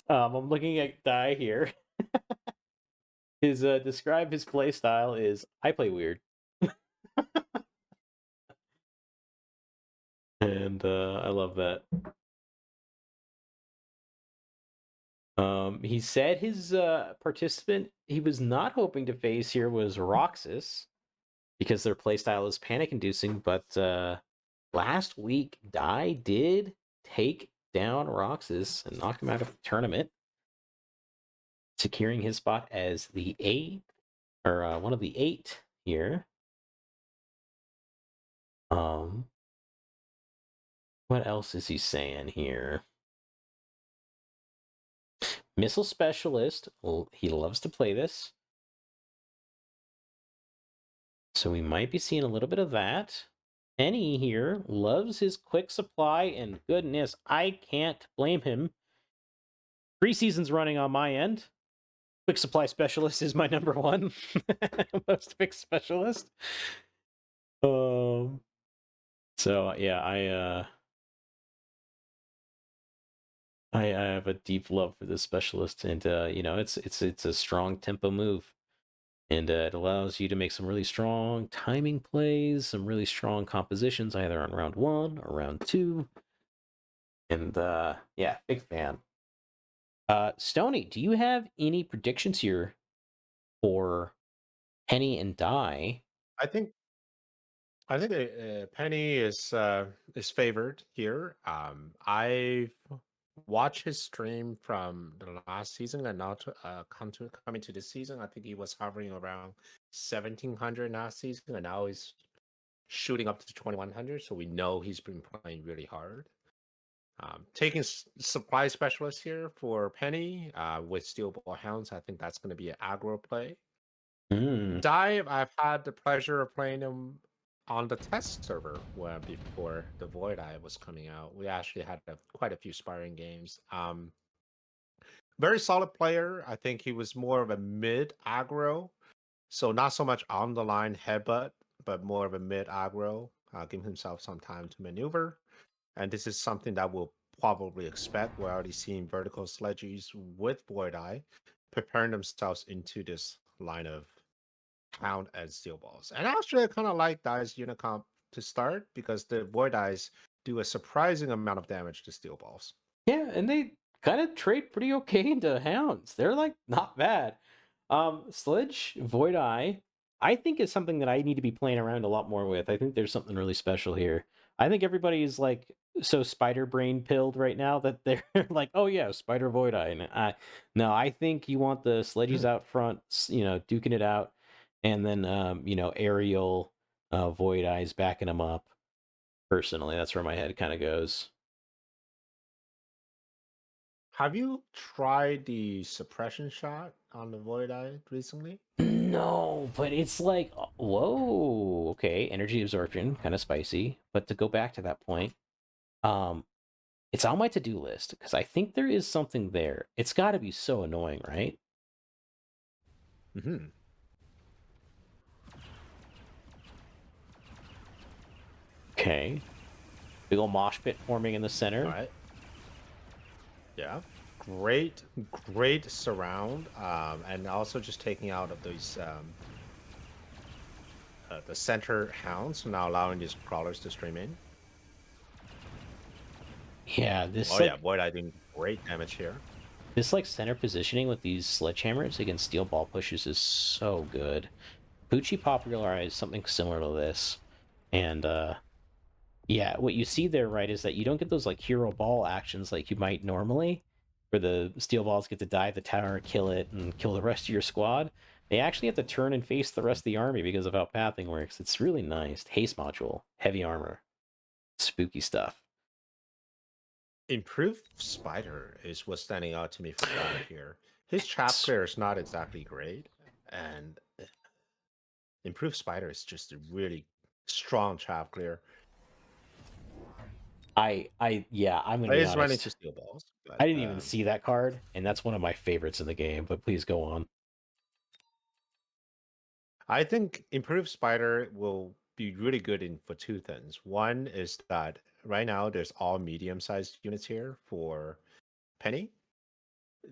I'm looking at Dai here. His describe his play style is I play weird. And I love that. He said his participant he was not hoping to face here was Roxas because their playstyle is panic inducing, but last week Dai did take down Roxas and knock him out of the tournament, securing his spot as the eighth or one of the 8 here. What else is he saying here? Missile Specialist, he loves to play this. So we might be seeing a little bit of that. Penny here loves his quick supply, and goodness, I can't blame him. 3 seasons running on my end. Quick supply specialist is my number 1 most quick specialist. So yeah, I have a deep love for this specialist, and it's a strong tempo move, and it allows you to make some really strong timing plays, some really strong compositions, either on round 1 or round 2. And yeah, big fan. Stony, do you have any predictions here for Penny and Dai? I think Penny is favored here. I've watched his stream from the last season, and now coming to this season. I think he was hovering around 1,700 last season, and now he's shooting up to 2,100. So we know he's been playing really hard. Taking supply specialist here for Penny with Steel Ball Hounds. I think that's going to be an aggro play. Dive, I've had the pleasure of playing him on the test server before the Void Eye was coming out. We actually had quite a few sparring games. Very solid player. I think he was more of a mid aggro, so not so much on the line headbutt, but more of a mid aggro. Give himself some time to maneuver, and this is something that we'll probably expect. We're already seeing vertical sledgies with Void Eye preparing themselves into this line of Hound and Steel Balls. And actually, I kind of like Dai's Unicomp to start because the Void Eyes do a surprising amount of damage to Steel Balls. Yeah, and they kind of trade pretty okay into Hounds. They're like not bad. Sledge Void Eye, I think is something that I need to be playing around a lot more with. I think there's something really special here. I think everybody's like so spider brain pilled right now that they're like, oh yeah, Spider Void Eye. And no, I think you want the sledges out front, duking it out, and then aerial Void Eyes backing them up. Personally, that's where my head kind of goes. Have you tried the suppression shot on the Void Eye recently? No, but it's like, whoa, okay, energy absorption, kind of spicy. But to go back to that point, um, it's on my to-do list because I think there is something there. It's got to be so annoying, right? Mm-hmm. Okay, big old mosh pit forming in the center. All right. Yeah. Great surround. And also just taking out of these the center hounds, now allowing these crawlers to stream in. Yeah, Oh yeah, Void Eye doing great damage here. This like center positioning with these sledgehammers against steel ball pushes is so good. Pucci popularized something similar to this, and yeah, what you see there, right, is that you don't get those like hero ball actions like you might normally, where the steel balls get to dive the tower, kill it, and kill the rest of your squad. They actually have to turn and face the rest of the army because of how pathing works. It's really nice. Haste module, heavy armor, spooky stuff. Improved Spider is what's standing out to me for Die here. His trap clear is not exactly great, and Improved Spider is just a really strong trap clear. Yeah, I'm gonna It be is running to honest. steel balls, but I didn't even see that card, and that's one of my favorites in the game. But please go on. I think Improved Spider will be really good for two things. One is that right now there's all medium-sized units here for Penny.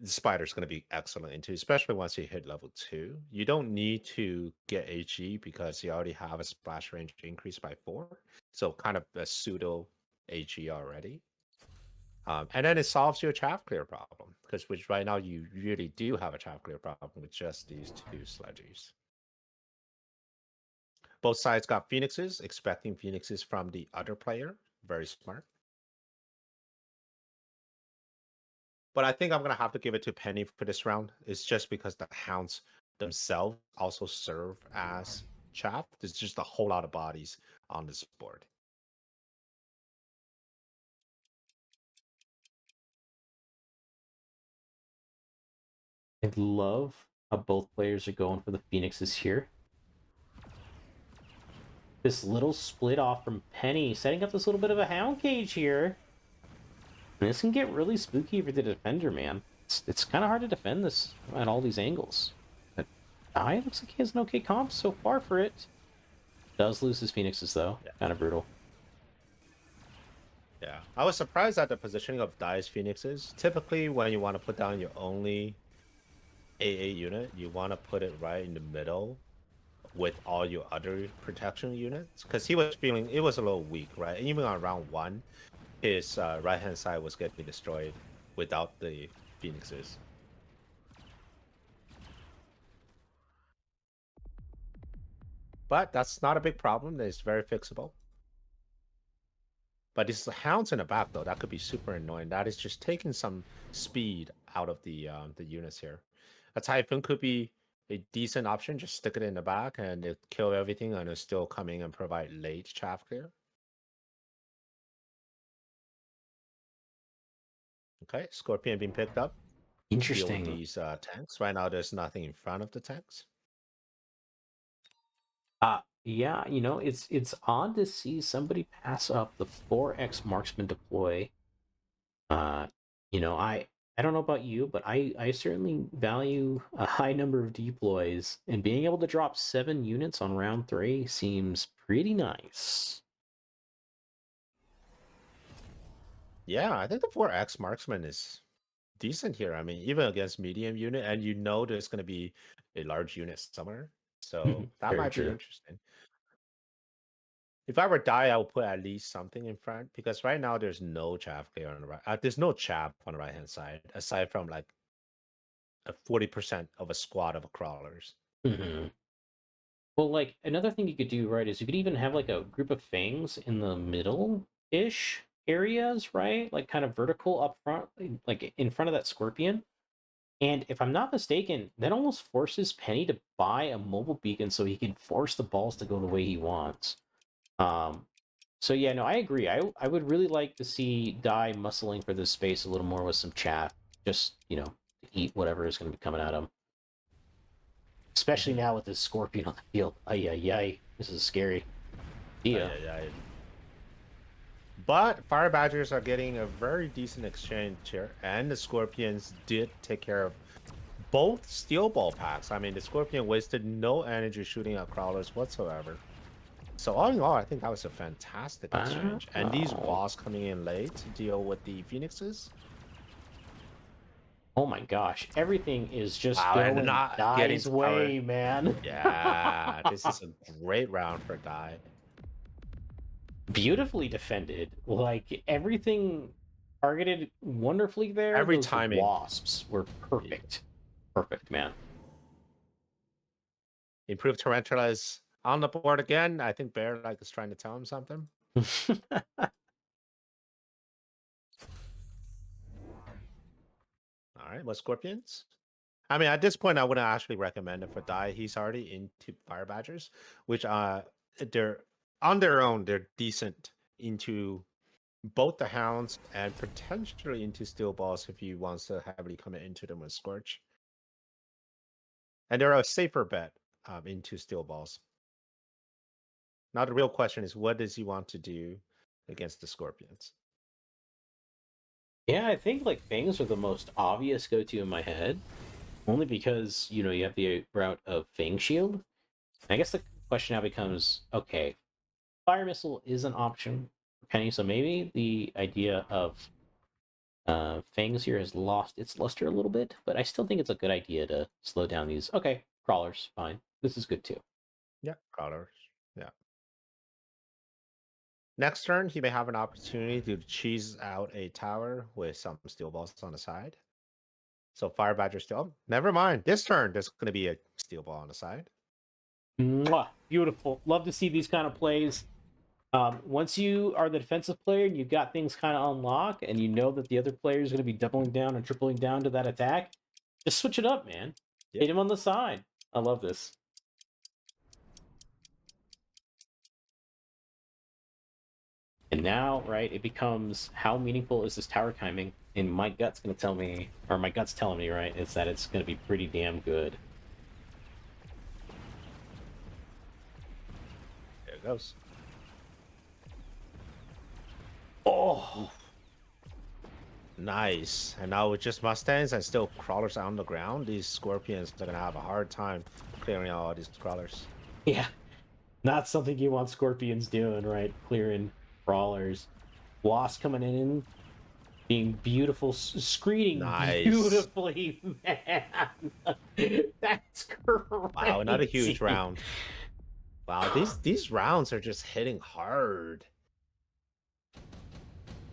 The Spider's going to be excellent into, especially once you hit level 2. You don't need to get AG because you already have a splash range increase by 4. So kind of a pseudo AG already. And then it solves your trap clear problem, because which right now you really do have a trap clear problem with just these two sledges. Both sides got Phoenixes, expecting Phoenixes from the other player. Very smart. But I think I'm going to have to give it to Penny for this round. It's just because the Hounds themselves also serve as chaff. There's just a whole lot of bodies on this board. I love how both players are going for the Phoenixes here. This little split off from Penny, setting up this little bit of a Hound cage here. And this can get really spooky for the defender, man. It's kind of hard to defend this at all these angles. But I looks like he has an okay comp so far for it. Does lose his Phoenixes, though. Yeah. Kind of brutal. Yeah. I was surprised at the positioning of Dai's Phoenixes. Typically, when you want to put down your only AA unit, you want to put it right in the middle with all your other protection units. Because he was feeling, it was a little weak, right? And even on round 1, his right-hand side was getting destroyed without the Phoenixes. But that's not a big problem. It's very fixable. But these Hounds in the back, though, that could be super annoying. That is just taking some speed out of the units here. A Typhoon could be a decent option. Just stick it in the back and it kill everything, and it'll still come in and provide late chaff clear. Okay, Scorpion being picked up. Interesting. Deal with these tanks. Right now, there's nothing in front of the tanks. Yeah, it's odd to see somebody pass up the 4x marksman deploy. I don't know about you, but I certainly value a high number of deploys, and being able to drop 7 units on round 3 seems pretty nice. Yeah, I think the 4x marksman is decent here. I mean, even against medium unit, and there's going to be a large unit somewhere. So that Very might be true. interesting. If I were Die, I would put at least something in front, because right now there's no chaff clear on the right. There's no chaff on the right hand side aside from like a 40% of a squad of crawlers. Mm-hmm. Well, like another thing you could do, right, is you could even have like a group of fangs in the middle-ish areas, right? Like kind of vertical up front, like in front of that scorpion. And if I'm not mistaken, that almost forces Penny to buy a mobile beacon so he can force the balls to go the way he wants. Um, so yeah, no, I agree. I would really like to see Die muscling for this space a little more with some chaff, just to eat whatever is going to be coming at him. Especially now with this scorpion on the field. Ay ay ay, this is scary. Yeah. Yeah. But Fire Badgers are getting a very decent exchange here, and the Scorpions did take care of both Steel Ball packs. I mean, the Scorpion wasted no energy shooting at crawlers whatsoever. So all in all, I think that was a fantastic exchange. And these Wow. walls coming in late to deal with the Phoenixes. Oh my gosh, everything is just Wow, and going not getting Die's to cover. way, man. Yeah, this is a great round for Die. Beautifully defended. Like everything targeted wonderfully there. Every Those timing. wasps were perfect. Perfect, man. Improved Tarantula is on the board again. I think Bear like is trying to tell him something. right, what Scorpions? I mean, at this point, I wouldn't actually recommend it for Dai. He's already into Fire Badgers, which they're on their own, they're decent into both the Hounds and potentially into Steel Balls if he wants to heavily commit into them with Scorch. And they're a safer bet into Steel Balls. Now the real question is, what does he want to do against the Scorpions? Yeah, I think like Fangs are the most obvious go-to in my head, only because you have the route of Fang Shield. I guess the question now becomes, okay, Fire Missile is an option for Penny, so maybe the idea of Fangs here has lost its luster a little bit, but I still think it's a good idea to slow down these. Okay, crawlers, fine. This is good too. Yeah, Crawlers. Yeah. Next turn, he may have an opportunity to cheese out a tower with some Steel Balls on the side. So Fire Badger still. Never mind. This turn, there's going to be a Steel Ball on the side. Mwah, beautiful. Love to see these kind of plays. Once you are the defensive player and you've got things kind of unlocked and you know that the other player is going to be doubling down and tripling down to that attack, just switch it up, man. Yep. Hit him on the side. I love this. And now, right, it becomes how meaningful is this tower timing? And my gut's going to tell me, or my gut's telling me, right, is that it's going to be pretty damn good. There it goes. Oh, Oof. Nice. And now with just Mustangs and still Crawlers on the ground, these Scorpions are going to have a hard time clearing out all these Crawlers. yeah. Not something you want Scorpions doing, right? Clearing crawlers. Wasp coming in, being beautiful, screening Nice. beautifully, man. That's crazy. Wow, another huge round. Wow, these rounds are just hitting hard.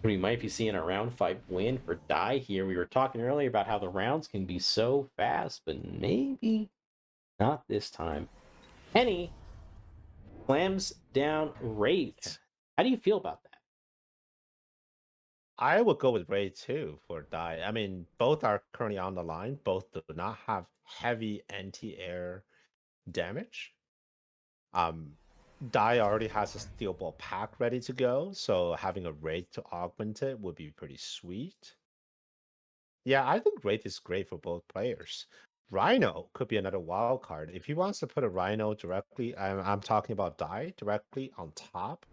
We might be seeing a round 5 win for Dai here. We were talking earlier about how the rounds can be so fast, but maybe not this time. Penny slams down Wraith. How do you feel about that? I would go with Ray too for Dai. I mean, both are currently on the line. Both do not have heavy anti-air damage. Dai already has a Steel Ball pack ready to go, so having a Wraith to augment it would be pretty sweet. Yeah, I think Wraith is great for both players. Rhino could be another wild card. If he wants to put a Rhino directly, I'm talking about Dai directly on top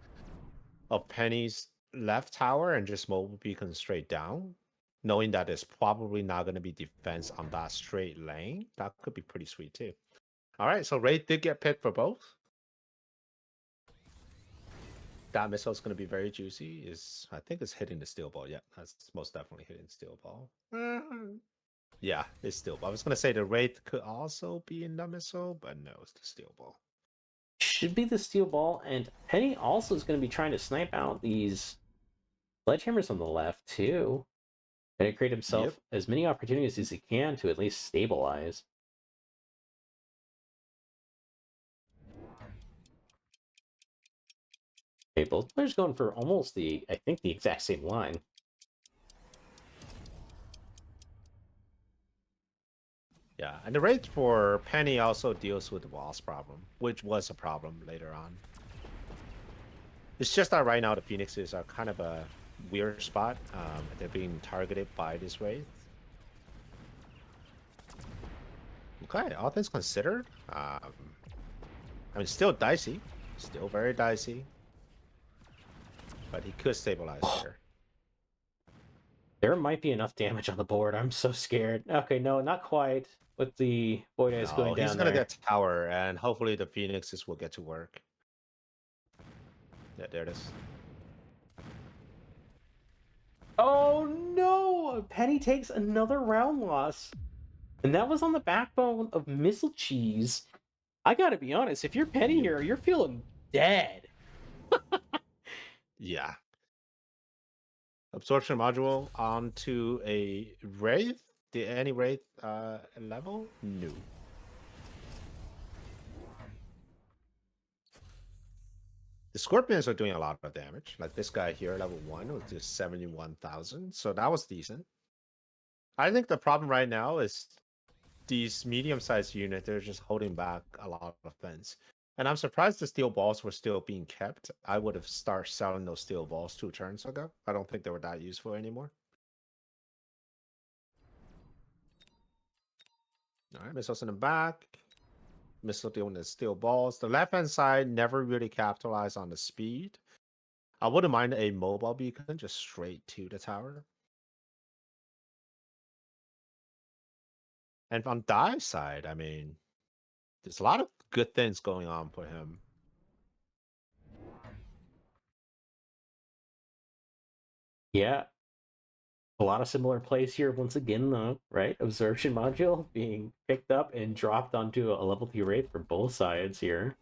of Penny's left tower and just mobile beacon straight down, knowing that there's probably not going to be defense on that straight lane, that could be pretty sweet too. All right, so Wraith did get picked for both. That missile is going to be very juicy. I think it's hitting the Steel Ball. Yeah, that's most definitely hitting Steel Ball. Yeah, it's Steel Ball. I was going to say the Wraith could also be in the missile, but no, it's the Steel Ball. Should be the Steel Ball, and Penny also is going to be trying to snipe out these sledgehammers on the left too. And create himself as many opportunities as he can to at least stabilize. Okay, both players going for almost the exact same line. Yeah, and the Wraith for Penny also deals with the Wasp problem, which was a problem later on. It's just that right now the Phoenixes are kind of a weird spot. They're being targeted by this Wraith. Okay, all things considered, I mean, still dicey. Still very dicey. But he could stabilize here. There might be enough damage on the board. I'm so scared. Okay, no, not quite. With the Void Eyes going down he's going to there. get tower, and hopefully the Phoenixes will get to work. Yeah, there it is. Oh no! Penny takes another round loss. And that was on the backbone of Missile Cheese. I gotta be honest, if you're Penny here, you're feeling dead. Yeah. Absorption module onto a Wraith? Did any Wraith level? No. The Scorpions are doing a lot of damage. Like this guy here, level 1, was just 71,000. So that was decent. I think the problem right now is these medium-sized units, they're just holding back a lot of fence. And I'm surprised the steel balls were still being kept. I would have started selling those steel balls 2 turns ago. I don't think they were that useful anymore. All right, missiles in the back. Missile doing the steel balls. The left-hand side never really capitalized on the speed. I wouldn't mind a mobile beacon just straight to the tower. And on Dai's side, I mean, there's a lot of good things going on for him. Yeah, a lot of similar plays here once again, though, right? Absorption module being picked up and dropped onto a level 2 wraith for both sides here.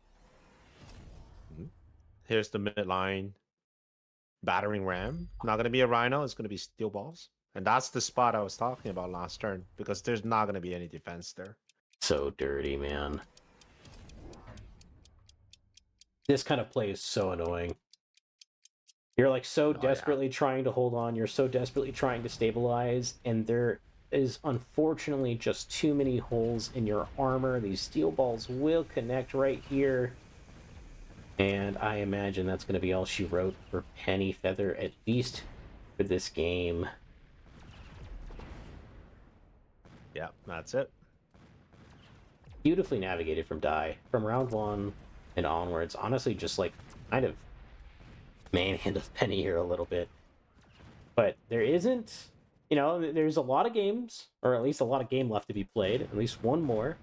Here's the midline battering ram. Not going to be a rhino. It's going to be steel balls. And that's the spot I was talking about last turn because there's not going to be any defense there. So dirty, man. This kind of play is so annoying. You're like so desperately trying to hold on. You're so desperately trying to stabilize. And there is unfortunately just too many holes in your armor. These steel balls will connect right here. And I imagine that's going to be all she wrote for Penny Feather, at least for this game. Yeah, that's it. Beautifully navigated from Dai. From round 1 and onwards. Honestly, just like kind of manhandled Penny here a little bit. But there isn't, you know, there's a lot of games, or at least a lot of game left to be played. At least one more.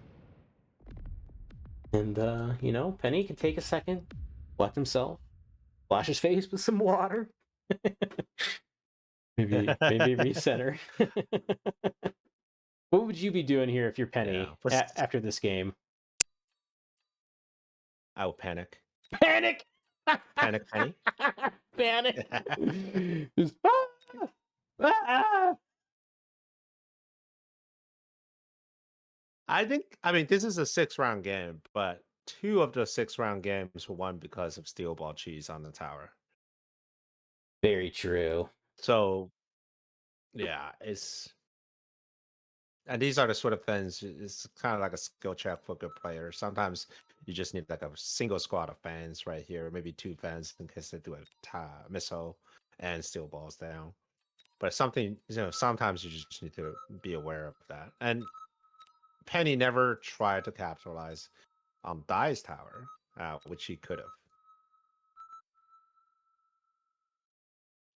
And, you know, Penny can take a second, collect himself, splash his face with some water. maybe recenter. What would you be doing here if you're Penny after this game? I will panic. Panic! Panic, Penny. Panic! Just, I mean, this is a 6-round game, but 2 of the 6-round games were won because of steel ball cheese on the tower. Very true. So, yeah, and these are the sort of things, it's kind of like a skill check for good players. Sometimes you just need like a single squad of fans right here, maybe 2 fans in case they do a missile and steel balls down. But something, you know, sometimes you just need to be aware of that. And Penny never tried to capitalize on Dai's tower, which he could have.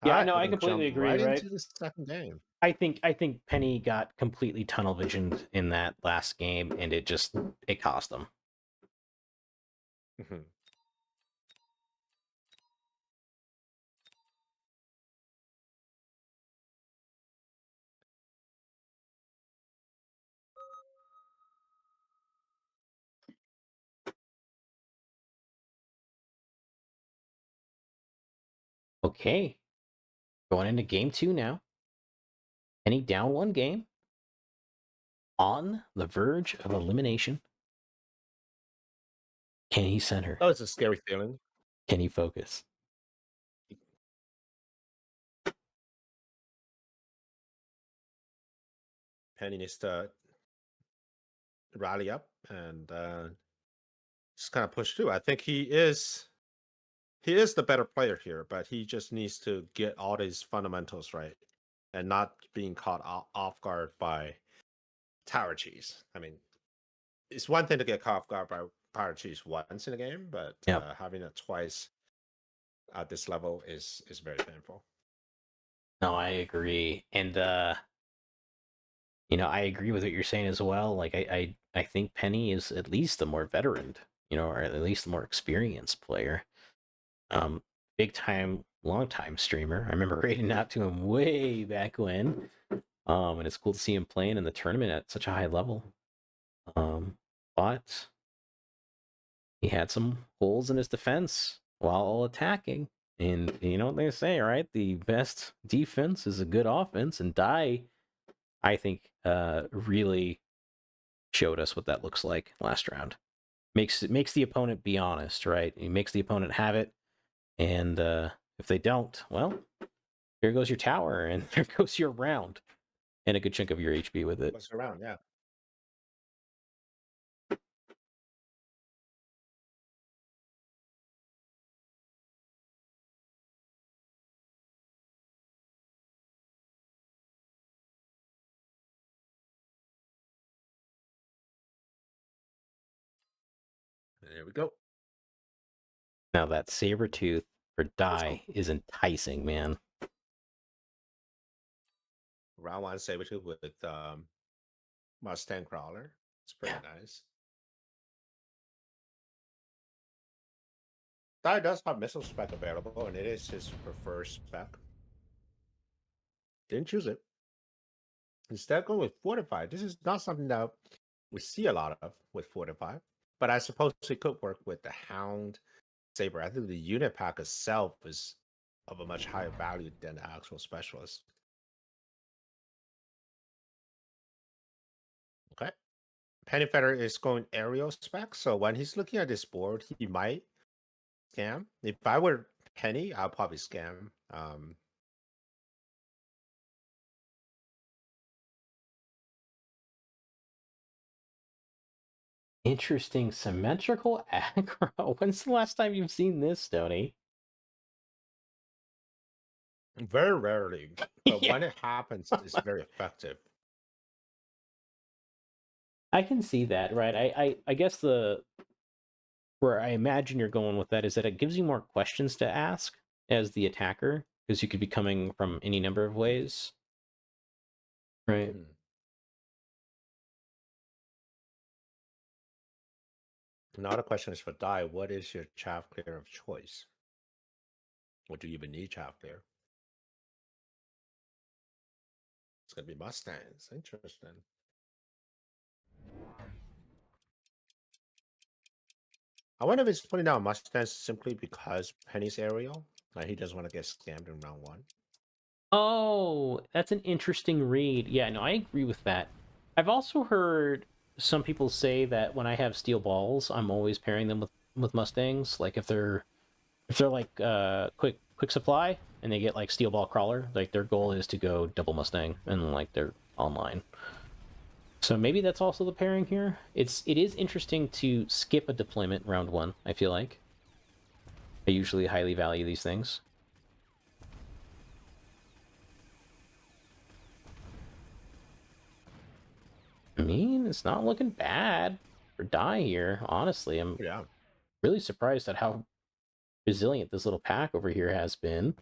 Yeah, All right, no, we're I gonna completely jump agree, right right? into the second game. I think Penny got completely tunnel visioned in that last game, and it cost him. Mhm. Okay, going into game 2 now. Penny down 1 game, on the verge of elimination. Can he center? That was a scary feeling. Can he focus? Penny needs to rally up and just kind of push through. I think he is the better player here, but he just needs to get all these fundamentals right and not being caught off guard by tower cheese. I mean, it's one thing to get caught off guard by tower cheese once in a game, but having it twice at this level is very painful. No, I agree. And you know, I agree with what you're saying as well. Like I think Penny is at least the more veteran, you know, or at least the more experienced player. Big time, long time streamer. I remember raiding out to him way back when. And it's cool to see him playing in the tournament at such a high level. But he had some holes in his defense while attacking. And you know what they say, right? The best defense is a good offense. And Dai, I think, really showed us what that looks like last round. Makes the opponent be honest, right? He makes the opponent have it. And if they don't, well, here goes your tower, and there goes your round. and a good chunk of your HP with it. What's around? Yeah. There we go. Now that saber tooth for Let's go. die is enticing, man. Round one Sabertooth with Mustang Crawler. It's pretty nice. Die does have missile spec available, and it is his preferred spec. Didn't choose it. Instead, go with Fortify. This is not something that we see a lot of with Fortify, but I suppose it could work with the Hound Saber. I think the unit pack itself is of a much higher value than the actual specialist. Okay. Pennyfeather is going aerial spec, so when he's looking at this board, he might scam. If I were Penny, I'll probably scam. Interesting symmetrical aggro. When's the last time you've seen this, Stoney? Very rarely, but Yeah. when it happens, it's very effective. I can see that, right? I guess the where I imagine you're going with that is that it gives you more questions to ask as the attacker, because you could be coming from any number of ways. Right. Mhm. Now the question is for Die, what is your chaff clear of choice? Or do you even need chaff clear? It's gonna be Mustangs. Interesting. I wonder if it's putting down Mustangs simply because Penny's aerial. Like he doesn't want to get scammed in round one. Oh, that's an interesting read. Yeah, no, I agree with that. I've also heard some people say that when I have steel balls, I'm always pairing them with Mustangs. Like if they're like quick supply and they get like steel ball crawler, like their goal is to go double Mustang and like they're online. So maybe that's also the pairing here. It is interesting to skip a deployment round one, I feel like. I usually highly value these things. I mean, it's not looking bad for Die here, honestly. I'm Yeah. really surprised at how resilient this little pack over here has been.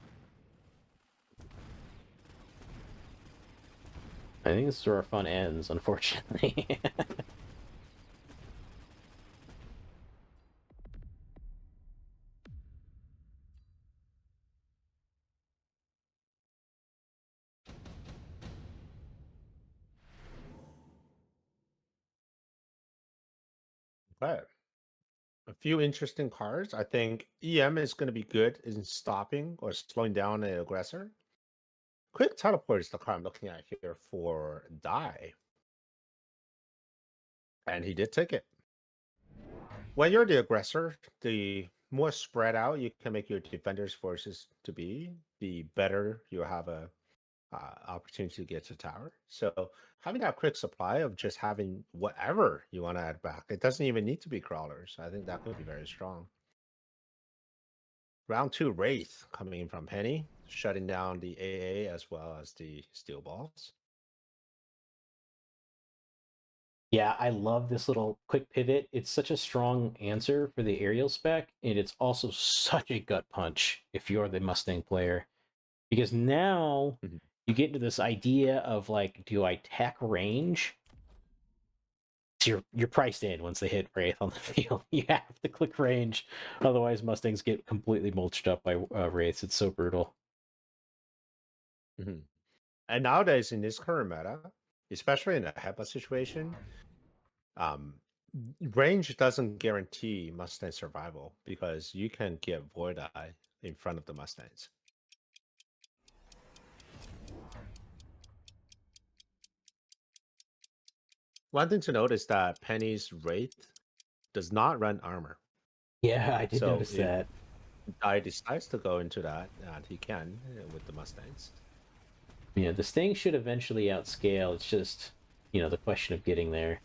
I think this is where our fun ends, unfortunately. But a few interesting cards. I think EM is going to be good in stopping or slowing down an aggressor. Quick Teleport is the card I'm looking at here for Die. And he did take it. When you're the aggressor, the more spread out you can make your defender's forces to be, the better you have a opportunity to get to tower. So having that quick supply of just having whatever you want to add back, it doesn't even need to be crawlers. I think that could be very strong. Round two Wraith coming in from Penny, shutting down the AA as well as the steel balls. Yeah, I love this little quick pivot. It's such a strong answer for the aerial spec, and it's also such a gut punch if you're the Mustang player. Because now Mhm. you get into this idea of like, do I tech range? So you're priced in once they hit Wraith on the field. You have to click range, otherwise Mustangs get completely mulched up by Wraiths. It's so brutal. Mhm. And nowadays in this current meta, especially in a HEPA situation, um, range doesn't guarantee Mustang survival because you can get Void Eye in front of the Mustangs. One thing to note is that Penny's Wraith does not run armor. Yeah, I did So notice if that. Dai decides to go into that, and he can with the Mustangs. Yeah, this thing should eventually outscale. It's just, the question of getting there.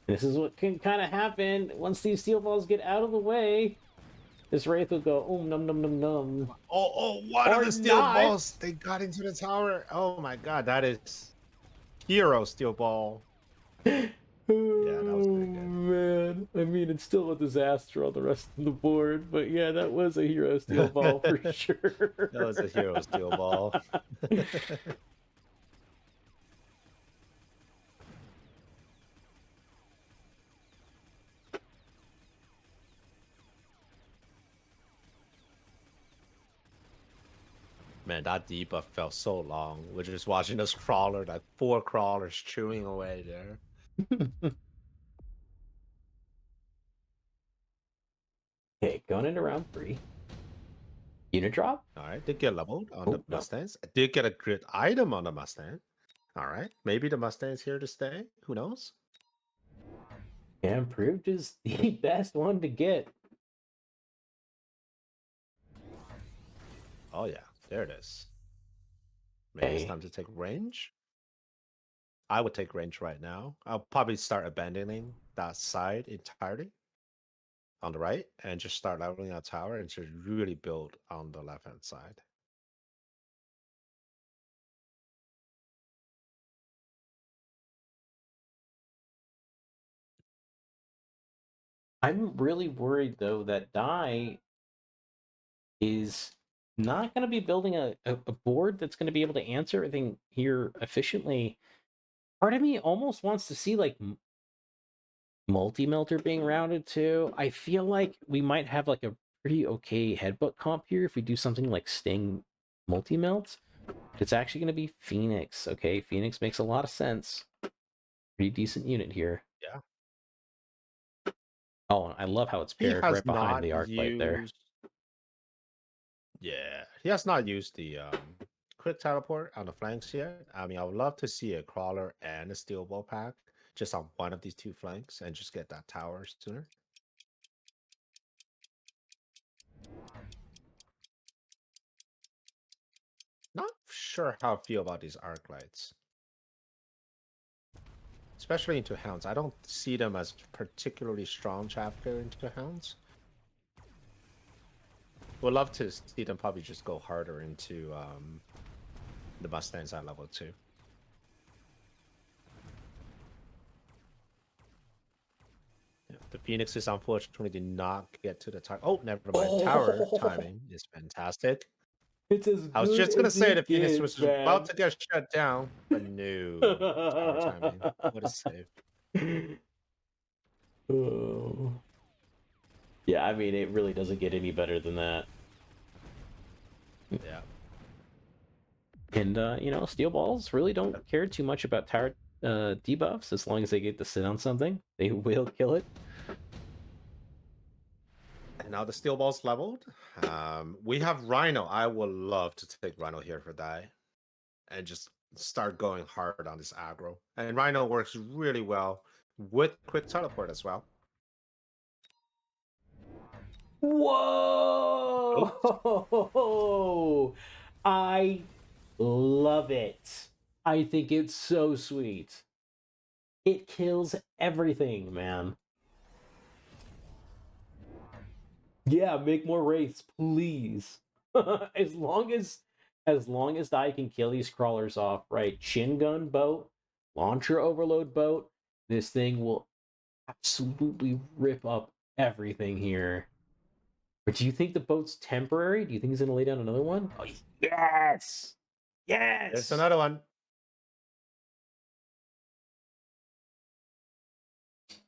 This is what can kind of happen once these steel balls get out of the way. This Wraith will go, num num num num. Oh, one of Or the steel not! balls. They got into the tower. Oh my god, that is hero steel ball. Yeah, that was pretty good. Man. I mean, it's still a disaster on the rest of the board, but yeah, that was a hero steel ball for sure. That was a hero steel ball. Man, that debuff felt so long. We're just watching this crawler, like 4 crawlers chewing away there. Okay, going into round 3. Unit drop? Alright, did get leveled on the Oh, no. Mustangs. I did get a grid item on the Mustang. Alright, maybe the Mustang's here to stay. Who knows? Yeah, improved is the best one to get. Oh yeah, there it is. Maybe it's Okay. time to take range. I would take range right now. I'll probably start abandoning that side entirely on the right and just start leveling our tower and just really build on the left-hand side. I'm really worried though that Dai is not going to be building a board that's going to be able to answer everything here efficiently. Part of me almost wants to see like multi-melter being routed too. I feel like we might have like a pretty okay headbutt comp here if we do something like Sting multi-melt. It's actually going to be Phoenix. Okay, Phoenix makes a lot of sense. Pretty decent unit here. Yeah. Oh, and I love how it's He paired has right behind not the Arclight there. used Yeah, he has not used the quick teleport on the flanks yet. I mean, I would love to see a crawler and a steel ball pack just on one of these 2 flanks and just get that tower sooner. Not sure how I feel about these arc lights, especially into hounds. I don't see them as particularly strong chapter into hounds. Would love to see them probably just go harder into the Mustangs at level 2. Yeah, the Phoenixes unfortunately did not get to the tower. Oh, never mind. Tower Oh, timing is fantastic. it's as I was good just gonna as say the it Phoenix was gets, just about man. to get shut down, but no. Tower timing. What a save. Oh. Yeah, I mean, it really doesn't get any better than that. Yeah. And, steel balls really don't care too much about tower debuffs as long as they get to sit on something. They will kill it. And now the steel ball's leveled. We have Rhino. I would love to take Rhino here for die and just start going hard on this aggro. And Rhino works really well with quick teleport as well. Oops. Whoa! I love it. I think it's so sweet. It kills everything, man. Yeah, make more wraiths, please. as long as I can kill these crawlers off, right? Shin gun boat, launcher overload boat. This thing will absolutely rip up everything here. But do you think the boat's temporary? Do you think he's gonna lay down another one? Oh, yes! There's Yes! another one.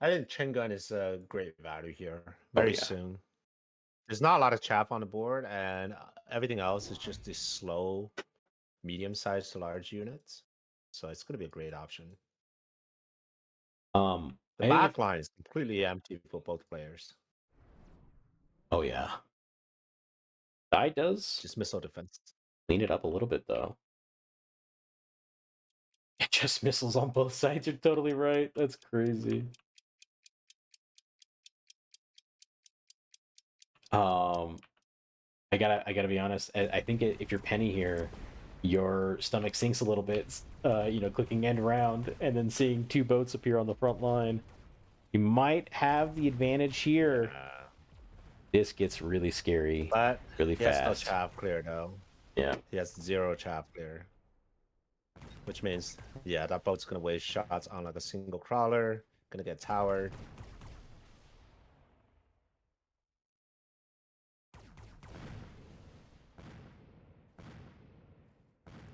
I think Chin Gun is a great value here. Oh Very yeah. soon. There's not a lot of chaff on the board, and everything else is just these slow, medium-sized to large units. So it's going to be a great option. The I think if back line is completely empty for both players. oh yeah. Die does Just missile defense. clean it up a little bit though. Just missiles on both sides. You're totally right. That's crazy. Um, I gotta be honest. I think if you're Penny here, your stomach sinks a little bit, clicking end round and then seeing 2 boats appear on the front line. You might have the advantage here. Yeah. This gets really scary But really he has no fast. chaff clear though. Yeah. He has 0 chaff clear. Which means, yeah, that boat's gonna waste shots on like a single crawler, gonna get towered.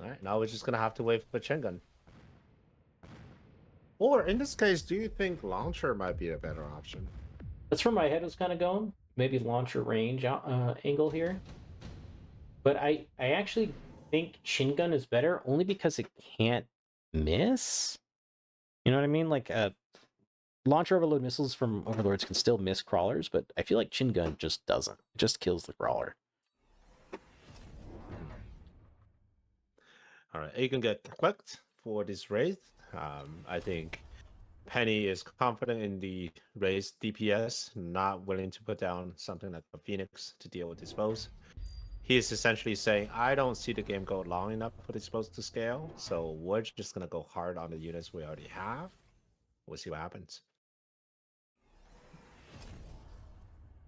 Alright, now we're just gonna have to wait for Chengun. Or in this case, do you think launcher might be a better option? That's where my head was kind of going. Maybe launcher range angle here. But I actually think Shin Gun is better only because it can't miss. You know what I mean? Like launcher overload missiles from overlords can still miss crawlers, but I feel like Shin Gun just doesn't. It just kills the crawler. Alright, you can get clicked for this raid. I think Penny is confident in the raised DPS, not willing to put down something like a Phoenix to deal with this boss. He is essentially saying, I don't see the game go long enough for this boss to scale, so we're just gonna go hard on the units we already have. We'll see what happens.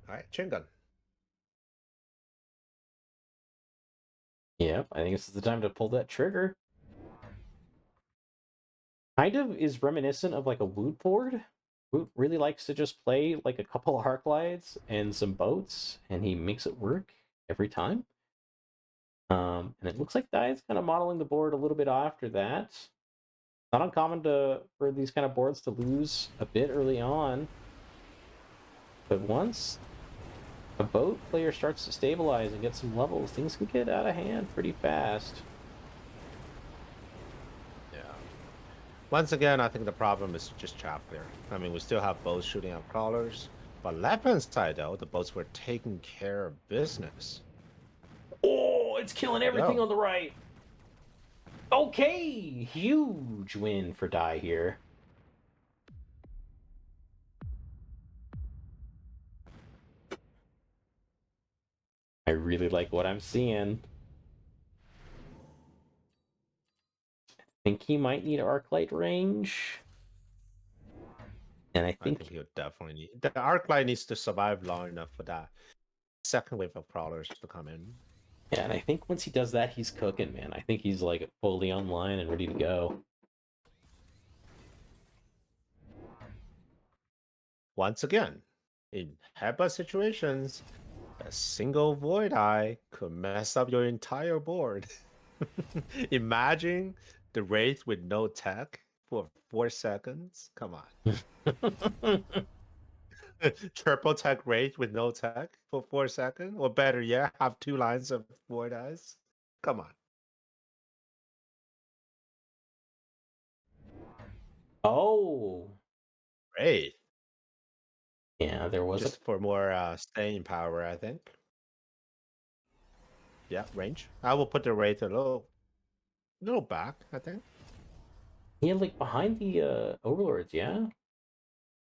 Alright, Chin Gun. Yeah, I think this is the time to pull that trigger. Kind of is reminiscent of like a Woot board. Woot really likes to just play like a couple of Arclights and some boats, and he makes it work every time. And it looks like Dai's kind of modeling the board a little bit after that. Not uncommon for these kind of boards to lose a bit early on. But once a boat player starts to stabilize and get some levels, things can get out of hand pretty fast. Yeah. Once again, I think the problem is just chaff clear. I mean, we still have boats shooting at crawlers, but left-hand side though, the boats were taking care of business. Oh, it's killing everything Yo. on the right. Okay, huge win for Dai here. I really like what I'm seeing. I think he might need Arclight range. And I I think think he'll definitely need the Arclight needs to survive long enough for that second wave of crawlers to come in. yeah, and I think once he does that, he's cooking, man. I think he's like fully online and ready to go. Once again, in headbutt situations, a single void eye could mess up your entire board. Imagine the wraith with no tech for 4 seconds. Come on. Triple tech wraith with no tech for 4 seconds, or better yet, have 2 lines of void eyes. Come on. Oh, Wraith. yeah, there was Just for more staying power, I think. Yeah, range. I will put the wraith a little back, I think. yeah, like behind the overlords, yeah.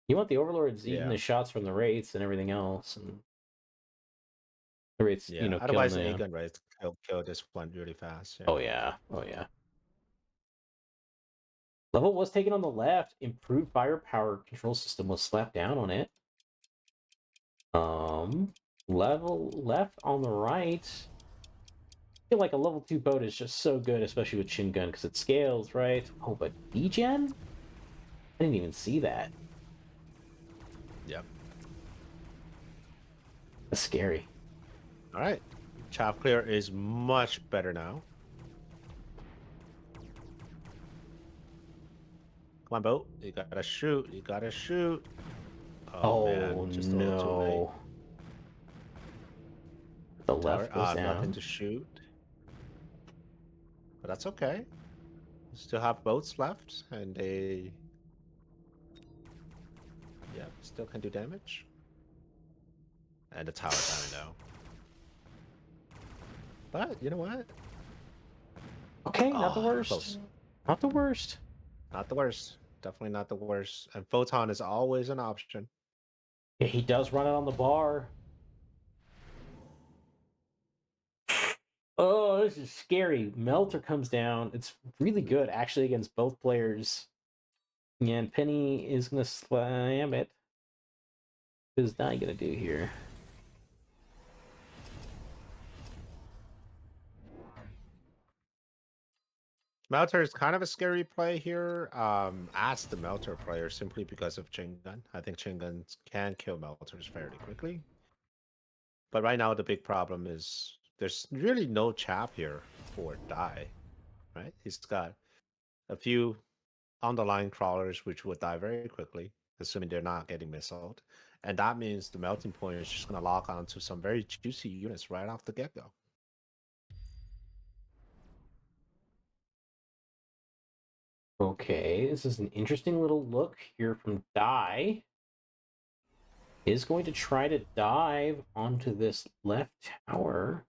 You want the overlords eating Yeah. the shots from the wraiths and everything else, and the wraiths, Yeah. killing Otherwise, the. Aegon wraith kill this one really fast. Yeah. Oh yeah, oh yeah. Level was taken on the left. Improved firepower control system was slapped down on it. Level left on the right. I feel like a level 2 boat is just so good, especially with Shin Gun, because it scales, right? Oh, but degen? I didn't even see that. Yep. That's scary. All right. Chaff clear is much better now. Come on, boat. You gotta shoot. You gotta shoot. Oh, man. Just a little too late. No. The left goes down. Nothing to shoot. But that's okay. We still have boats left, and they... Yeah, still can do damage. And the tower down now. But, you know what? Okay, not the Ah, worst. close. Not the worst. Not the worst. Definitely not the worst. And Photon is always an option. Yeah, he does run it on the bar. Oh, this is scary. Melter comes down. It's really good actually against both players. And Penny is gonna slam it. What is Dai gonna do here? Melter is kind of a scary play here. As the Melter player, simply because of Chain Gun. I think Chain Guns can kill Melters fairly quickly. But right now the big problem is there's really no chaff here for Dai, right? He's got a few underlying crawlers which would die very quickly, assuming they're not getting missiled. And that means the melting point is just going to lock onto some very juicy units right off the get-go. Okay, this is an interesting little look here from Dai. Is going to try to dive onto this left tower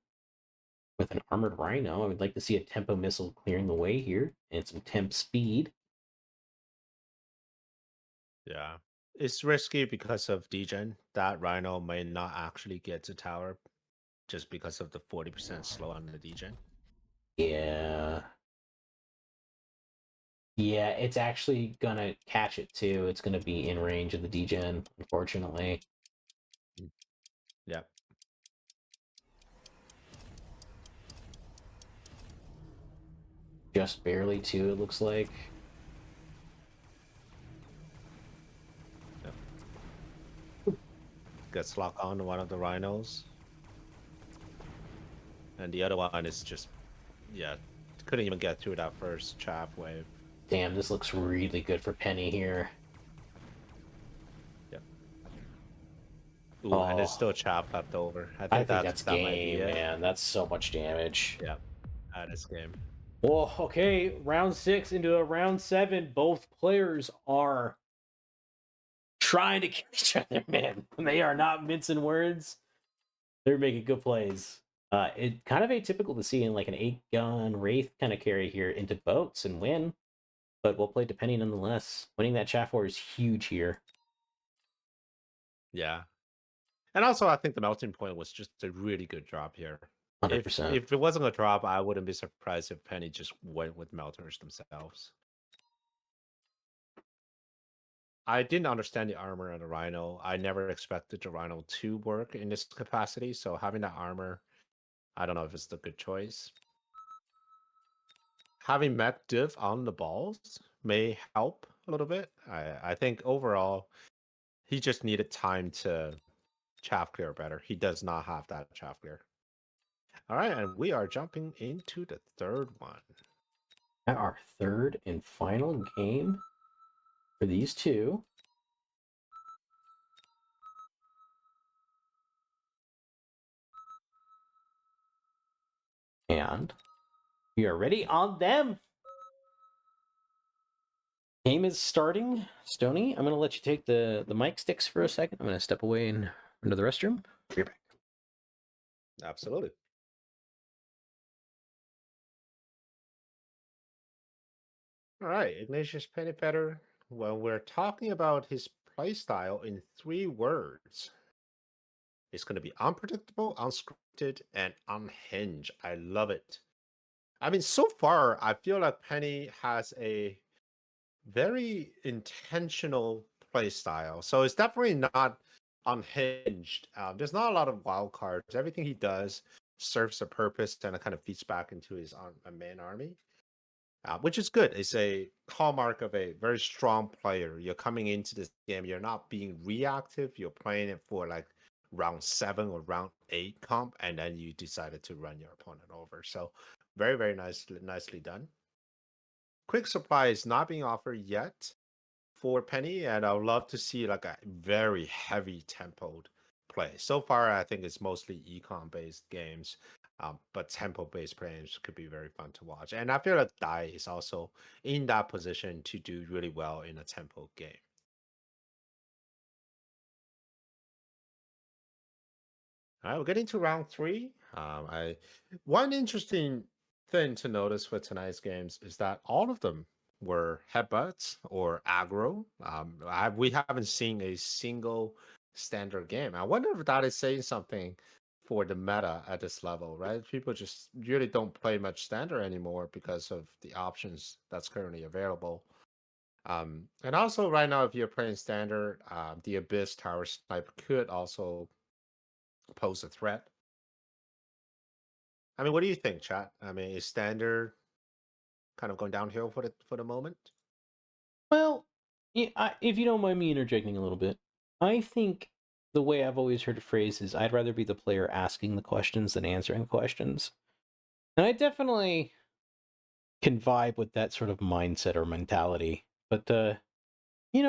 with an armored rhino. I would like to see a tempo missile clearing the way here and some temp speed. Yeah. It's risky because of degen. That Rhino may not actually get to tower just because of the 40% slow on the degen. Yeah. Yeah, it's actually gonna catch it too. It's gonna be in range of the degen, unfortunately. Yep. Just barely too, it looks like. Yep. Gets locked on to one of the rhinos. And the other one is just, yeah, couldn't even get through that first chaff wave. Damn, this looks really good for Penny here. Yep. Ooh, and there's Oh, still chaff left over. I I think think that's that might be game, it. man. That's so much damage. Yep. That is game. Oh, okay. Round 6 into a round 7. Both players are trying to kill each other, man. They are not mincing words. They're making good plays. It kind of atypical to see in like an 8-gun Wraith kind of carry here into boats and win, but we'll play depending nonetheless. Winning that chaff war is huge here. Yeah. And also, I think the melting point was just a really good drop here. 100%. If it wasn't a drop, I wouldn't be surprised if Penny just went with melters themselves. I didn't understand the armor on the Rhino. I never expected the Rhino to work in this capacity, so having that armor, I don't know if it's the good choice. Having mech div on the balls may help a little bit. I think overall, he just needed time to chaff clear better. He does not have that chaff clear. All right, and we are jumping into the third one. Our third and final game for these two. And we are ready on them. Game is starting. Stony, I'm going to let you take the mic sticks for a second. I'm going to step away and into the restroom. Be right back. Absolutely. All right, Ignatius Pennyfeather. When we're talking about his playstyle in 3 words, it's going to be unpredictable, unscripted, and unhinged. I love it. I mean, so far, I feel like Penny has a very intentional play style. So it's definitely not unhinged. There's not a lot of wild cards. Everything he does serves a purpose and it kind of feeds back into his main army, which is good. It's a hallmark of a very strong player. You're coming into this game, you're not being reactive. You're playing it for like round 7 or round 8 comp, and then you decided to run your opponent over. So very, very nicely done. Quick supply is not being offered yet for Penny, and I would love to see like a very heavy tempoed play. So far, I think it's mostly econ based games, but tempo based games could be very fun to watch. And I feel like Dai is also in that position to do really well in a tempo game. All right, we're getting to round 3. One interesting thing to notice for tonight's games is that all of them were headbutts or aggro. We haven't seen a single standard game. I wonder if that is saying something for the meta at this level, right? People just really don't play much standard anymore because of the options that's currently available. And also right now, if you're playing standard, the Abyss Tower Sniper could also pose a threat. I mean, what do you think, chat? I mean, is standard kind of going downhill for the moment? Well, if you don't mind me interjecting a little bit, I think the way I've always heard it phrased is I'd rather be the player asking the questions than answering questions. And I definitely can vibe with that sort of mindset or mentality. But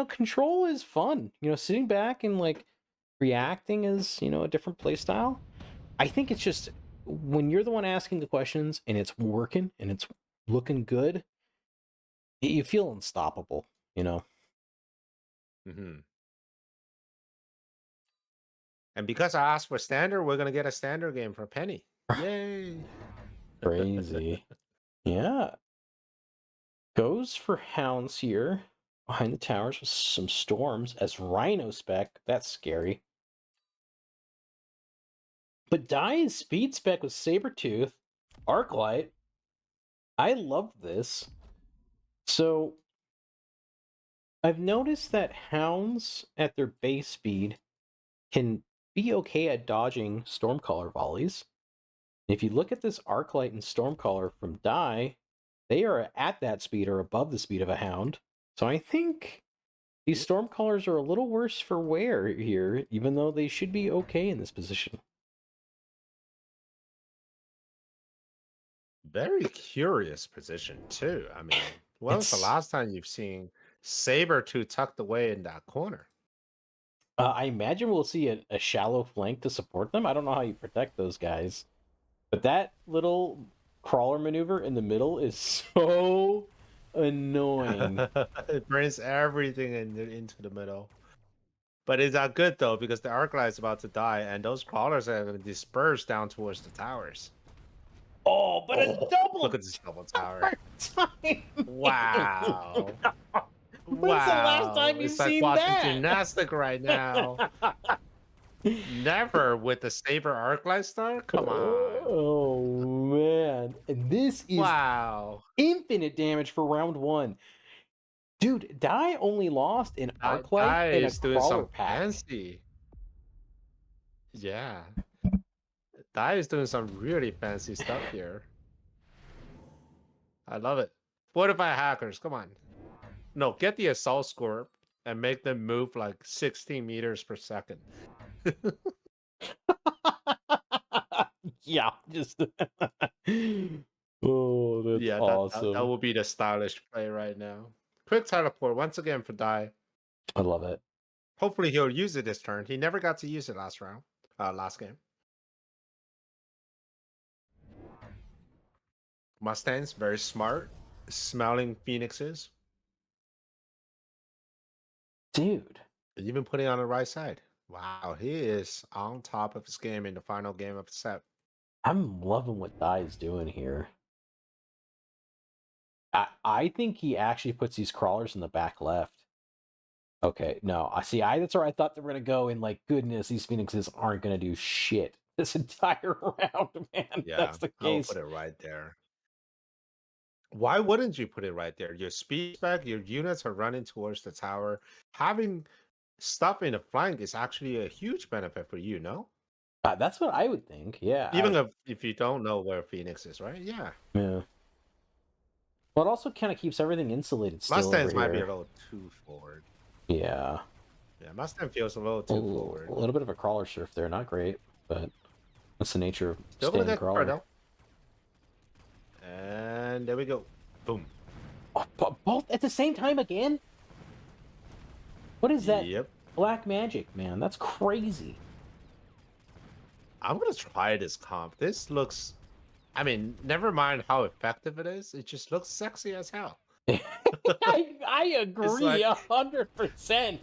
control is fun. Sitting back and like reacting as, a different play style. I think it's just when you're the one asking the questions and it's working and it's looking good, you feel unstoppable. Hmm. And because I asked for standard, we're gonna get a standard game for a penny. Yay! Crazy. Yeah. Goes for hounds here. Behind the towers with some storms as Rhino spec. That's scary. But Dye's speed spec with Sabertooth, Arclight. I love this. So I've noticed that hounds at their base speed can be okay at dodging Stormcaller volleys. If you look at this Arclight and Stormcaller from Dye, they are at that speed or above the speed of a hound. So I think these Stormcallers are a little worse for wear here, even though they should be okay in this position. Very curious position too. I mean, when was the It's last time you've seen Sabertooth tucked away in that corner? I imagine we'll see a shallow flank to support them. I don't know how you protect those guys. But that little crawler maneuver in the middle is so annoying. It brings everything into the middle. But it's not good though, because the Arclight is about to die, and those crawlers are going to disperse down towards the towers. Oh, but a double Look at this double tower. time. Wow. When's the last time you've It's like seen watching that? gymnastic right now. Never with the Saber Arclight star? Come on. Oh man. And this is Wow. infinite damage for round one. Dude, Dye only lost an Arclight Guy and a is doing crawler some pack. fancy. Yeah. Dai is doing some really fancy stuff here. I love it. Fortify hackers, come on. No, get the assault score and make them move like 16 meters per second. Yeah, just oh, that's Yeah, that awesome. will be the stylish play right now. Quick teleport once again for Dai. I love it. Hopefully he'll use it this turn. He never got to use it last round. Last game. Mustangs, very smart. Smelling phoenixes. Dude, Even putting on the right side. Wow, he is on top of his game in the final game of the set. I'm loving what Dye is doing here. I think he actually puts these crawlers in the back left. Okay, no, I see. That's where I thought they were gonna go. And like, goodness, these phoenixes aren't gonna do shit this entire round, man. Yeah, That's the I will case. put it right there. Why wouldn't you put it right there? Your speed spec, your units are running towards the tower. Having stuff in the flank is actually a huge benefit for you, no? That's what I would think. Yeah, Even if you don't know where Phoenix is, right? Yeah. yeah. Well, it also kind of keeps everything insulated still over Mustangs might be a here. little too forward. Yeah. Yeah, Mustang feels a little too forward. A little bit of a crawler surf there. Not great, but that's the nature of Still gonna standing get crawler crawler. though. And there we go. Boom. Oh, both at the same time again? What is that? Yep. Black magic, man. That's crazy. I'm gonna try this comp. This looks, I mean, never mind how effective it is. It just looks sexy as hell. I agree 100%.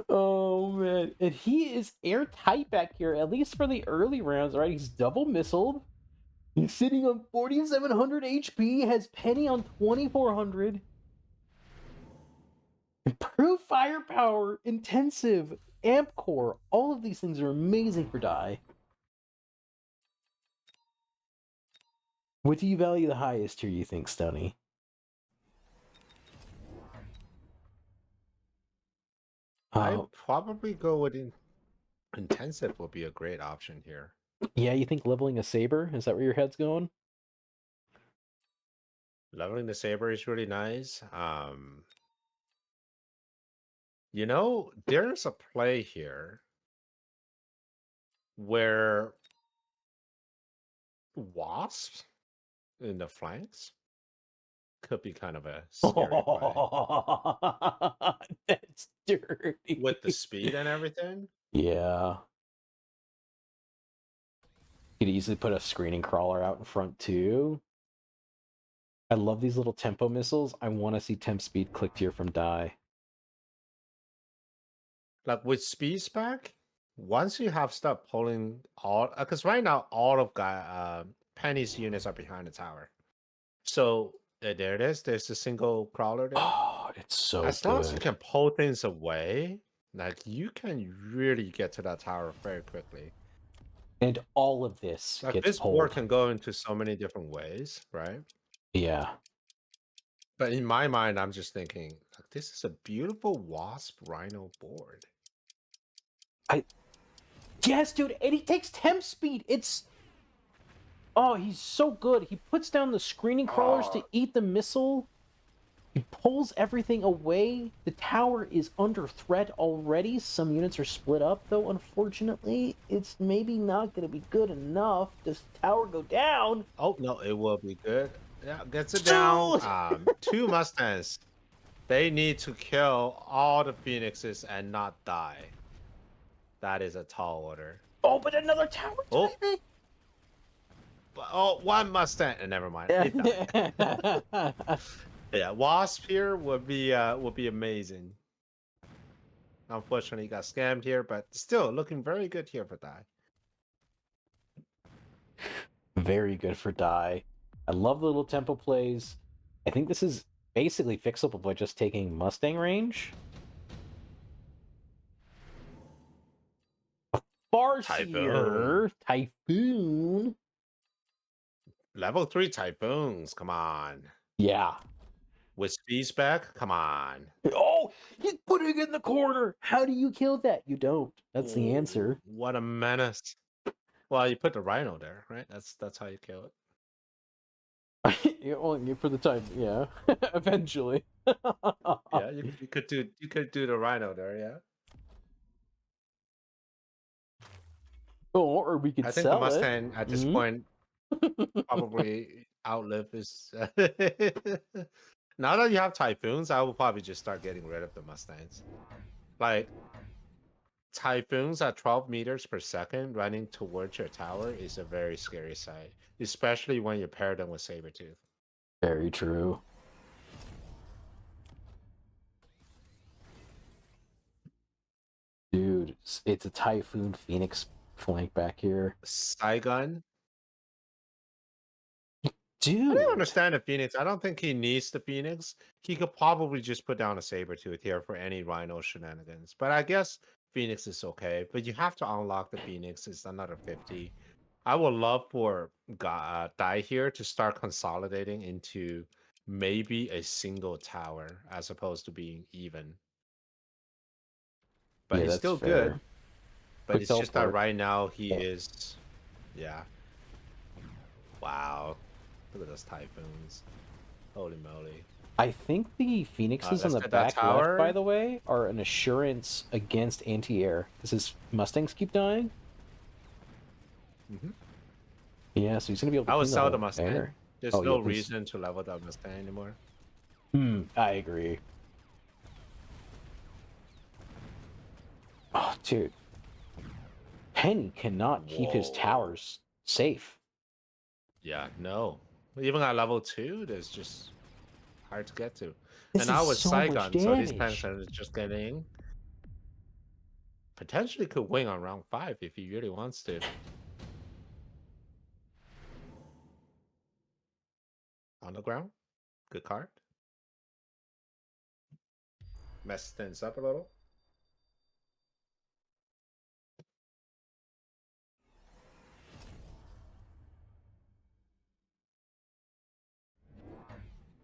Oh man, and he is airtight back here, at least for the early rounds, right? He's double missiled. He's sitting on 4,700 HP, has Penny on 2,400. Improved firepower, intensive. Amp Core. All of these things are amazing for die. What do you value the highest here, you think, Stoney? I'd probably go with intensive would be a great option here. Yeah, you think leveling a saber? Is that where your head's going? Leveling the saber is really nice. You know, there's a play here where wasps in the flanks could be kind of a scary play That's dirty. with the speed and everything. Yeah. You could easily put a screening crawler out in front too. I love these little tempo missiles. I want to see temp speed clicked here from die. Like with speed spec, once you have stuff pulling all, because right now all of Penny's units are behind the tower. So there it is. There's a single crawler there. Oh, it's so As long as you good. can pull things away, like you can really get to that tower very quickly. And all of this Like gets this board pulled. can go into so many different ways, right? Yeah. But in my mind, I'm just thinking, like, this is a beautiful wasp rhino board. Yes, dude, and he takes temp speed. Oh, he's so good. He puts down the screening crawlers to eat the missile. He pulls everything away. The tower is under threat already. Some units are split up, though, unfortunately. It's maybe not going to be good enough. Does the tower go down? Oh no, it will be good. Yeah, gets it Dude! down. Two Mustangs. They need to kill all the phoenixes and not die. That is a tall order. Oh, but another tower Oh, timing! oh, one Mustang. Never mind. It died. Yeah, Wasp here would be amazing. Unfortunately, he got scammed here, but still looking very good here for die. Very good for die. I love the little tempo plays. I think this is basically fixable by just taking Mustang range. Farseer! Typhoon! Level 3 Typhoons, come on. Yeah. With speed spec, come on. Oh, he's putting it in the corner. How do you kill that? You don't. That's the Ooh, answer. what a menace. Well, you put the rhino there, right? That's how you kill it. Yeah, well, for the time, yeah. Eventually. Yeah, you could do the rhino there, yeah. Or we could I think the sell it. Mustang at this point probably outlive is. Now that you have Typhoons, I will probably just start getting rid of the Mustangs. Like Typhoons at 12 meters per second running towards your tower is a very scary sight, especially when you pair them with Sabertooth. Very true. Dude, it's a Typhoon Phoenix flank back here. Saigon. Dude. I don't understand the Phoenix. I don't think he needs the Phoenix. He could probably just put down a Sabertooth here for any Rhino shenanigans. But I guess Phoenix is okay. But you have to unlock the Phoenix. It's another 50. I would love for Die here to start consolidating into maybe a single tower as opposed to being even. But Yeah, he's that's still good. fair. But Quick it's just that teleport. right now he is, yeah. Wow. Look at those Typhoons. Holy moly. I think the Phoenixes on Let's the get that back left, by tower. the way, are an assurance against anti-air. Because his Mustangs keep dying. Mhm. Yeah, so he's gonna be able to I would clean the sell the whole Mustang. banner. There's Oh, no yeah, please. reason to level that Mustang anymore. I agree. Oh, dude. Penny cannot keep his Whoa. towers safe. Yeah, no. Even at level 2, there's just hard to get to. This And now is with so much Saigon, so these tanks damage. are just getting potentially could win on round 5 if he really wants to. On the ground. Good card. Mess things up a little.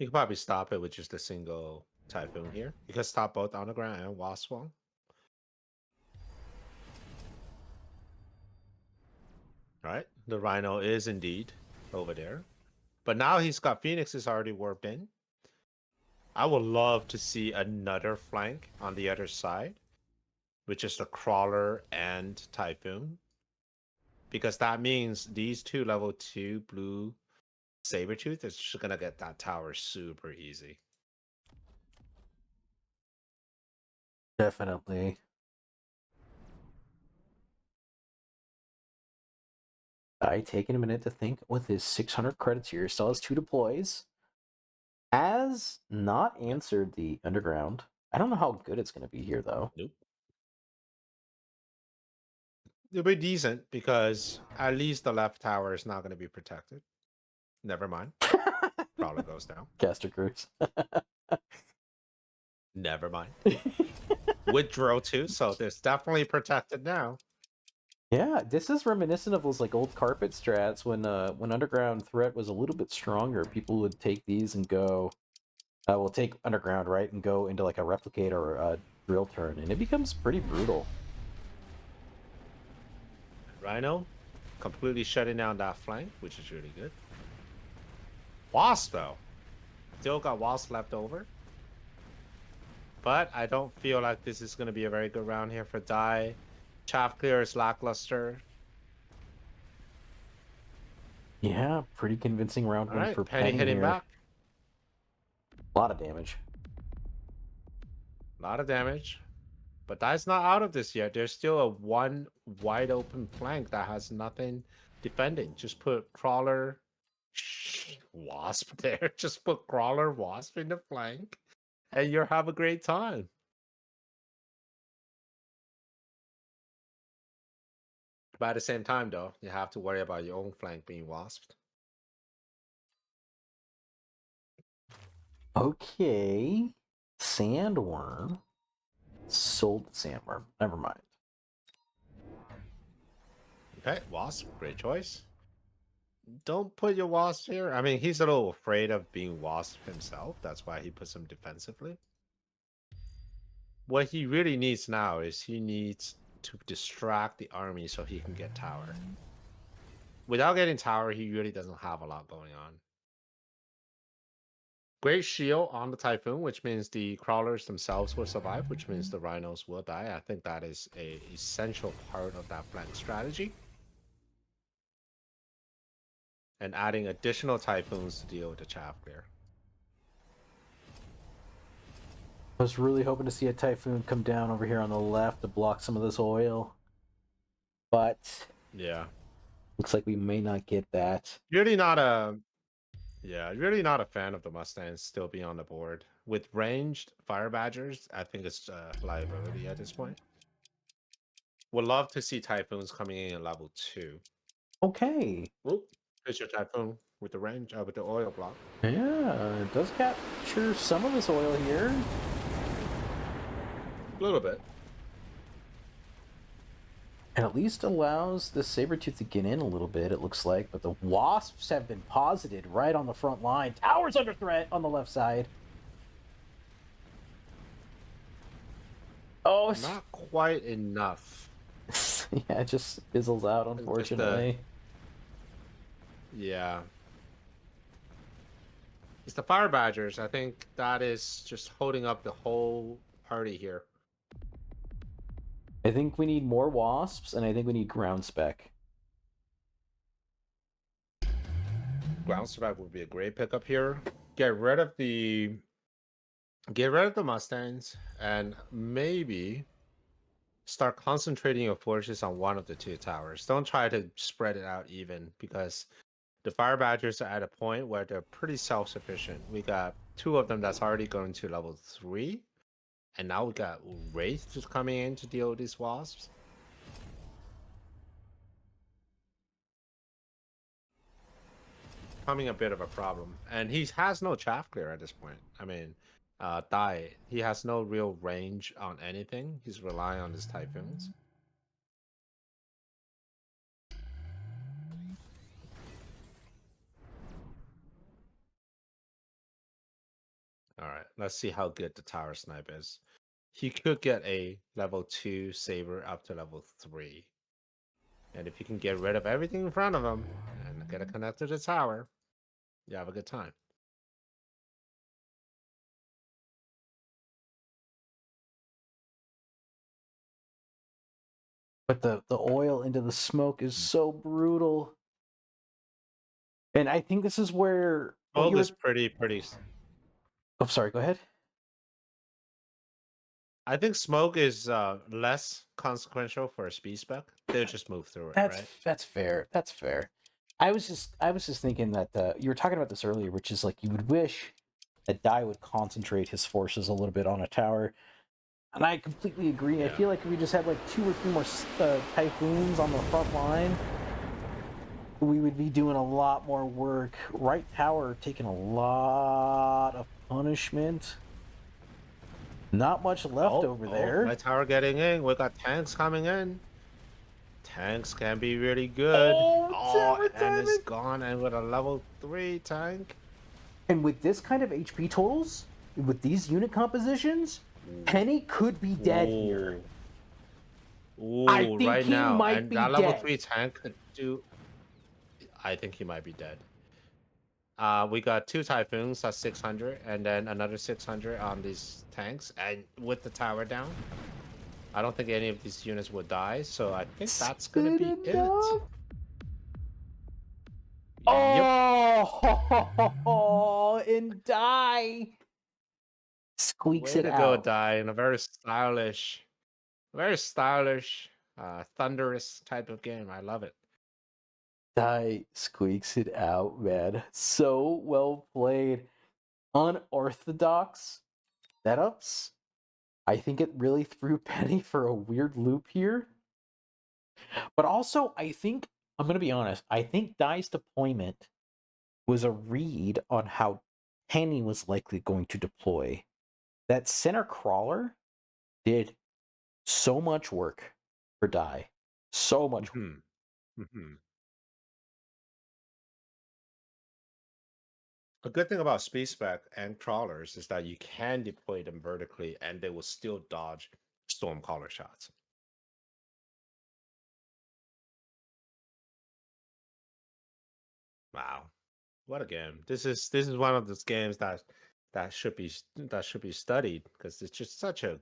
You could probably stop it with just a single Typhoon here. You could stop both Underground and Wasp Wall. Right? The Rhino is indeed over there. But now he's got Phoenixes already warped in. I would love to see another flank on the other side, with just a Crawler and Typhoon. Because that means these two level 2 blue Sabertooth is just gonna get that tower super easy. Definitely. Taking a minute to think with his 600 credits here. Still has 2 deploys. Has not answered the Underground. I don't know how good it's going to be here, though. Nope. It'll be decent because at least the left tower is not going to be protected. Never mind. Probably goes down. Caster Cruise. Never mind. With Drill too, so there's definitely protected now. Yeah, this is reminiscent of those like old carpet strats when Underground threat was a little bit stronger. People would take these and go, we'll take Underground, right, and go into like a replicate or a drill turn, and it becomes pretty brutal. Rhino completely shutting down that flank, which is really good. Wasp though, still got Wasp left over. But I don't feel like this is going to be a very good round here for Dai. Chaff clear is lackluster. Yeah, pretty convincing round All win right, for Penny Penny hitting here. back. A lot of damage. A lot of damage. But Dai's not out of this yet. There's still a one wide open flank that has nothing defending. Just put Crawler, Wasp there. Just put Crawler, Wasp in the flank, and you'll have a great time. But at the same time, though, you have to worry about your own flank being wasped. Okay. Sandworm. Sold the Sandworm. Never mind. Okay, Wasp, great choice. Don't put your Wasp here. I mean, he's a little afraid of being Wasp himself. That's why he puts him defensively. What he really needs now is he needs to distract the army so he can get tower. Without getting tower, he really doesn't have a lot going on. Great shield on the Typhoon, which means the crawlers themselves will survive, which means the rhinos will die. I think that is a essential part of that flank strategy. And adding additional Typhoons to deal with the chaff clear. I was really hoping to see a Typhoon come down over here on the left to block some of this oil. But yeah, looks like we may not get that. Really not a fan of the Mustangs still being on the board. With ranged Fire Badgers, I think it's a liability at this point. Would love to see Typhoons coming in at level 2. Okay. Oop, here's your Typhoon with the range, with the oil block. Yeah, it does capture some of this oil here. A little bit. And at least allows the Sabertooth to get in a little bit, it looks like. But the Wasps have been posited right on the front line. Tower's under threat on the left side. Oh, Not quite enough. yeah, it just fizzles out, unfortunately. Yeah. It's the Fire Badgers. I think that is just holding up the whole party here. I think we need more Wasps, and I think we need ground spec. Ground spec would be a great pickup here. Get rid of the Mustangs and maybe start concentrating your forces on one of the 2 towers. Don't try to spread it out even, because the Fire Badgers are at a point where they're pretty self-sufficient. We got 2 of them that's already going to level 3. And now we got Wraith just coming in to deal with these Wasps. Becoming a bit of a problem. And he has no chaff clear at this point. I mean, Dai, he has no real range on anything. He's relying on his Typhoons. All right, let's see how good the tower snipe is. He could get a level 2 saber up to level 3. And if you can get rid of everything in front of him and get it connected to the tower, you have a good time. But the oil into the smoke is so brutal. And I think this is where what Smoke you is were. pretty. Oh, sorry. Go ahead. I think smoke is less consequential for a speed spec. They'll just move through it, right? That's fair. That's fair. I was just thinking that you were talking about this earlier, which is like you would wish that Dai would concentrate his forces a little bit on a tower, and I completely agree. I Yeah. feel like if we just had like 2 or 3 more typhoons on the front line, we would be doing a lot more work. Right tower taking a lot of punishment. Not much left over Oh, there. right tower getting in. We got tanks coming in. Tanks can be really good. Oh, Oh, Timber and it's Diamond! gone. And with a level 3 tank. And with this kind of HP totals, with these unit compositions, Ooh. Penny could be dead here. I Ooh, think right he now. might And be that level dead. 3 tank could do. I think he might be dead. We got 2 typhoons, that's 600, and then another 600 on these tanks. And with the tower down, I don't think any of these units would die. So I think Is that's gonna it be it. enough? Yep. Oh, and die. Squeaks Way it to go, out. die in a very stylish, thunderous type of game. I love it. Die squeaks it out, man. So well played. Unorthodox setups. I think it really threw Penny for a weird loop here. But also, I think, I'm going to be honest, I think Die's deployment was a read on how Penny was likely going to deploy. That center crawler did so much work for Die. So much work. Hmm. Hmm. A good thing about speed spec and crawlers is that you can deploy them vertically and they will still dodge storm caller shots. Wow. What a game! This is one of those games that should be studied because it's just such a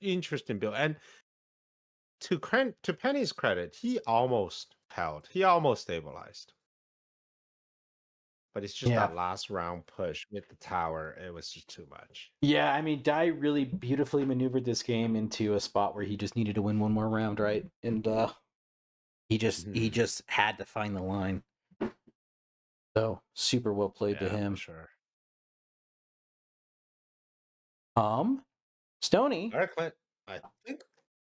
interesting build. And to Penny's credit, he almost held. He almost stabilized. But it's just Yeah. that last round push with the tower. It was just too much. Yeah, I mean, Dai really beautifully maneuvered this game into a spot where he just needed to win one more round, right? And he Mhm. just had to find the line. So super well played to Yeah, for him. sure. Stony, All right, Clint. I think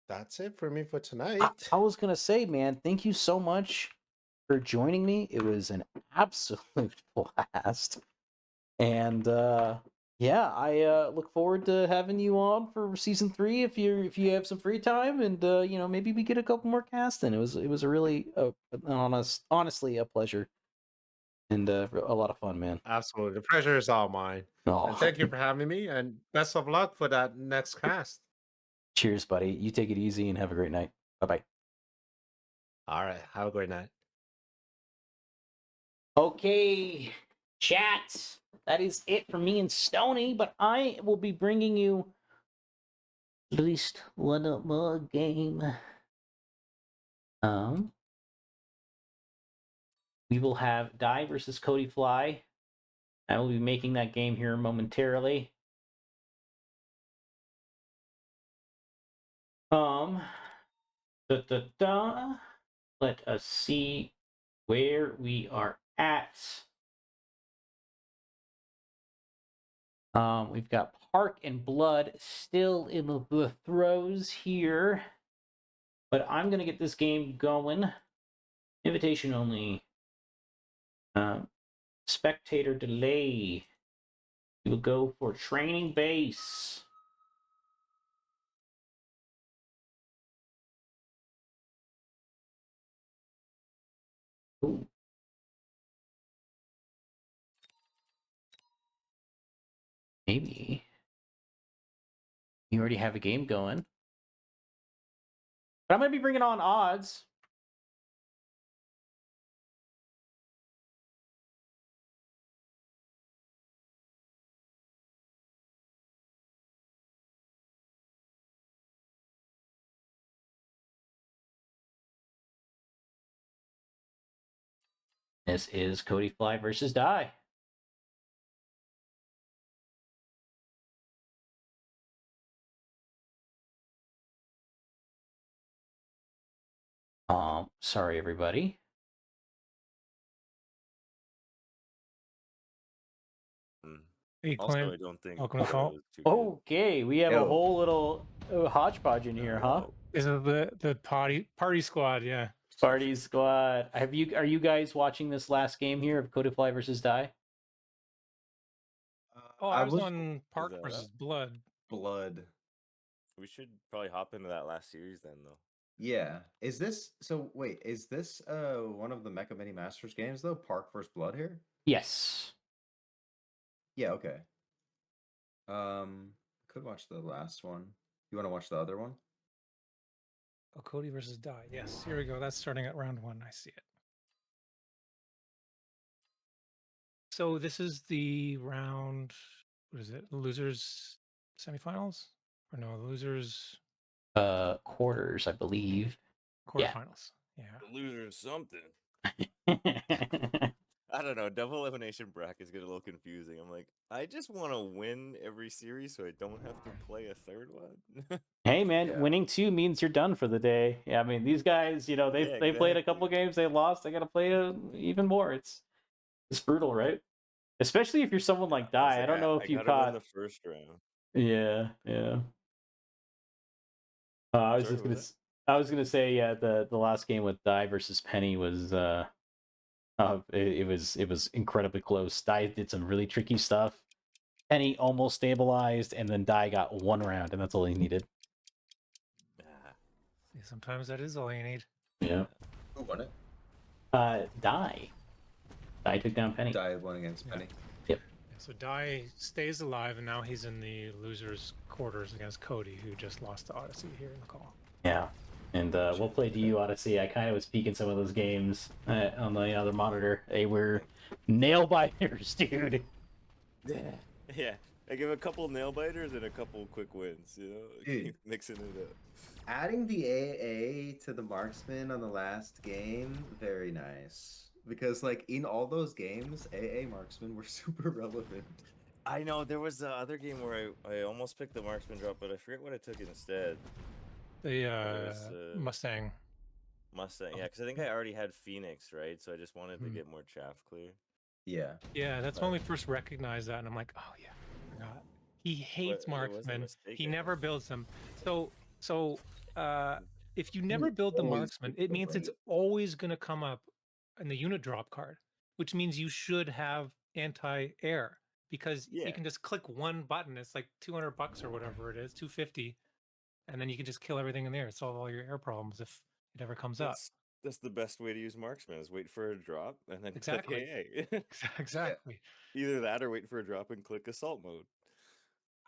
that's it for me for I, tonight. I was gonna say, man, thank you so much for joining me. It was an absolute blast. And yeah, I look forward to having you on for season 3 if you have some free time, and maybe we get a couple more casts in. It was a really honestly a pleasure and a lot of fun, man. Absolutely. The pleasure is all mine. And Oh, thank you for having me. And best of luck for that next cast. cheers, buddy. You take it easy and have a great night. Bye bye. All right. Have a great night. Okay, chat. That is it for me and Stony, but I will be bringing you at least one more game. Um, we will have Die versus Cody Fly. I will be making that game here momentarily. Um, da, da, da. Let us see where we are at. We've got Park and Blood still in the throes here, but I'm gonna get this game going. Invitation only. Spectator delay. We will go for training base. Ooh. Maybe. You already have a game going. But I'm going to be bringing on odds. This is Cody Fly versus Die. Sorry, everybody. Hey, Also, Clint. I don't think Welcome to the call. was too good. Okay, we have a Yo. whole little hodgepodge in here, huh? Oh, This is the party squad, yeah. Party squad. Are you guys watching this last game here of Cody Fly versus Die? Oh, I was on Park that versus up? Blood. Blood. we should probably hop into that last series then, though. Yeah. Is this so? Wait, is this one of the Mecha Mini Masters games though? Park vs. Blood here? Yes. Yeah. Okay. Could watch the last one. You want to watch the other one? Oh, Cody versus Die. Yes, here we go. That's starting at round 1. I see it. So this is the round. What is it? Losers semifinals? Or no, losers Quarters, I believe. Yeah. quarterfinals. Yeah. The loser is something. I don't know. Double elimination brackets get a little confusing. I'm like, I just want to win every series so I don't have to play a third one. Hey man, Yeah. winning 2 means you're done for the day. Yeah, I mean these guys, they Yeah, they played a couple exactly. games, they lost, they got to play even more. It's brutal, right? Especially if you're someone like I was Die. I like, don't know I if you gotta win caught. the first round. Yeah, yeah. I was Sorry, just what gonna. was I was gonna say, yeah. The last game with Die versus Penny was it was incredibly close. Die did some really tricky stuff. Penny almost stabilized, and then Die got 1 round, and that's all he needed. Ah, See, sometimes that is all you need. Yeah. Who won it? Die. Die took down Penny. Die won against Yeah. Penny. So Die stays alive, and now he's in the losers quarters against Cody, who just lost to Odyssey here in the call. Yeah. And we'll play DU Odyssey. I kind of was peeking some of those games on the other monitor. They were nail biters, dude. yeah. I give a couple nail biters and a couple quick wins, Dude. mixing it up. Adding the AA to the marksman on the last game, very nice. Because like in all those games, AA marksmen were super relevant. I know there was the other game where I almost picked the marksman drop, but I forget what I took instead. The was, Mustang. Mustang, yeah, because I think I already had Phoenix, right? So I just wanted to get more chaff clear. Yeah. Yeah, that's when we first recognized that, and I'm like, oh yeah, I forgot. He hates But it wasn't a marksmen. mistake, He I never guess. builds them. So if you never build the always marksman, pick it the means it's right. always going to come up in the unit drop card, which means you should have anti-air because Yeah. you can just click one button. It's like $200 or whatever it is, 250, and then you can just kill everything in there, solve all your air problems if it ever comes up. That's the best way to use marksman is wait for a drop and then Exactly. click AA. Exactly. Either that or wait for a drop and click assault mode.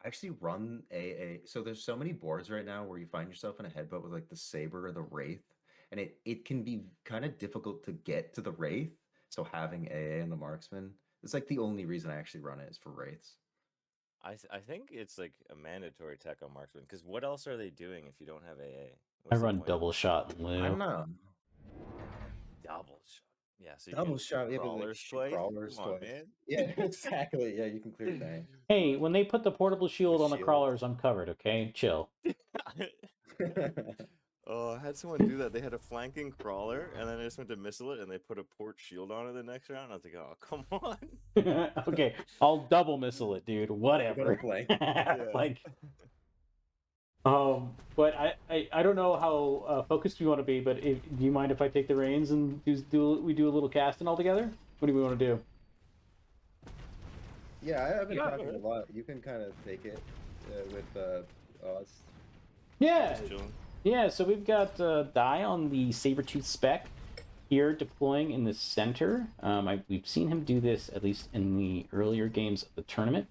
I actually run AA. So there's so many boards right now where you find yourself in a headbutt with like the Saber or the Wraith. And it can be kind of difficult to get to the Wraith. So having AA and the marksman, it's like the only reason I actually run it is for Wraiths. I think it's like a mandatory tech on marksman because what else are they doing if you don't have AA? I What's the run point? double shot in I Lou. don't know. Double shot. Yeah, so you Double can shot, yeah, but like crawlers shoot twice. crawlers Come on, twice. man. Yeah, exactly. Yeah, you can clear tank. Hey, when they put the portable shield on the shield. crawlers, I'm covered, okay? Chill. Oh, I had someone do that. They had a flanking crawler, and then I just went to missile it, and they put a port shield on it the next round. I was like, oh, come on. Okay, I'll double missile it, dude. Whatever. flank. Like, but I don't know how focused we want to be. But do you mind if I take the reins and we do a little casting all together? What do we want to do? Yeah, I've been Yeah. talking a lot. You can kind of take it with us. Yeah, Just chilling. yeah. So we've got Die on the Sabertooth spec here deploying in the center. We've seen him do this at least in the earlier games of the tournament.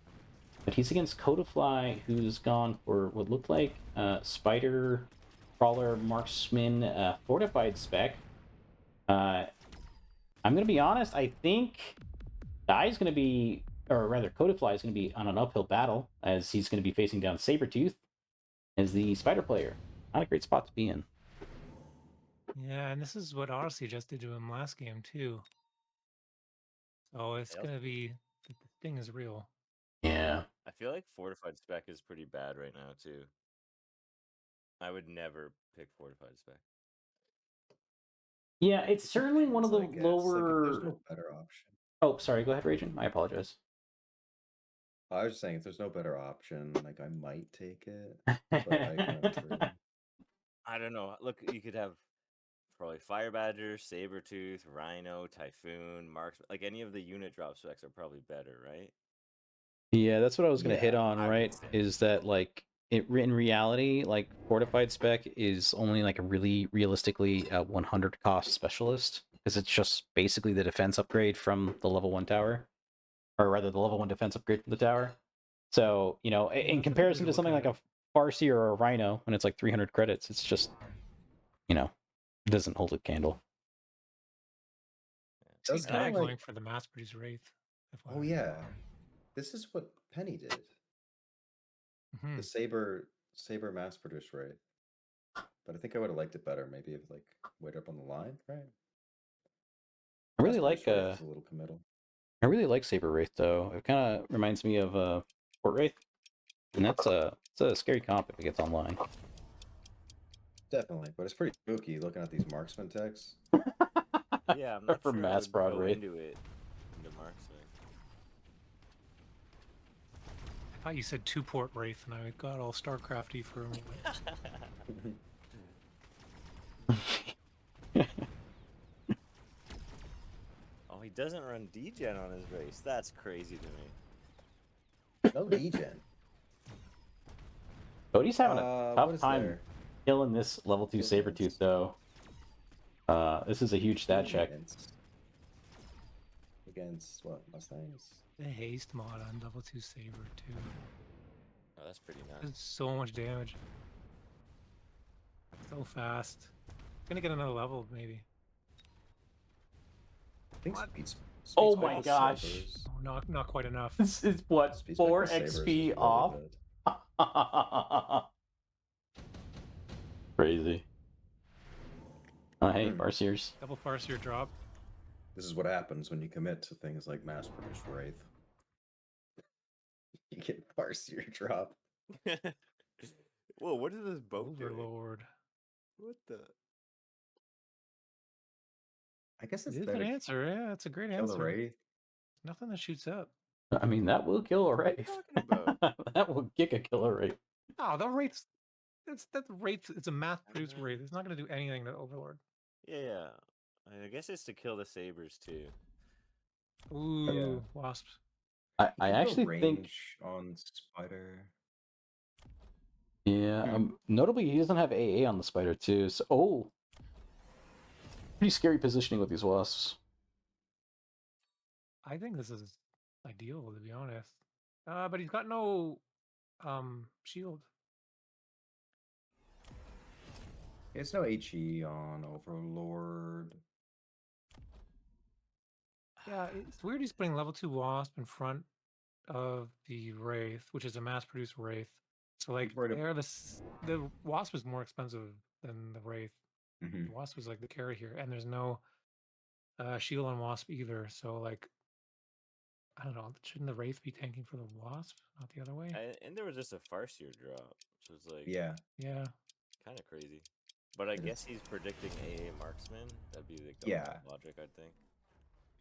But he's against Codifly, who's gone for what looked like Spider, Crawler, Marksman, Fortified Spec. I'm going to be honest, I think Dai's going to be, or rather Codifly is going to be on an uphill battle, as he's going to be facing down Sabretooth as the Spider player. Not a great spot to be in. Yeah, and this is what Odyssey just did to him last game too. So it's Yep. gonna be the thing is real. Yeah. I feel like Fortified Spec is pretty bad right now too. I would never pick Fortified Spec. Yeah, it's It certainly one of the depends, I guess. Like, if there's lower... no better option. Oh, sorry, go ahead, Raging. I apologize. I was just saying, if there's no better option, like, I might take it, but I kind of agree. I don't know. Look, you could have probably Fire Badger, Sabretooth, Rhino, Typhoon, Marks. Like any of the unit drop specs are probably better, right? Yeah, that's what I was going to hit Yeah, on, I would right? say. Is that, like, in reality, like, Fortified Spec is only, like, a really realistically 100 cost specialist, because it's just basically the defense upgrade from the level 1 tower. Or rather, the level 1 defense upgrade from the tower. So, you know, Yeah, in that's a good way comparison to to look something at like a Farseer or a Rhino, when it's like 300 credits, it's just, you know, it doesn't hold a candle. See That's Dag kinda going like- for the mass-produced Wraith. Oh FYI. yeah, this is what Penny did. Mhm. The Saber mass-produced Wraith. But I think I would have liked it better, maybe if like waited up on the line, right? I really like Mass-produced Wraith is a little committal. I really like Saber Wraith though. It kind of reminds me of Port Wraith, and it's a scary comp if it gets online. Definitely, but it's pretty spooky looking at these marksman techs. Yeah, I'm not For sure mass I would prod go Wraith. into it into Marksman. I thought you said 2-port Wraith, and I got all StarCrafty for a moment. Oh, he doesn't run degen on his race. That's crazy to me. No degen. Cody's having a What tough is time there? killing this level 2 Skill Sabretooth points. though. This is a huge stat check. Against what? Mustangs? The haste mod on level 2 Saber too. Oh, that's pretty nice. Does so much damage. So fast. Gonna get another level maybe. I think What? speed Oh spike my with gosh. sabers- Oh, not quite enough. This is what, speed spike 4 with sabers is XP really off? good. Crazy. Oh hey, Farseers. Double Farseer drop. This is what happens when you commit to things like mass-produced Wraith. You get Farseer drop. Whoa, what is this boat doing? Overlord. What the? I guess It's it's a there good to answer. Yeah, it's a great kill the answer. Wraith. Nothing that shoots up. I mean, that will kill a What are you Wraith. talking about? That will kick a killer Wraith. Oh, the Wraith's that Wraith. It's a mass-produced Mhm. Wraith. It's not gonna do anything to Overlord. Yeah. I guess it's to kill the sabers too. Ooh, wasps. I He can go actually think, range on Spider. yeah, notably he doesn't have AA on the Spider too, so, pretty scary positioning with these wasps. I think this is ideal to be honest. But he's got no shield. He has no HE on Overlord. Yeah, it's weird he's putting level 2 wasp in front of the Wraith, which is a mass-produced Wraith. So like worried ab- the wasp is more expensive than the Wraith. Mhm. The wasp is like the carry here, and there's no shield on wasp either. So like, I don't know. Shouldn't the Wraith be tanking for the wasp, not the other way? And there was just a Farseer drop, so it's like Yeah. Yeah. kind of crazy. But I It is. guess he's predicting AA marksman. That'd be like the Yeah. logic, I think.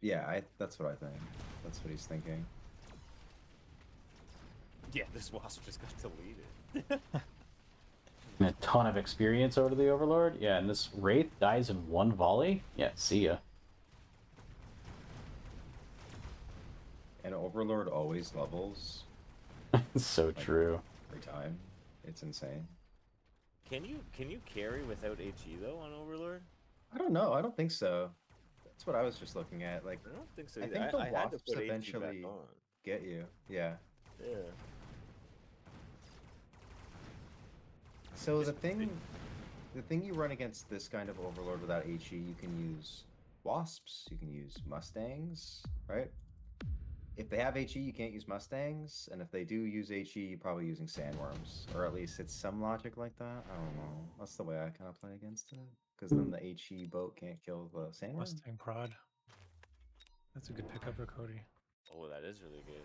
Yeah, that's what I think. That's what he's thinking. Yeah, this wasp just got deleted. And a ton of experience over to the Overlord. Yeah, and this Wraith dies in one volley. Yeah, see ya. And Overlord always levels So true. every time. It's insane. Can you carry without HE though on Overlord? I don't know. I don't think so. That's what I was just looking at. Like, I don't think so I either. think the I had to wasps put HE eventually back on. get you. Yeah. Yeah. So Just the thing you run against this kind of overlord without HE, you can use wasps, you can use mustangs, right? If they have HE, you can't use mustangs, and if they do use HE, you're probably using sandworms, or at least it's some logic like that. I don't know. That's the way I kind of play against it, because then the HE boat can't kill the sandworm. Mustang prod. That's a good pickup for Cody. Oh, that is really good.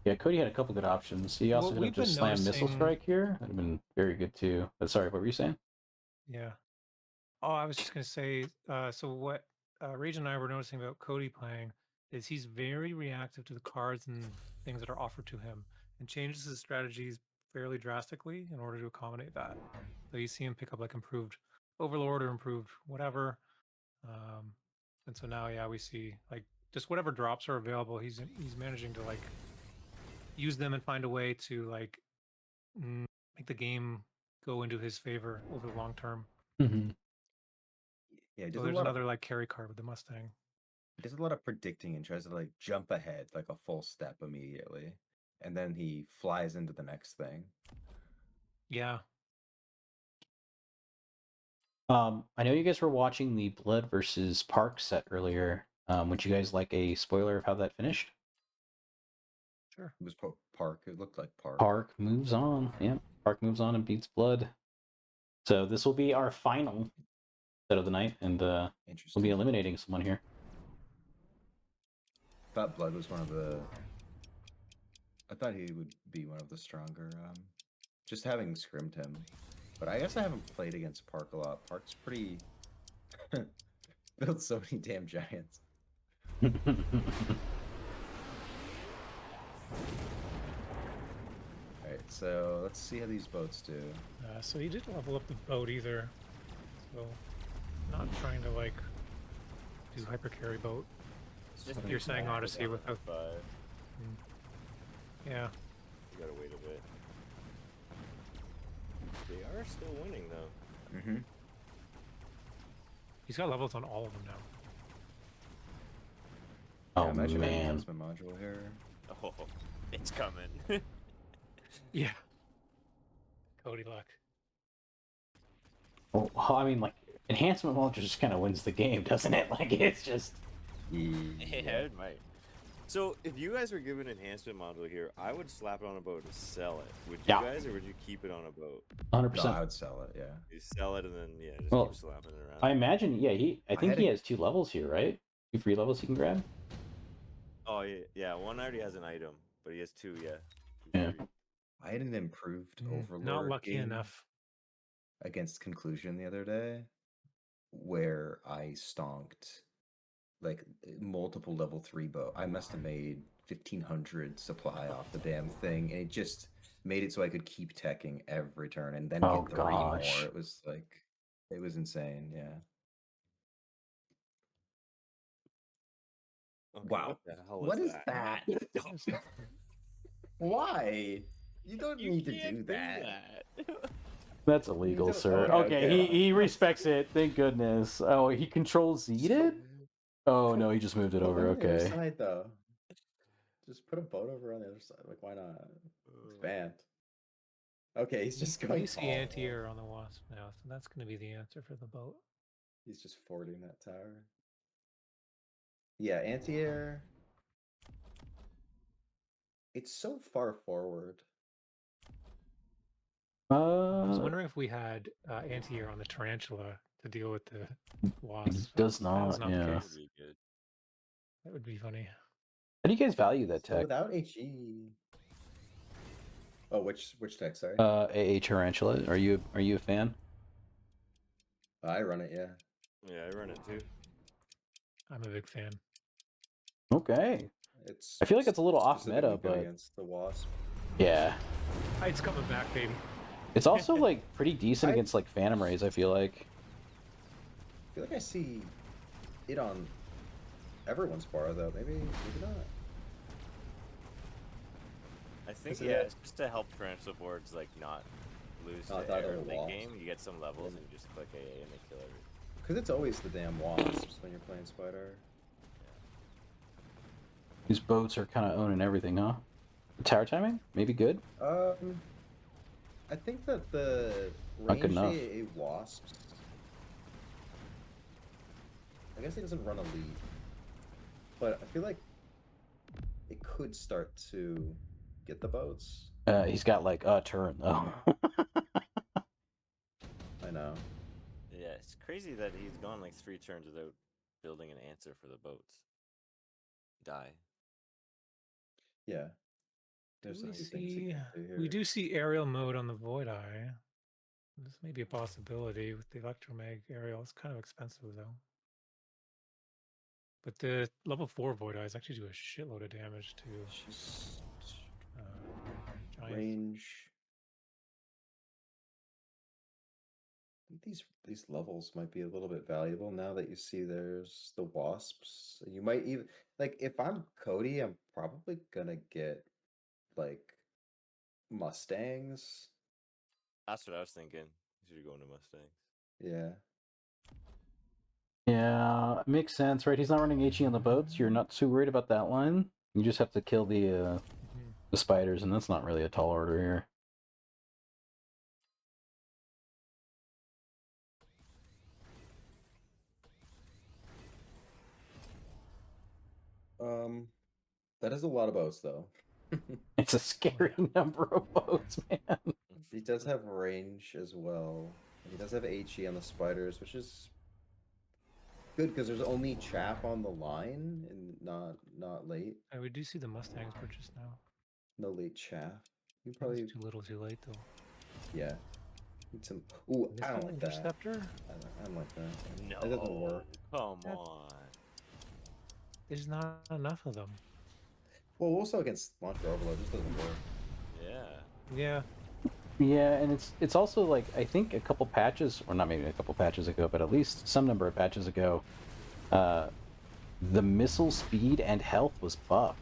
Yeah, Cody had a couple good options. He also What could have we've been just slammed Missile noticing- Strike here. That'd have been very good too. But sorry, what were you saying? Yeah. Oh, I was just gonna say. So what Rage and I were noticing about Cody playing is he's very reactive to the cards and things that are offered to him, and changes his strategies fairly drastically in order to accommodate that. So you see him pick up like improved Overlord or improved whatever, and so now yeah we see like just whatever drops are available. He's managing to like use them and find a way to like make the game go into his favor over the long term. Mm-hmm. Yeah, So there's another like carry card with the Mustang. he does a lot of predicting and tries to like jump ahead like a full step immediately, and then he flies into the next thing. Yeah. I know you guys were watching the Blood versus Park set earlier. Would you guys like a spoiler of how that finished? Sure. It was Park. It looked like Park. Park moves on. Yeah, Park moves on and beats Blood. So this will be our final set of the night, and we'll Interesting. be eliminating someone here. Thought Blood was one of the. I thought he would be one of the stronger. Just having scrimmed him, but I guess I haven't played against Park a lot. Park's pretty. Built so many damn giants. Alright, so let's see how these boats do. So he didn't level up the boat either. So not trying to like do hyper carry boat. It's just You're saying max Odyssey on without- 5. Yeah. You gotta wait a bit. They are still winning though. Mm-hmm. He's got levels on all of them now. Oh imagine an man. enhancement module here. Oh, it's coming. Yeah. Cody luck. Well, I mean, like enhancement module just kind of wins the game, doesn't it? Like it's just. Yeah, it might. So, if you guys were given enhancement module here, I would slap it on a boat and sell it. Would you Yeah. guys, or would you keep it on a boat? 100%. No, I would sell it. Yeah. You sell it and then just Well, keep slapping it around. I imagine, yeah. I think had he a- has 2 levels here, right? 2 free levels he can grab. Oh yeah, one already has an item, but he has 2. Yeah. Yeah. I had an improved Overlord Not lucky game enough. against Conclusion the other day, where I stonked like multiple level 3 bow. I must have made 1,500 supply off the damn thing, and it just made it so I could keep teching every turn and then Oh, get 3 gosh. more. It was like, it was insane. Yeah. Okay, Wow. What the hell What was is that? Why? You don't You need to can't do that. That's illegal, don't- sir. oh, Okay, okay. he respects it. Thank goodness. Oh, he controls Z'd? Oh no, he just moved it Put over. one on the other Okay. side, though. Just put a boat over on the other side. Like, why not? Expand. Okay, he's just going You see tall. anti-air on the Wasp now, so that's going to be the answer for the boat. He's just fording that tower. Yeah, anti-air. It's so far forward. I was Uh, wondering if we had anti-air on the Tarantula to deal with the Wasp. does That was not, the yeah. That case. would be good. That would be funny. how do you guys value that So tech? without HE. Oh, which tech? Sorry. AA Tarantula. Are you a fan? I run it. Yeah. Yeah, I run it too. I'm a big fan. Okay. It's. I feel like it's a little off specifically meta, good but against the Wasp. yeah. It's coming back, baby. It's also like pretty decent I- against like Phantom Rays, I feel like. I feel like I see it on everyone's bar though. Maybe not. I think Is it yeah, a- it's just to help transfer boards like not lose Not to die to air the late walls. game. You get some levels and you just click AA and they kill everything. Because it's always the damn wasps when you're playing Spider. These boats are kind of owning everything, huh? Tower timing? Maybe good? I think that the Not good ranged enough. AA wasps. I guess he doesn't run elite, but I feel like it could start to get the boats. He's got like a turn though. I know. Yeah, it's crazy that he's gone like 3 turns without building an answer for the boats. Die. Yeah. Do There's a we few things you see? can do here. We do see aerial mode on the Void Eye. This may be a possibility with the Electromag aerial. It's kind of expensive though. But the level 4 Void Eyes actually do a shitload of damage to Just giants. range. I think these levels might be a little bit valuable now that you see there's the wasps. You might even like if I'm Cody, I'm probably gonna get like Mustangs. That's what I was thinking. You should go into Mustangs. Yeah. Yeah, it makes sense, right? He's not running HE on the boats. You're not too worried about that line. You just have to kill the spiders, and that's not really a tall order here. That is a lot of boats though. It's a scary number of boats, man. He does have range as well. And he does have HE on the spiders, which is good because there's only chaff on the line and not late. And we do see the Mustangs purchased now. No late chaff. You It's probably too little, too late though. yeah. Need some. Ooh, I don't Missile like that. interceptor? I don't like that. No. That doesn't work. Come That- on. There's not enough of them. Well, also against launcher overload, just doesn't work. Yeah. Yeah. Yeah, and it's also like I think a couple patches, or not maybe a couple patches ago, but at least some number of patches ago, the missile speed and health was buffed,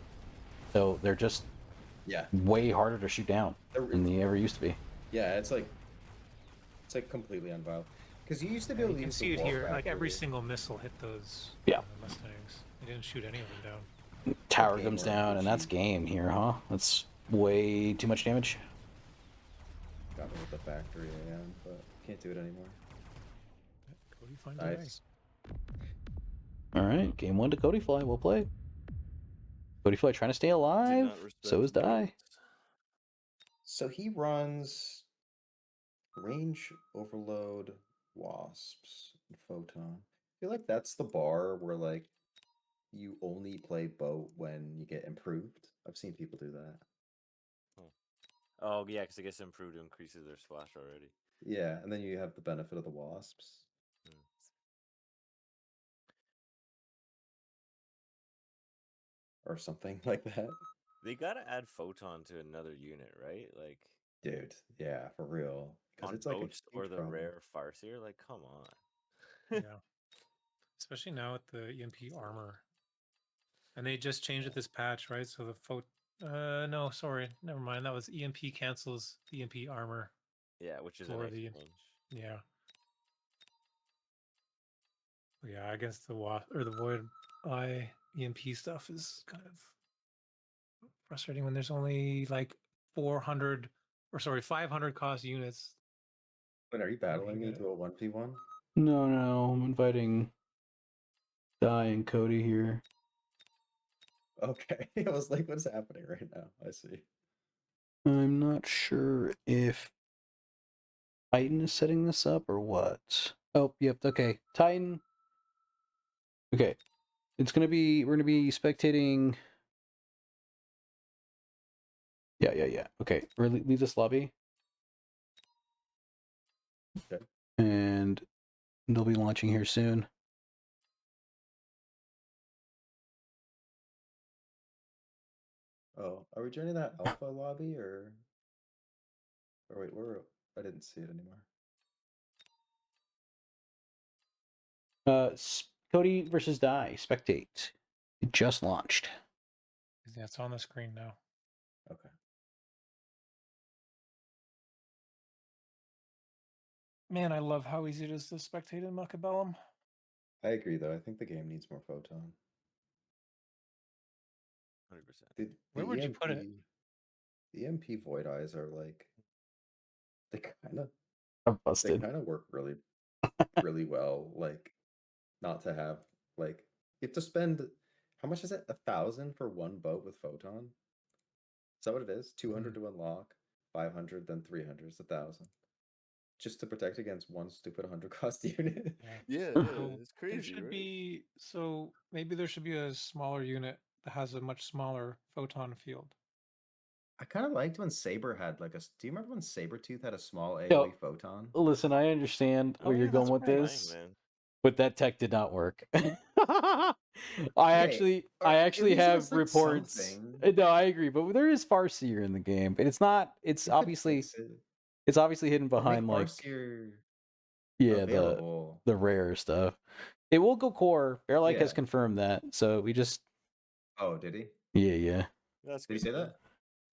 so they're just Yeah. way harder to shoot down They're- than they ever used to be. Yeah, it's like completely unviable. Because you used to be Yeah, able you to can use see the it war here. Like every factory. single missile hit those Yeah. Mustangs. They didn't shoot any of them down. Tower game comes or down, and that's RPG. game here, huh? That's way too much damage. Got me with the factory again, but can't do it anymore. Cody finds a way. Nice. All right, game 1 to Cody Fly. We'll play. Cody Fly trying to stay Do alive. not respect So is the Die. boats. So he runs range overload wasps and photon. I feel like that's the bar where like you only play boat when you get improved. I've seen people do that. Oh, yeah, because I guess improved increases their splash already. Yeah, and then you have the benefit of the wasps. Hmm. Or something like that. They gotta add photon to another unit, right? Like Dude, yeah, for real. Because on it's like boats a or huge the problem. rare farseer. Like, come on. Yeah. Especially now with the EMP armor. And they just changed it this patch, right? So the no, sorry, never mind. That was EMP cancels the EMP armor. Yeah, which is a For nice the- change. Yeah. Yeah, against the or the Void Eye EMP stuff is kind of frustrating when there's only like 400 or sorry, 500 cost units. Wait, are you battling me get to a 1v1? No, I'm inviting Die and Cody here. Okay. I was like, what's happening right now? I see. I'm not sure if Titan is setting this up or what. Oh, yep, okay. Titan. Okay. We're gonna be spectating. Yeah. Okay. Leave this lobby. Okay. And they'll be launching here soon. Oh, are we joining that alpha lobby or wait, I didn't see it anymore. Cody versus Die. Spectate. It just launched. Yeah, it's on the screen now. Okay. Man, I love how easy it is to spectate in Mechabellum. I agree though. I think the game needs more photon. 100%. The Where would you put it? The EMP void eyes are like They kind of I'm they busted. kind of work really really well. Like not to have like you have to spend how much is it? 1,000 for one boat with photon? Is that what it is? 200 to unlock, 500, then 300 is 1,000. Just to protect against one stupid 100 cost unit. Yeah, So it's there crazy, should right? be maybe there should be a smaller unit that has a much smaller photon field. I kind of liked when Saber had like a. Do you remember when Sabretooth had a small Yo, AoE photon? listen, I understand Oh where you're yeah, going that's with fine, this, man. but that tech did not work. Okay, I at actually least it have was like reports. something. No, I agree, but there is Farseer in the game, but it's not. It's You could obviously fix it hidden or make behind like Farseer yeah available. the rare stuff. It will go core. Bearlike has Yeah. confirmed that, so we just Oh, did he? yeah. That's Did he good. say that?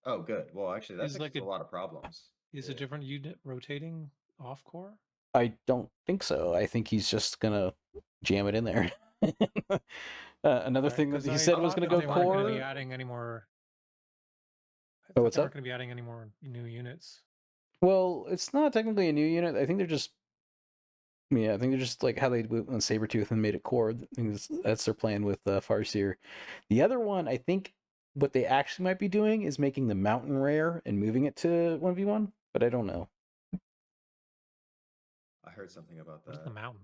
Oh, good. Well, actually, that Is like fixes a lot of problems. Is Yeah. a different unit rotating off core? I don't think so. I think he's just gonna jam it in there. Another Alright, thing that 'cause he I said was thought gonna that go they weren't gonna be core. adding any more. I Oh, thought what's they weren't up? gonna be adding any more new units. Well, it's not technically a new unit. I think they're just yeah, I think they're just like how they went on Sabretooth and made it core. I think that's their plan with Farseer. The other one, I think what they actually might be doing is making the mountain rare and moving it to 1v1, but I don't know. I heard something about What is that. the mountain?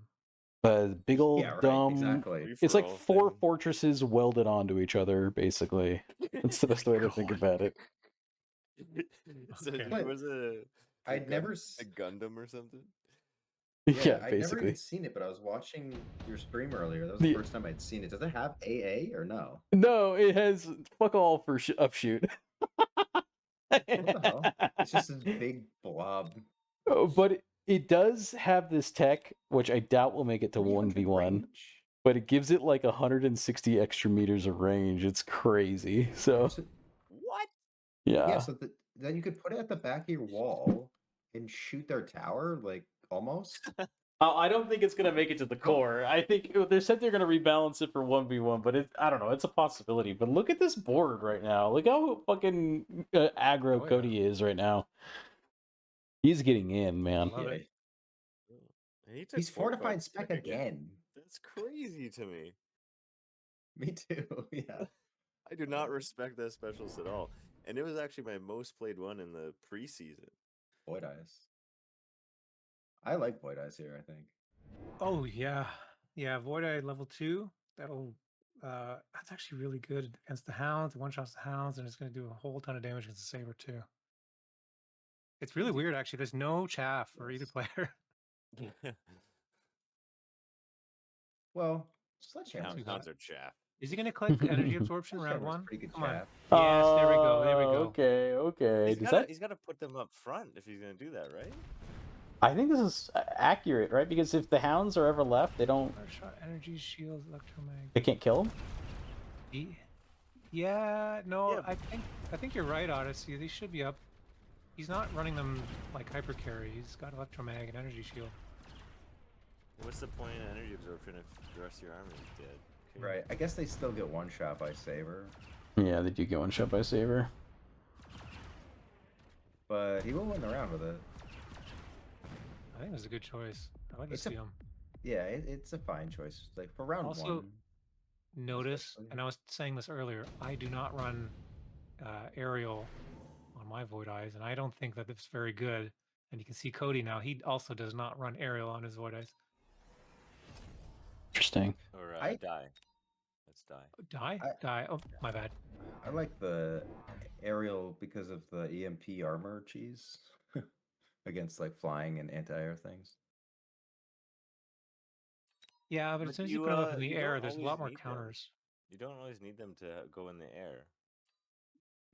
Big old Yeah, right. dumb. Exactly. It's like Free-for-all 4 thing. fortresses welded onto each other, basically. That's the best way to think about it. So Okay. But was it I'd never. a Gundam or something? Yeah, I'd never basically. even seen it, but I was watching your stream earlier. That was The- the first time I'd seen it. Does it have AA or no? No, it has fuck all for upshoot. What the hell? It's just this big blob. Oh, but it does have this tech, which I doubt will make it to 300 1v1, range? but it gives it like 160 extra meters of range. It's crazy. So, What? Yeah, yeah. so then you could put it at the back of your wall and shoot their tower, like almost. I don't think it's gonna make it to the core. I think they said they're gonna rebalance it for 1v1, but I don't know. It's a possibility. But look at this board right now. Look how fucking aggro Oh, yeah. Cody is right now. He's getting in, man. Love it. And he took He's fortified spec spec again. That's crazy to me. Me too. Yeah. I do not respect that specialist at all. And it was actually my most played one in the preseason. Void Eyes. I like Void Eyes here, I think. Oh yeah. Yeah, Void Eye level 2. That'll that's actually really good against the hounds. It one-shots the hounds, and it's gonna do a whole ton of damage against the saber too. It's really weird actually. There's no chaff for either player. Well, Sledgehammer. Hounds are chaff. Is he gonna click energy absorption round Sledgehammer's 1? pretty good Come on. chaff. Yes, there we go. There we go. Okay. He's gotta put them up front if he's gonna do that, right? I think this is accurate, right? Because if the hounds are ever left, they Shot, energy shield, electromag. can't kill them. Yeah, no, Yeah. I think you're right, Odyssey. They should be up. He's not running them like hyper carry. He's got electromag and energy shield. What's the point of energy absorption if the rest of your army is dead? Okay. Right. I guess they still get one shot by Saber, Yeah, they do get one shot by Saber. but he will win the round with it. I think it was a good choice. I like to It's a- see him. Yeah, it's a fine choice. Like for round Also, one. Notice, especially. and I was saying this earlier, I do not run aerial on my Void Eyes, and I don't think that it's very good. And you can see Cody now; he also does not run aerial on his Void Eyes. Interesting. Or I- die. Let's die. Die. Oh, my bad. I like the aerial because of the EMP armor cheese against like flying and anti-air things. Yeah, but But as soon as you put them up in the you air, don't there's a always lot more need them. counters. You don't always need them to go in the air,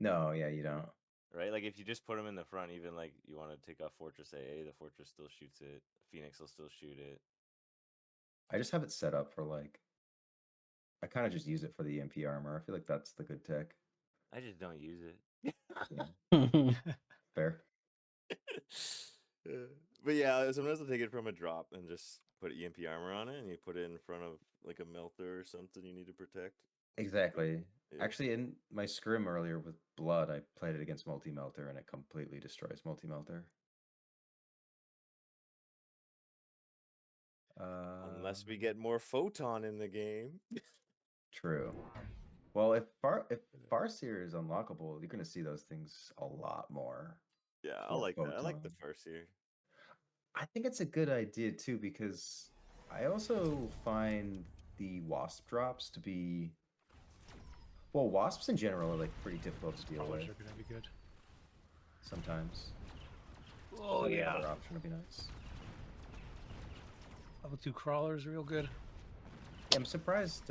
No, yeah, you don't. right? Like if you just put them in the front, even like you want to take off Fortress AA, the Fortress still shoots it. Phoenix will still shoot it. I just have it set up for like. I kind of just use it for the EMP armor. I feel like that's the good tech. I just don't use it. Fair. But yeah, sometimes I'll take it from a drop and just put EMP armor on it, and you put it in front of like a melter or something you need to protect. Exactly. Yeah. Actually, in my scrim earlier with Blood, I played it against Multi-Melter, and it completely destroys Multi-Melter. Unless we get more photon in the game. True. Well, if Farseer is unlockable, you're gonna see those things a lot more. Yeah, I For like that. I like the photon. first here. I think it's a good idea too, because I also find the wasp drops to be, well, wasps in general are like pretty difficult to deal Crawlers with are gonna be good. sometimes. Oh So the yeah. other option would be nice. Level 2 crawlers real good. Yeah, I'm surprised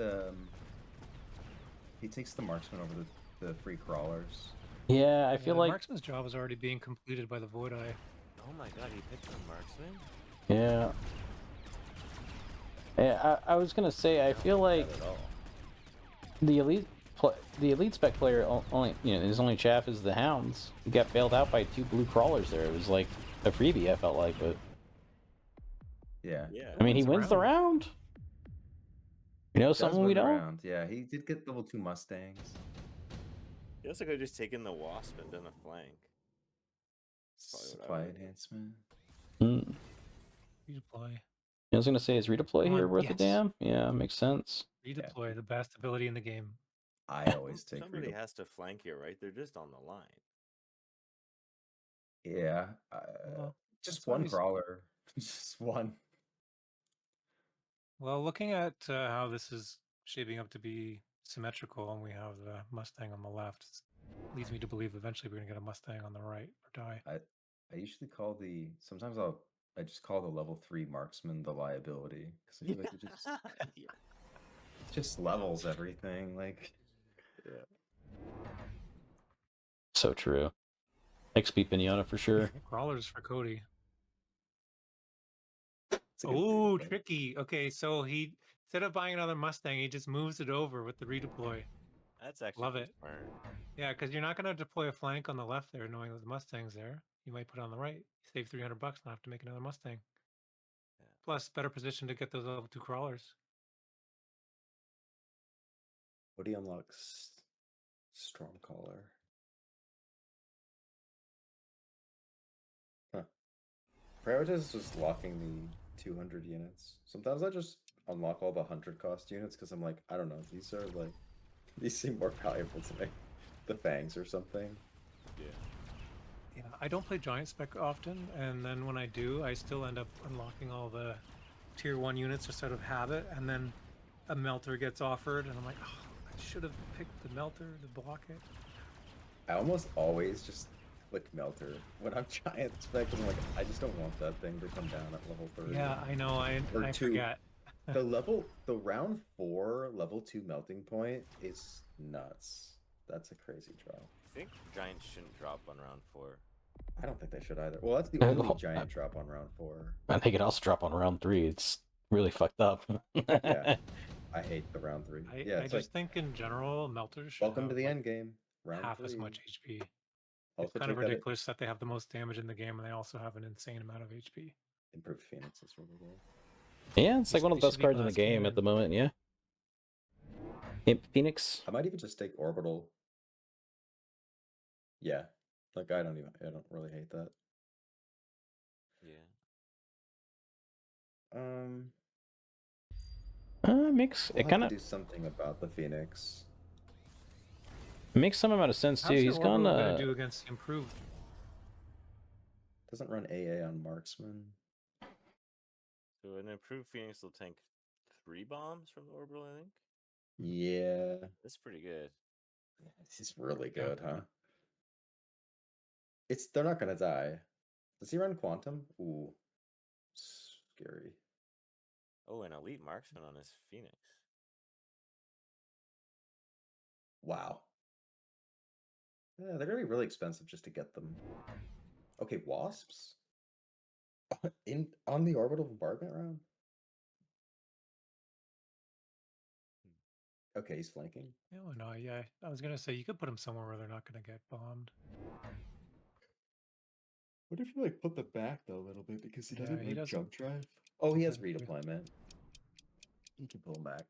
he takes the marksman over the free crawlers. Yeah, I feel the like marksman's job is already being completed by the VoD eye. Oh my god, he picked the marksman? yeah. Yeah, I was gonna say I feel like Not at all. the elite spec player only his only chaff is the hounds. He got bailed out by 2 blue crawlers there. It was like a freebie. I felt like, but Yeah. Yeah. I mean he Wins wins the round. You know Does something win we the don't. round. Yeah, he did get level 2 Mustangs. He also could have just taken the wasp and done a flank. Probably what I Supply would've done. enhancement. Mm. Redeploy. I was gonna say, is redeploy Come here on, worth a yes. damn? Yeah, makes sense. Redeploy, the best ability in the game. I always take Somebody redeploy. has to flank here, right? They're just on the line. Yeah. Well, Just that's one always- crawler. Just one. Well, looking at how this is shaping up to be symmetrical, and we have the Mustang on the left, leads me to believe eventually we're gonna get a Mustang on the right or die. I usually call sometimes I just call the level 3 marksman the liability, because I feel like Yeah. it just levels everything. Like, So true. XP Pinata for sure. Crawlers for Cody. it's a good Oh, thing, tricky. Okay, so he instead of buying another Mustang, he just moves it over with the redeploy. That's actually Love pretty it. smart. Yeah, because you're not going to deploy a flank on the left there, knowing that the Mustang's there. You might put it on the right. Save $300, not have to make another Mustang. Yeah. Plus, better position to get those level 2 crawlers. What he unlocks? Stormcaller. Huh. Prioritize just locking the 200 units. Sometimes I just unlock all the 100 cost units because I'm like, I don't know, these seem more valuable to me. The fangs or something. Yeah. Yeah, I don't play giant spec often, and then when I do, I still end up unlocking all the tier 1 units just out of habit, and then a melter gets offered, and I'm like, oh, I should have picked the melter to block it. I almost always just click melter when I'm giant spec because I'm like, I just don't want that thing to come down at level 30. Yeah, I know, I Or 2. forget. The round 4 level 2 melting point is nuts. That's a crazy drop. I think giants shouldn't drop on round 4. I don't think they should either. Well, that's the only giant drop on round 4. I think it also drop on round 3. It's really fucked up. Yeah. I hate the round 3. Yeah, I just think in general, melters should welcome to have, the like, end game. Round half 3. as much HP. Also It's kind of take that ridiculous that they have the most damage in the game and they also have an insane amount of HP. Improved Phoenix is really good. Yeah, it's like one of the They best should be cards in the glass game at the moment. Yeah. Phoenix. I might even just take Orbital. Yeah. Like I don't really hate that. Yeah. Makes We'll it have kind to of do something about the Phoenix. makes some amount of sense too. How's He's your Orbital gonna going to do against the improved? Doesn't run AA on Marksman. So an improved Phoenix will tank 3 bombs from the orbital, I think. Yeah. That's pretty good. This is really Yeah. good, huh? They're not gonna die. Does he run Quantum? Ooh. Scary. Oh, an elite marksman on his Phoenix. Wow. Yeah, they're gonna be really expensive just to get them. Okay, wasps? On the orbital bombardment round? Okay, he's flanking. Oh, no, yeah. I was going to say, you could put them somewhere where they're not going to get bombed. What if you put them back though a little bit because he Yeah, doesn't he run doesn't. jump drive? Oh, he has Exactly. redeployment. He can pull him back.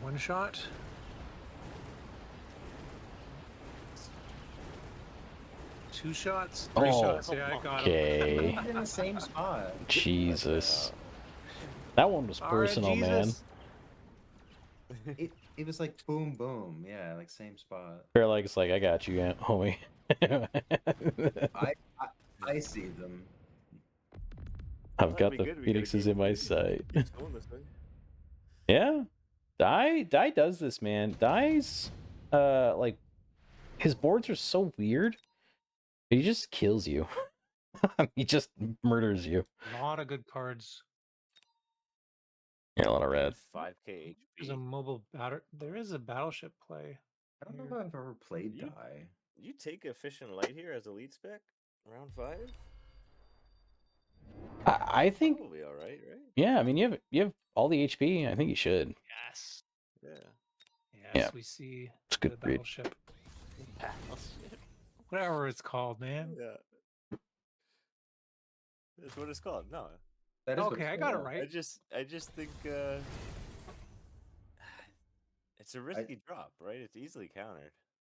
One shot. 2 shots, Oh, 3 shots. Yeah, I got him. Okay. He's in the same spot. Jesus. That one was All right, personal, man. Jesus. It was like boom, boom. Yeah, like same spot. Paraleg's like, I got you, homie. I see them. I've That'd got be the good, we got a phoenixes game in my plan. sight. Keeps going this way. Yeah. Die does this, man. Die's like his boards are so weird. He just kills you. He just murders you. A lot of good cards. Yeah, a lot of red. 5k There's a HP. mobile battle. There is a battleship play. I don't know here. if I've ever played You- Die. You take efficient light here as a lead spec, round 5. I think Probably all right, right? yeah, I mean you have all the HP. I think you should. Yes. Yeah. Yes, Yeah. we see It's a good the read. battleship. Whatever it's called, man. Yeah. That's what it's called. No, That is what Okay, it's I got it called. right. I just think it's a risky drop, right? It's easily countered.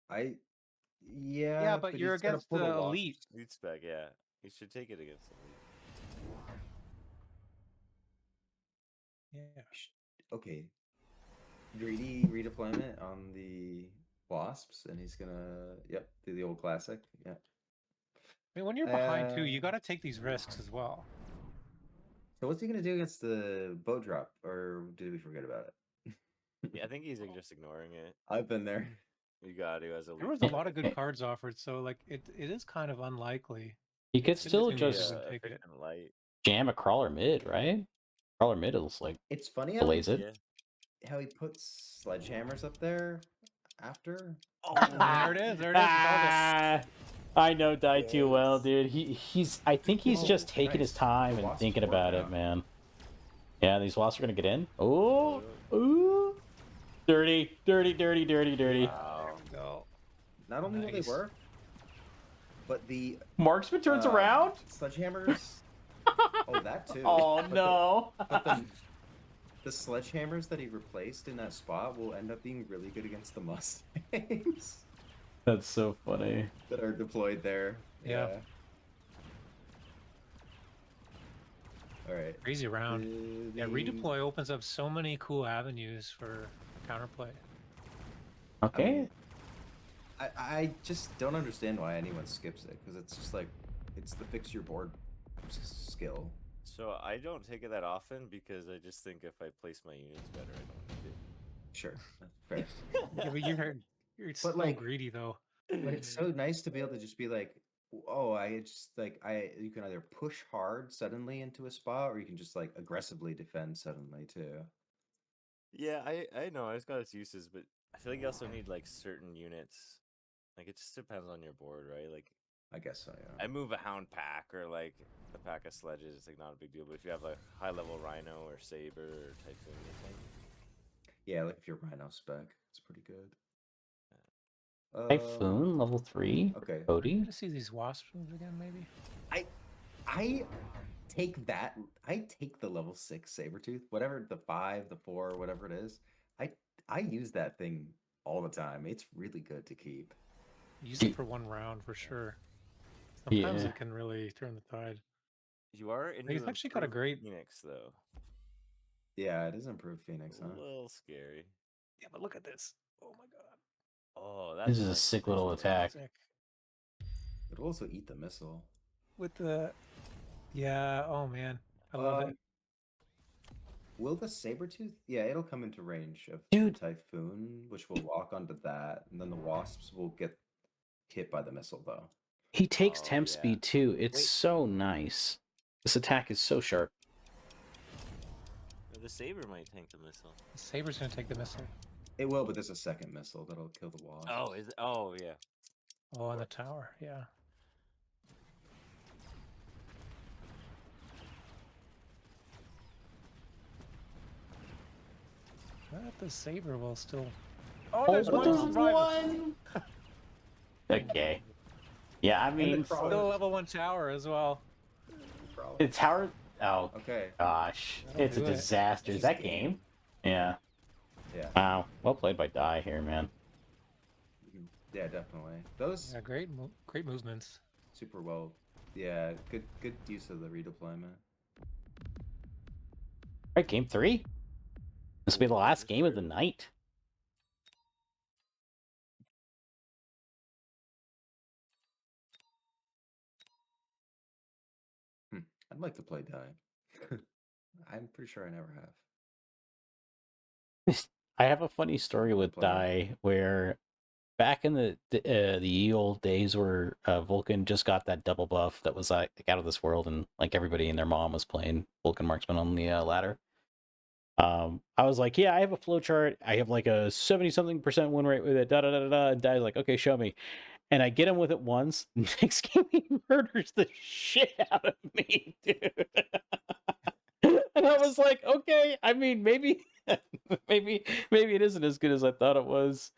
Yeah, Yeah, but you're he's gotta against pull the wasp. elite. Lead spec, yeah. You should take it against the lead. Yeah. Okay. Greedy redeployment on the wasps, and he's gonna do the old classic. Yeah. I mean, when you're behind too, you got to take these risks as well. So what's he gonna do against the boat drop, or did we forget about it? Yeah, I think he's just ignoring it. I've been there. You got to as a lead. There was a lot of good cards offered, so like it is kind of unlikely. He could It's still interesting just that take it. efficient light. jam a crawler mid, right? Crawler mid is like It's funny how blaze it. Yeah. he puts sledgehammers up there after. Oh, There it is. There it is. It's all this. I know Die too well, Yes. dude. He's I think he's Oh, just taking his nice. time The and wasps thinking work about now. it, man. Yeah, these wasps are gonna get in. Oh, ooh, dirty. Wow. Go. Not only will Nice. they work, but the Marksman turns around. sledgehammers. Oh, that too. Oh But the- no. But the sledgehammers that he replaced in that spot will end up being really good against the Mustangs That's so funny. that are deployed there. Yeah. All right. Crazy round. Yeah, The- redeploy opens up so many cool avenues for counterplay. I Okay. mean, I just don't understand why anyone skips it, because it's just like it's the fix your board skill. So I don't take it that often because I just think if I place my units better, I don't need it. Sure, that's fair. Yeah, but you're so like- greedy though. But it's so nice to be able to just be like, oh, you can either push hard suddenly into a spot, or you can just like aggressively defend suddenly too. Yeah, I know it's got its uses, but I feel like you also need like certain units. Like it just depends on your board, right? Like I guess so, yeah. I move a hound pack or like a pack of sledges, it's like not a big deal. But if you have a high level rhino or saber or typhoon or something, Yeah, like if you're Rhino spec, it's pretty good. Typhoon level 3. Okay. Cody. To see these wasps moves again, maybe. I take that. I take the level 6 Sabretooth, whatever the 5, the 4, whatever it is. I use that thing all the time. It's really good to keep. Use it for one round for sure. Sometimes Yeah. it can really turn the tide. you are into He's actually got a improved great- Phoenix though. Yeah, it is improved Phoenix, A huh? little scary. Yeah, but look at this. Oh my god. Oh, that's This is a nice sick little nice attack. Sick. It'll also eat the missile. With the yeah, oh man. I love it. Will the Sabretooth? Yeah, it'll come into range of Dude. the Typhoon, which will lock onto that, and then the Wasps will get hit by the missile, though. He takes Oh, temp yeah. speed too. It's Wait. so nice. This attack is so sharp. The saber might tank the missile. The Saber's gonna take the missile. It will, but there's a second missile that'll kill the Wasps. Oh, is it? Oh, yeah. Oh, on the tower, yeah. But the Saber will still. Oh, there's but one there's survivor. one! Okay. Yeah, I mean, crawler. Still a level 1 tower as well. Probably. the tower. Oh Okay. gosh, That'll it's a do it. disaster. Is It's that just game. game? Yeah. Yeah. Wow. Well played by Die here, man. Yeah, definitely. Those. Yeah, great movements. super well. Yeah, good use of the redeployment. Right, game 3. This will be the Ooh, last this game of the pretty. night. I'd like to play Die. I'm pretty sure I never have. I have a funny story One with player. Die where back in the old days where Vulcan just got that double buff that was like out of this world, and like everybody and their mom was playing Vulcan Marksman on the ladder. I was like, yeah, I have a flowchart. I have like a 70-something% win rate with it. Da da da da da. And Die's like, okay, show me. And I get him with it once. Next game, he murders the shit out of me, dude. And I was like, okay. I mean, maybe, maybe it isn't as good as I thought it was.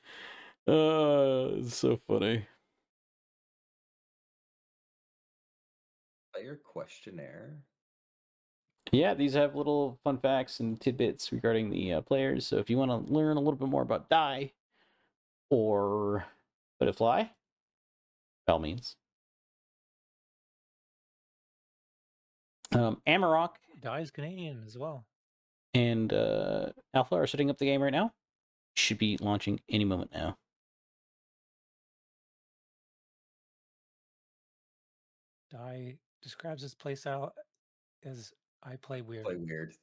It's so funny. Player questionnaire. Yeah, these have little fun facts and tidbits regarding the players. So if you want to learn a little bit more about Die or Let It Fly, by all means. Amarok Die's Canadian as well. and Alpha are setting up the game right now. Should be launching any moment now. Die describes his playstyle as I play weird. Play weird.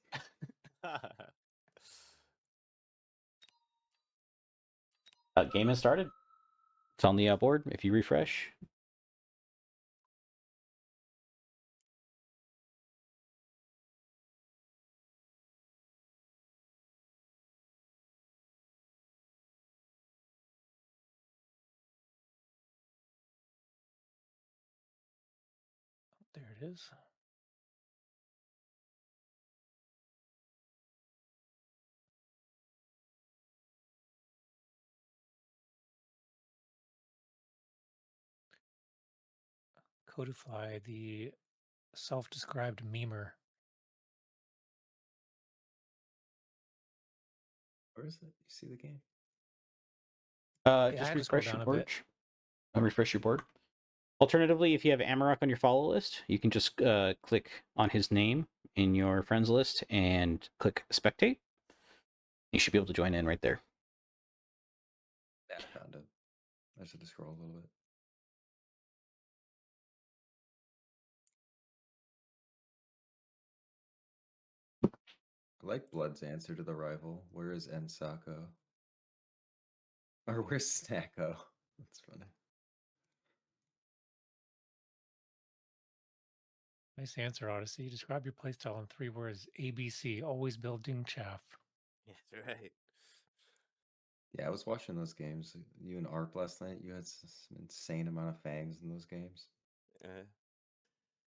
Game has started. It's on the board. If you refresh, There it is. Codify, the self-described memer. Where is it? You see the game? Yeah, I just had to scroll refresh your down a board. bit. Refresh your board. Alternatively, if you have Amarok on your follow list, you can just click on his name in your friends list and click spectate. You should be able to join in right there. Yeah, I found it. I just had to scroll a little bit. I like Blood's answer to the rival. Where is Ensako? Or where's Snacko? That's funny. Nice answer, Odyssey. Describe your playstyle in 3 words. ABC, always building chaff. Yeah, that's right. Yeah, I was watching those games. You and Arp last night. You had some insane amount of fangs in those games.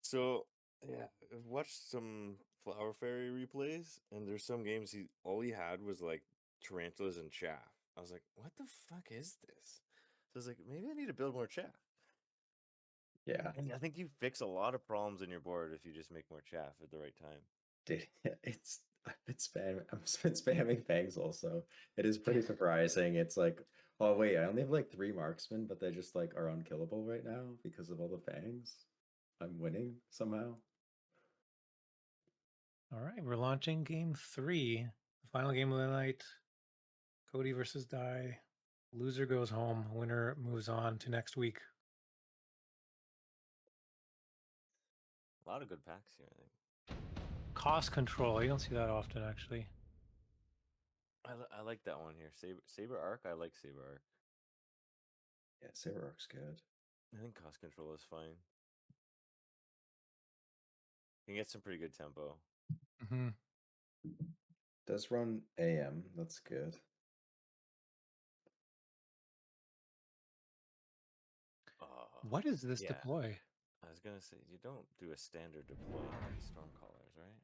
So yeah, I've watched some Flower Fairy replays, and there's some games all he had was like tarantulas and chaff. I was like, what the fuck is this? So I was like, maybe I need to build more chaff. Yeah, And I think you fix a lot of problems in your board if you just make more chaff at the right time. dude, it's I've been spamming fangs also. It is pretty surprising. It's like, oh wait, I only have like 3 marksmen, but they just like are unkillable right now because of all the fangs. I'm winning somehow. All right, we're launching game 3, the final game of the night. Cody versus Die. Loser goes home. Winner moves on to next week. A lot of good packs here, I think. Cost control. You don't see that often, actually. I like that one here. Saber Arc. I like Saber Arc. Yeah, Saber Arc's good. I think cost control is fine. You can get some pretty good tempo. Mm-hmm. Does run AM. That's good. What is this yeah. deploy? I was gonna say you don't do a standard deploy on these Stormcallers, right?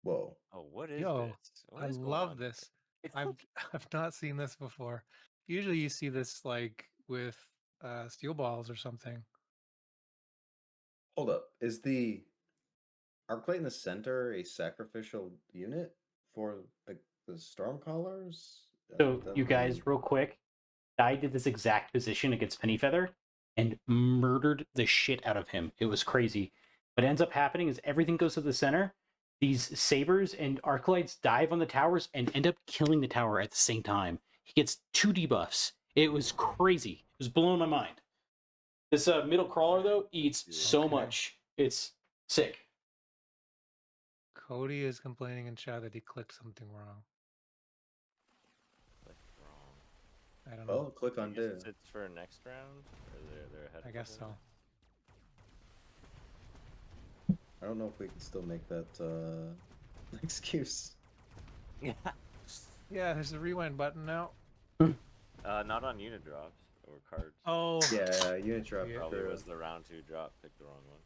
Whoa. Oh, what is Yo, this? What I is going love on this. here? I've not seen this before. Usually you see this like with steel balls or something. Hold up. Is the Arclight in the center a sacrificial unit for like the Stormcallers? So That you would be guys, real quick, I did this exact position against Pennyfeather, and murdered the shit out of him. It was crazy. What ends up happening is everything goes to the center. These sabers and arclights dive on the towers and end up killing the tower at the same time. He gets 2 debuffs. It was crazy. It was blowing my mind. This middle crawler though eats so Okay. much. It's sick. Cody is complaining in chat that he clicked something wrong. Like wrong. I don't know. Well, click I on guess do. it's for next round. Or they're ahead. I guess so. I don't know if we can still make that excuse. Yeah. Yeah, there's a rewind button now. Not on unit drops or cards. Oh. Yeah, unit drop. Yeah. Probably for- was the round 2 drop. Picked the wrong one.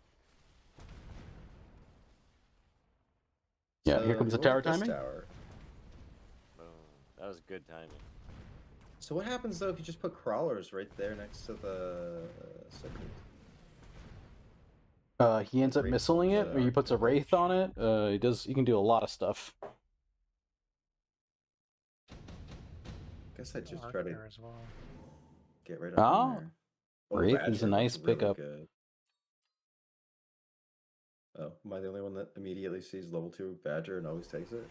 Yeah, here So, comes the look at tower this timing. tower. Boom. That was good timing. So what happens though if you just put crawlers right there next to the second? He ends up Wraith missiling it, comes or he out, puts a yeah. wraith on it. He does. You can do a lot of stuff. Guess I just Arc try to there as well. get right up Oh, in there. Wraith is a Badger looks nice really pickup. good. Oh, am I the only one that immediately sees level 2 Badger and always takes it?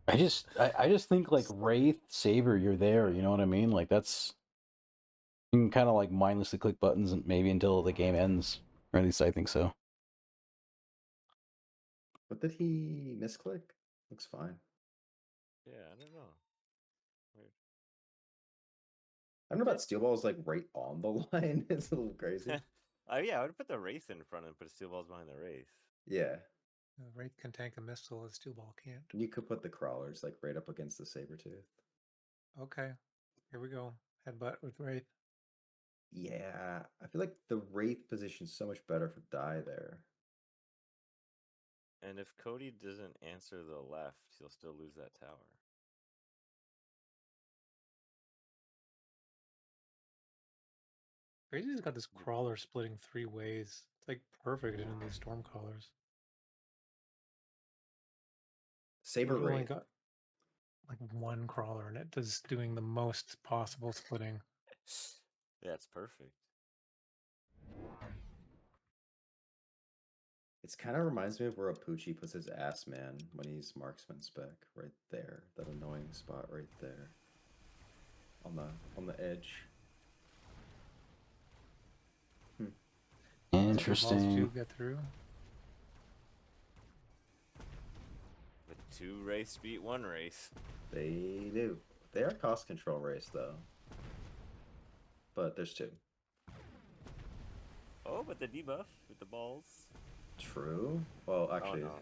I just think like wraith saber, you're there. You know what I mean? Like that's you can kind of like mindlessly click buttons and maybe until the game ends, or at least I think so. What did he misclick? Looks fine. Yeah, I don't know. Weird. I don't know about steel balls like right on the line. It's a little crazy. Oh yeah, I would put the Wraith in front and put steel balls behind the Wraith. Yeah. Wraith can tank a missile, a steel ball can't. And you could put the crawlers like right up against the Sabertooth. Okay. Here we go. Headbutt with Wraith. Yeah. I feel like the Wraith position's so much better for die there. And if Cody doesn't answer the left, he'll still lose that tower. Crazy's got this crawler splitting 3 ways. It's like perfect in these storm crawlers. Saber We've only Wraith. got like 1 crawler and it does doing the most possible splitting. Yeah, it's perfect. It's kind of reminds me of where Apucci puts his ass man when he's marksman spec right there. That annoying spot right there. On the edge. Interesting. Balls to get through. With 2 Wraiths beat 1 Wraith. They do. They are cost control race though. But there's 2. Oh, but the debuff with the balls. True. Well, actually, no.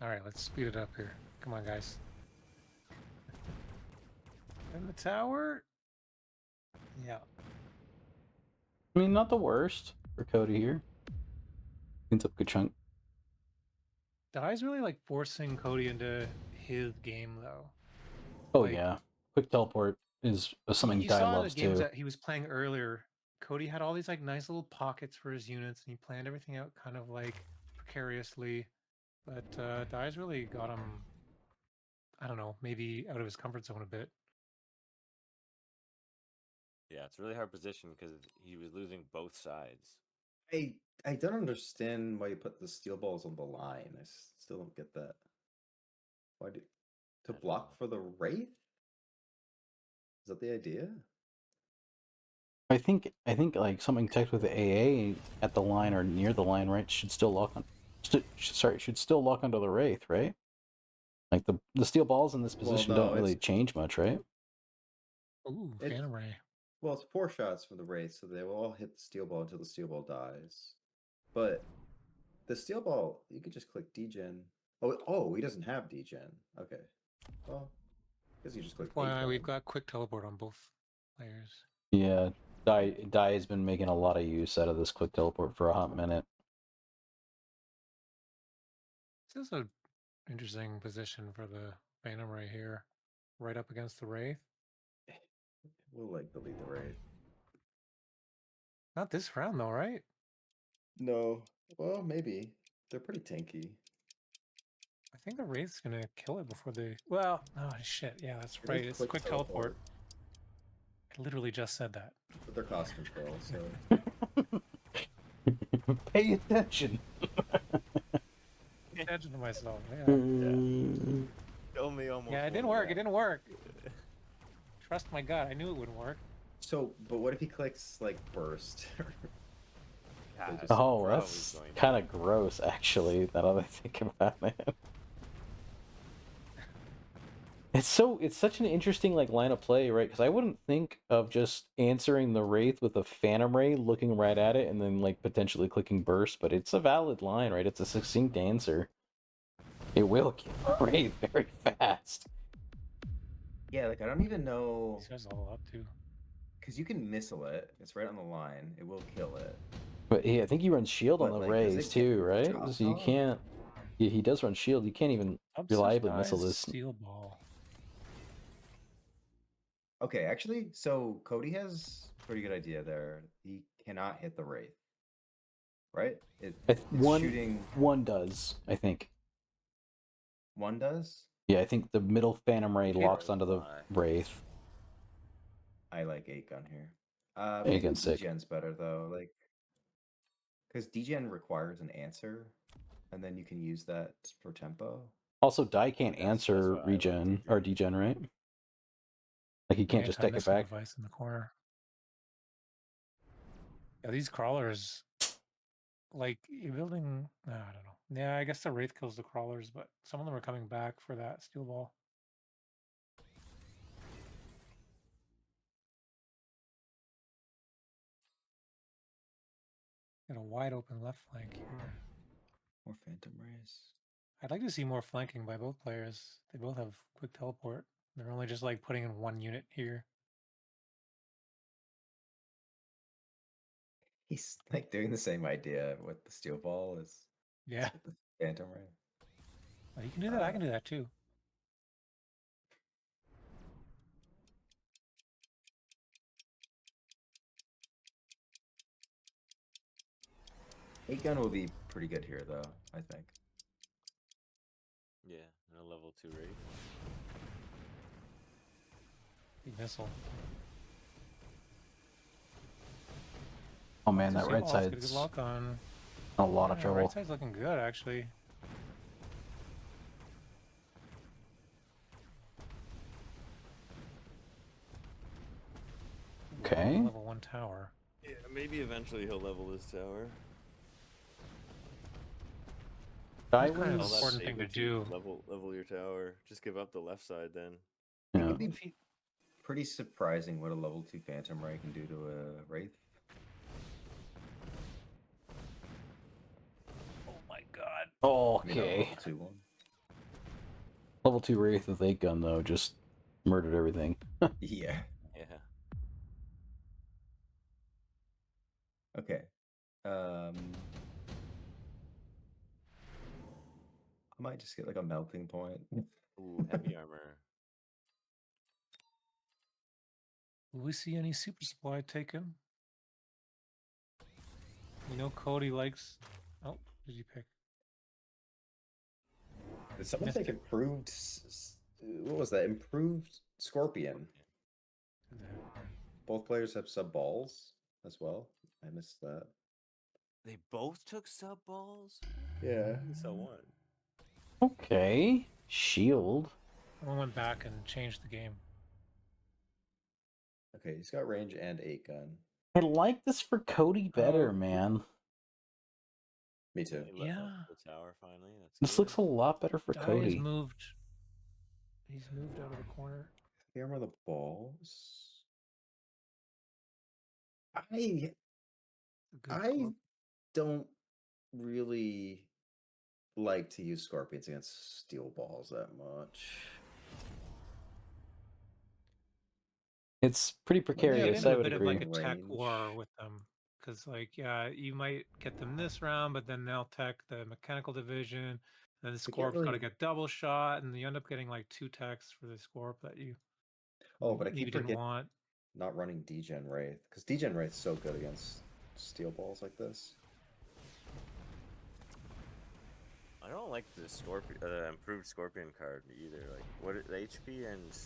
Alright, let's speed it up here. Come on, guys. And the tower? Yeah. I mean, not the worst for Cody here. Cleans up a good chunk. Dai's really like forcing Cody into his game though. Oh Like, yeah, quick teleport is something you Dai saw loves the games too. that he was playing earlier. Cody had all these like nice little pockets for his units, and he planned everything out kind of like precariously. But Dai's really got him. I don't know, maybe out of his comfort zone a bit. Yeah, it's a really hard position because he was losing both sides. I don't understand why you put the steel balls on the line. I still don't get that. Why do to don't block know. for the Wraith? Is that the idea? I think like something text with the AA at the line or near the line, right? Should still lock on. Should still lock onto the wraith, right? Like the steel balls in this Well, position no, don't really it's- change much, right? Ooh, It's- Phantom Ray. Well, it's 4 shots from the Wraith, so they will all hit the steel ball until the steel ball dies. But the steel ball, you could just click degen. Oh, he doesn't have degen. Okay. Well, I guess you just click Why we've degen. got quick teleport on both players. Yeah, Dai has been making a lot of use out of this quick teleport for a hot minute. This is an interesting position for the Phantom Ray here, right up against the Wraith. We'll like delete the Wraith. Not this round though, right? No. Well, maybe. They're pretty tanky. think the Wraith's gonna kill it before they. Well, oh shit, yeah, that's It is right. It's quick teleport. I literally just said that. With their cost control, so Pay attention. Attention to myself. Yeah. Kill me almost. Yeah, it didn't work. It didn't work. Trust my gut. I knew it wouldn't work. so. But what if he clicks like burst? Yeah, Just- it's Oh, probably that's going to. kind of gross, actually. Now that I think about it, it's such an interesting like line of play, right? Because I wouldn't think of just answering the Wraith with a Phantom Ray, looking right at it, and then like potentially clicking burst. But it's a valid line, right? It's a succinct answer. It will kill the Wraith very fast. Yeah, like I don't even know These guys all up too. because you can missile it. It's right on the line. It will kill it. But yeah, I think he runs shield on But, the like, does Rays it get too, right? chopped So you off? can't. Yeah, he does run shield. You can't even reliably missile this. Steel ball. Okay, actually, so Cody has a pretty good idea there. He cannot hit the Wraith, right? It's One shooting. one does, I think. One does. Yeah, I think the middle Phantom Ray Can't locks onto the lie. Wraith. I like 8-gun here. Eight Maybe gun's sick. DGen's better though, like because DGen requires an answer, and then you can use that for tempo. Also, Die can't That's answer why I like regen DGen. or degen, right? Like he can't just take it Anti-missile back. device in the corner. Yeah, these crawlers. Like you're building. I don't know. Yeah, I guess the Wraith kills the crawlers, but some of them are coming back for that steel ball. Got a wide open left flank here. More Phantom Rays. I'd like to see more flanking by both players. They both have quick teleport. They're only just like putting in one unit here. He's like doing the same idea with the steel ball as Yeah, with the Phantom Ray. well, you can do that. I can do that too. Eight gun will be pretty good here, though. I think. Yeah, and a level 2 Wraith. Big missile. Oh man, that Steel right ball's got a side's good lock on. in a lot of Yeah, trouble. Right side's looking good actually. Okay. Level 1 tower. Yeah, maybe eventually he'll level this tower. Die That's kind of wins. important Save thing it to do. Level your tower. Just give up the left side then. It Yeah. can be pretty surprising what a level 2 Phantom Ray can do to a Wraith. Oh my god. Oh, I mean, a okay. level 2 one. Level 2 Wraith with 8-gun though just murdered everything. Yeah. Yeah. Okay. I might just get like a melting point. Ooh, heavy armor. Will we see any super supply taken? You know Cody likes. Oh, did you pick? Did someone take improved? What was that? Improved Scorpion. Both players have sub balls as well. I missed that. They both took sub balls? Yeah. So one. Okay. Shield. Someone went back and changed the game. Okay, he's got range and 8-gun. I like this for Cody better, Oh. man. Me too. They leveled Yeah. the tower finally. That's This good. looks a lot better for Dai has Cody. moved. He's moved out of the corner. The armor of the balls. Good I score. don't really like to use scorpions against steel balls that much. It's pretty Yeah, precarious, get I into a would bit agree. of like a tech Range. war with them, because like you might get them this round, but then they'll tech the mechanical division. Then the can't Scorp's got to really- get double shot, and you end up getting like 2 techs for the Scorp that you Oh, but I maybe keep didn't forgetting want. not running Degen Wraith because Degen Wraith's so good against steel balls like this. I don't like like the scorpion, improved scorpion card either. Like, what the HP and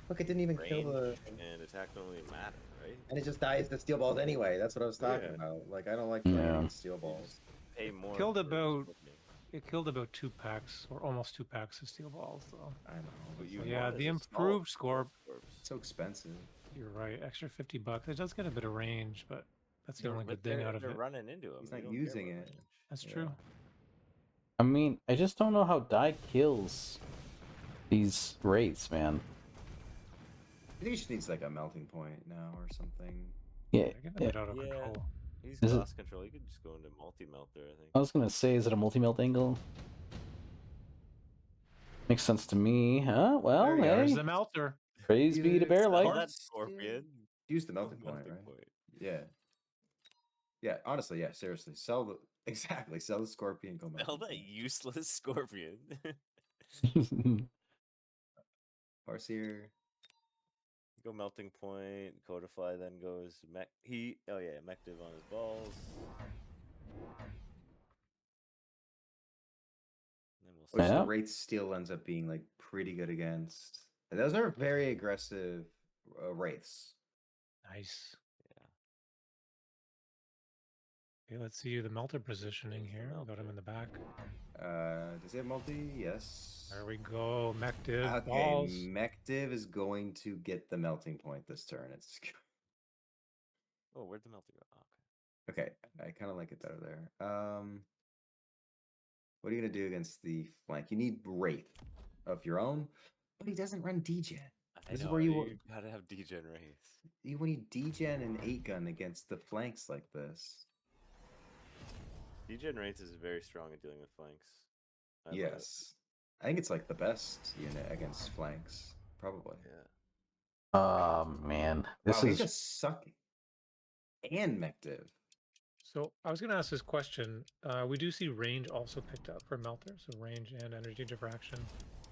Look, it didn't even kill range the. and attack don't really matter, right? And it just dies to steel balls anyway. That's what I was talking Yeah. about. Like, I don't like playing Yeah. against steel balls. Pay more. Killed for about- scorpion. It killed about 2 packs, or almost 2 packs of steel balls, though. I know. But it's you like, Yeah, want the it as small improved score. scorps. so expensive. You're right. Extra $50. It does get a bit of range, but that's the only But good thing they're- out of they're it. running into him. He's You not don't care using about it. range. That's Yeah. true. I mean, I just don't know how die kills these wraiths, man. I think he just needs like a melting point now or something. Yeah, They're getting a yeah. bit out of Yeah. control. He's Is it- cost control. You could just go into multi-melt there, I think. I was gonna say, is it a multi-melt angle? Makes sense to me, huh? Well, There you are. There's hey, the melter. praise be to Use Bear the Oh, Light. heart. that scorpion. Use the No melting point, melting right? point. Yeah. Yeah, honestly, yeah, seriously. Sell the exactly, sell the scorpion, go melting Hell, that point. useless scorpion. Farseer. Go melting point. Codify then goes mech. Oh yeah, mective on his balls. And then we'll Which Yeah. the Wraith still ends up being like pretty good against. And those are very aggressive Wraiths. Nice. Yeah. Okay, let's see the melter positioning There's the here. We got him melter. in the back. Does he have multi? Yes. There we go. Mech div. Okay, Balls. Mective is going to get the melting point this turn. It's Oh, where'd the melter go? Oh, okay. okay. I kind of like it better there. What are you gonna do against the flank? You need Wraith of your own, but he doesn't run degen. I This is know, where you gotta have degen wraiths. you when you degen an 8-gun against the flanks like this. Degen wraiths is very strong at dealing with flanks. I love it. Yes, I think it's like the best unit against flanks, probably. Yeah. Oh man, this Wow, he is just suck and Mective. So I was going to ask this question. We do see range also picked up for melter, so range and energy diffraction.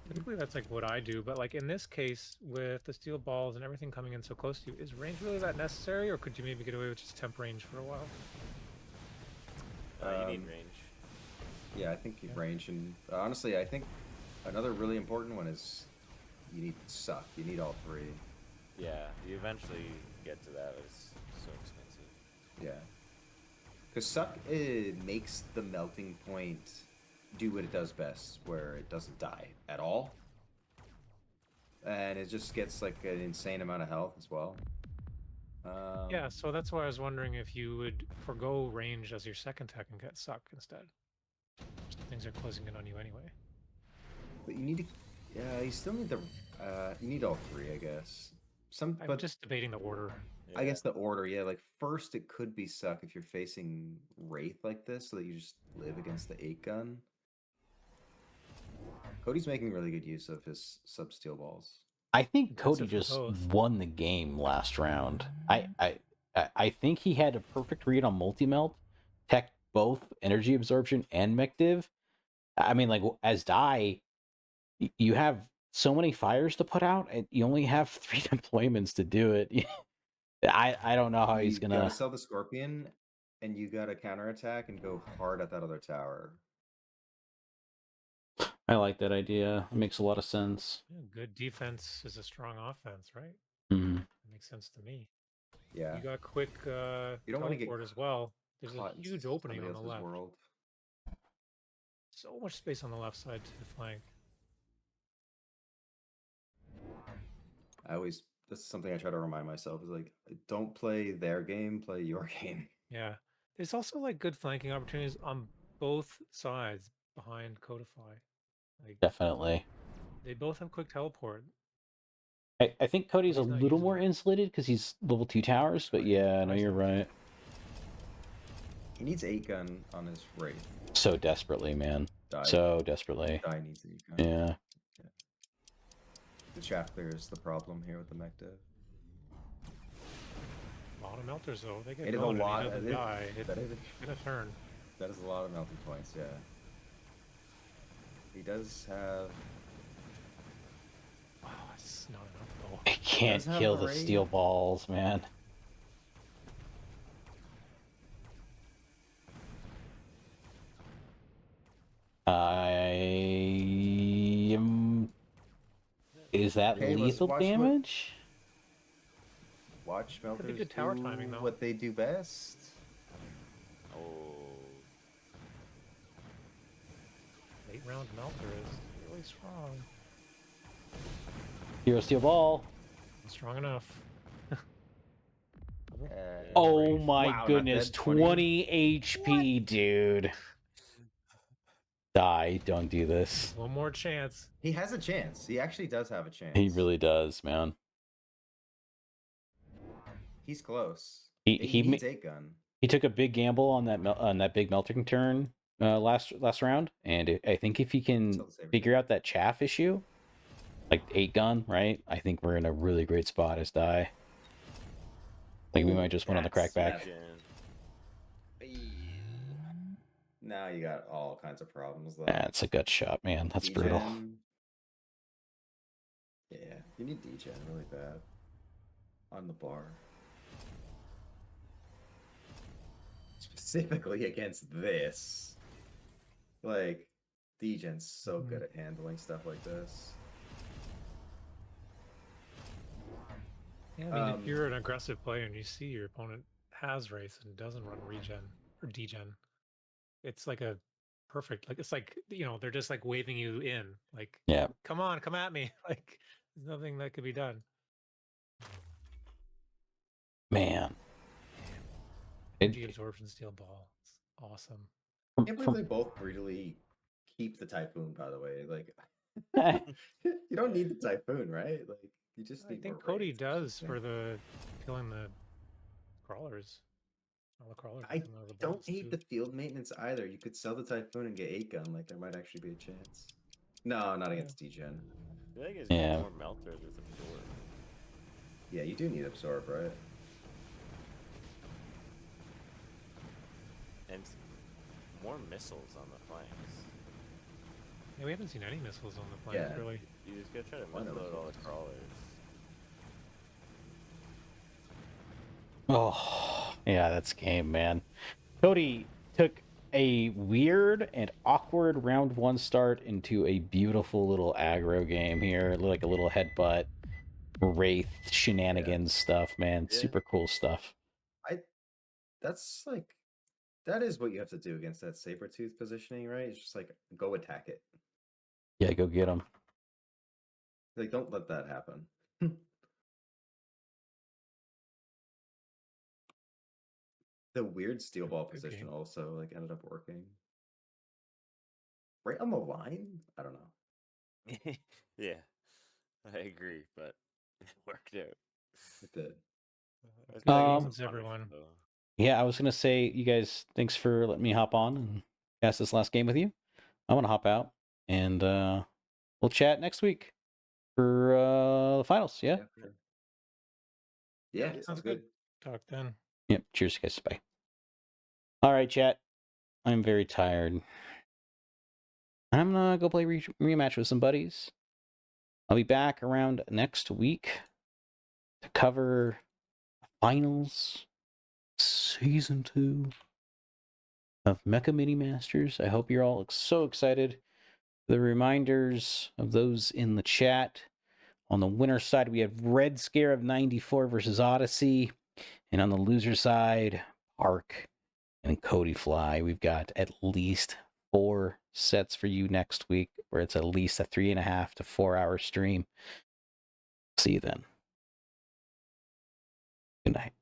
Typically, that's like what I do, but like in this case, with the steel balls and everything coming in so close to you, is range really that necessary, or could you maybe get away with just temp range for a while? You need Um, range. Yeah, I think Yeah. range, and honestly, I think another really important one is you need suck. You need all three. Yeah, you eventually get to that. But it's so expensive. Yeah. Because suck makes the melting point do what it does best, where it doesn't die at all. And it just gets like an insane amount of health as well. Yeah, so that's why I was wondering if you would forgo range as your second tech and get suck instead. So things are closing in on you anyway. But you need to. Yeah, you still need the. You need all three, I guess. I'm But just debating the order. I guess the order, yeah. Like first, it could be suck if you're facing Wraith like this, so that you just live against the 8-gun. Cody's making really good use of his sub steel balls. I think That's Cody it for just both. won the game last round. I think he had a perfect read on multi-melt, tech both energy absorption and mective. I mean, like as die, you have so many fires to put out, and you only have 3 deployments to do it. I don't know how he's You gonna. gotta sell the Scorpion, and you gotta counterattack and go hard at that other tower. I like that idea. It makes a lot of sense. Yeah, good defense is a strong offense, right? Mhm. That makes sense to me. Yeah. You got quick You don't want to get teleport as well. There's a caught in huge opening somebody on the else's left. world. So much space on the left side to flank. That's something I try to remind myself is like, don't play their game, play your game. Yeah. There's also like good flanking opportunities on both sides behind Codify. Like Definitely. they both have quick teleport. I think Cody's a He's not little using more it. insulated because he's level 2 towers, but right. yeah, no, Twice you're level two. right. He needs 8-gun on his Wraith. So desperately, man. Die, So desperately. die needs 8-gun. Yeah. The shaft clear is the problem here with the Mective. A lot of melters though. They get It is a going lot. and he doesn't die. It's That is, gonna turn. that is a lot of melting points, yeah. He does have. Wow, it's not enough though. I can't Does have kill a the raid. steel balls, man. I Is that Okay, let's lethal watch damage? Watch smelters good tower do timing, though. what they do best. Oh, Late round melter is really strong. Hero Steel Ball. Not strong enough. Oh Wraith. my Wow, not goodness, dead, 20 HP, dude. Die, don't do this. One more chance. He has a chance. He actually does have a chance. He really does, man. He's close. He- He, he needs ma- 8-gun. He took a big gamble on that big melting turn last round, and I think if he can Still the same. figure out that chaff issue, like 8-gun, right? I think we're in a really great spot as die. Like we might just win on the crackback. Gen. Now you got all kinds of problems though. Yeah, it's a gut shot, man. That's brutal. D-Gen. Yeah, you need D-Gen really bad. On the bar. Specifically against this. Like, D-Gen's so good at handling stuff like this. Yeah, I mean, if Um, you're an aggressive player and you see your opponent has Wraith and doesn't run regen or degen, it's like a perfect, like, it's like, they're just like waving you in. Like, Yeah. come on, come at me. Like, there's nothing that could be done. Man. Energy absorption steel ball. It's awesome. I can't believe they both greedily keep the Typhoon, by the way. Like, you don't need the Typhoon, right? Like, you just I need think more Cody Wraiths, which is does the for thing. the killing the crawlers. All the crawlers. I with them out of the don't box, hate too. the field maintenance either. You could sell the Typhoon and get 8-gun. Like, there might actually be a chance. No, not Yeah. against D-Gen. I feel like it's Yeah. more melters with absorb. Yeah, you do need Absorb, right? And more missiles on the flanks. Yeah, we haven't seen any missiles on the flank, Yeah. really. You just gotta try to Why not? mudload all the crawlers. Oh, yeah, that's game, man. Cody took a weird and awkward round 1 start into a beautiful little aggro game here, like a little headbutt, Wraith shenanigans stuff, man. Yeah. Super cool stuff. That's like, that is what you have to do against that Sabertooth positioning, right? It's just like, go attack it. Yeah, go get him. Like, don't let that happen. The weird steel ball Good position game. also like ended up working. Right on the line? I don't know. Yeah, I agree, but it worked out. It did. I Good it was games, a punish, everyone. though. Yeah, I was gonna say, you guys, thanks for letting me hop on and cast this last game with you. I'm gonna hop out and we'll chat next week for the finals. Yeah. for sure. Yeah, Yeah, sounds good. Talk then. Yep. Cheers, guys. Bye. All right, chat. I'm very tired. And I'm gonna go play rematch with some buddies. I'll be back around next week to cover finals season 2 of Mecha Mini Masters. I hope you're all so excited. The reminders of those in the chat. On the winner side, we have Red Scare of 94 versus Odyssey. And on the loser side, Park and Cody Fly. We've got at least 4 sets for you next week, where it's at least a 3.5 to 4 hour stream. See you then. Good night.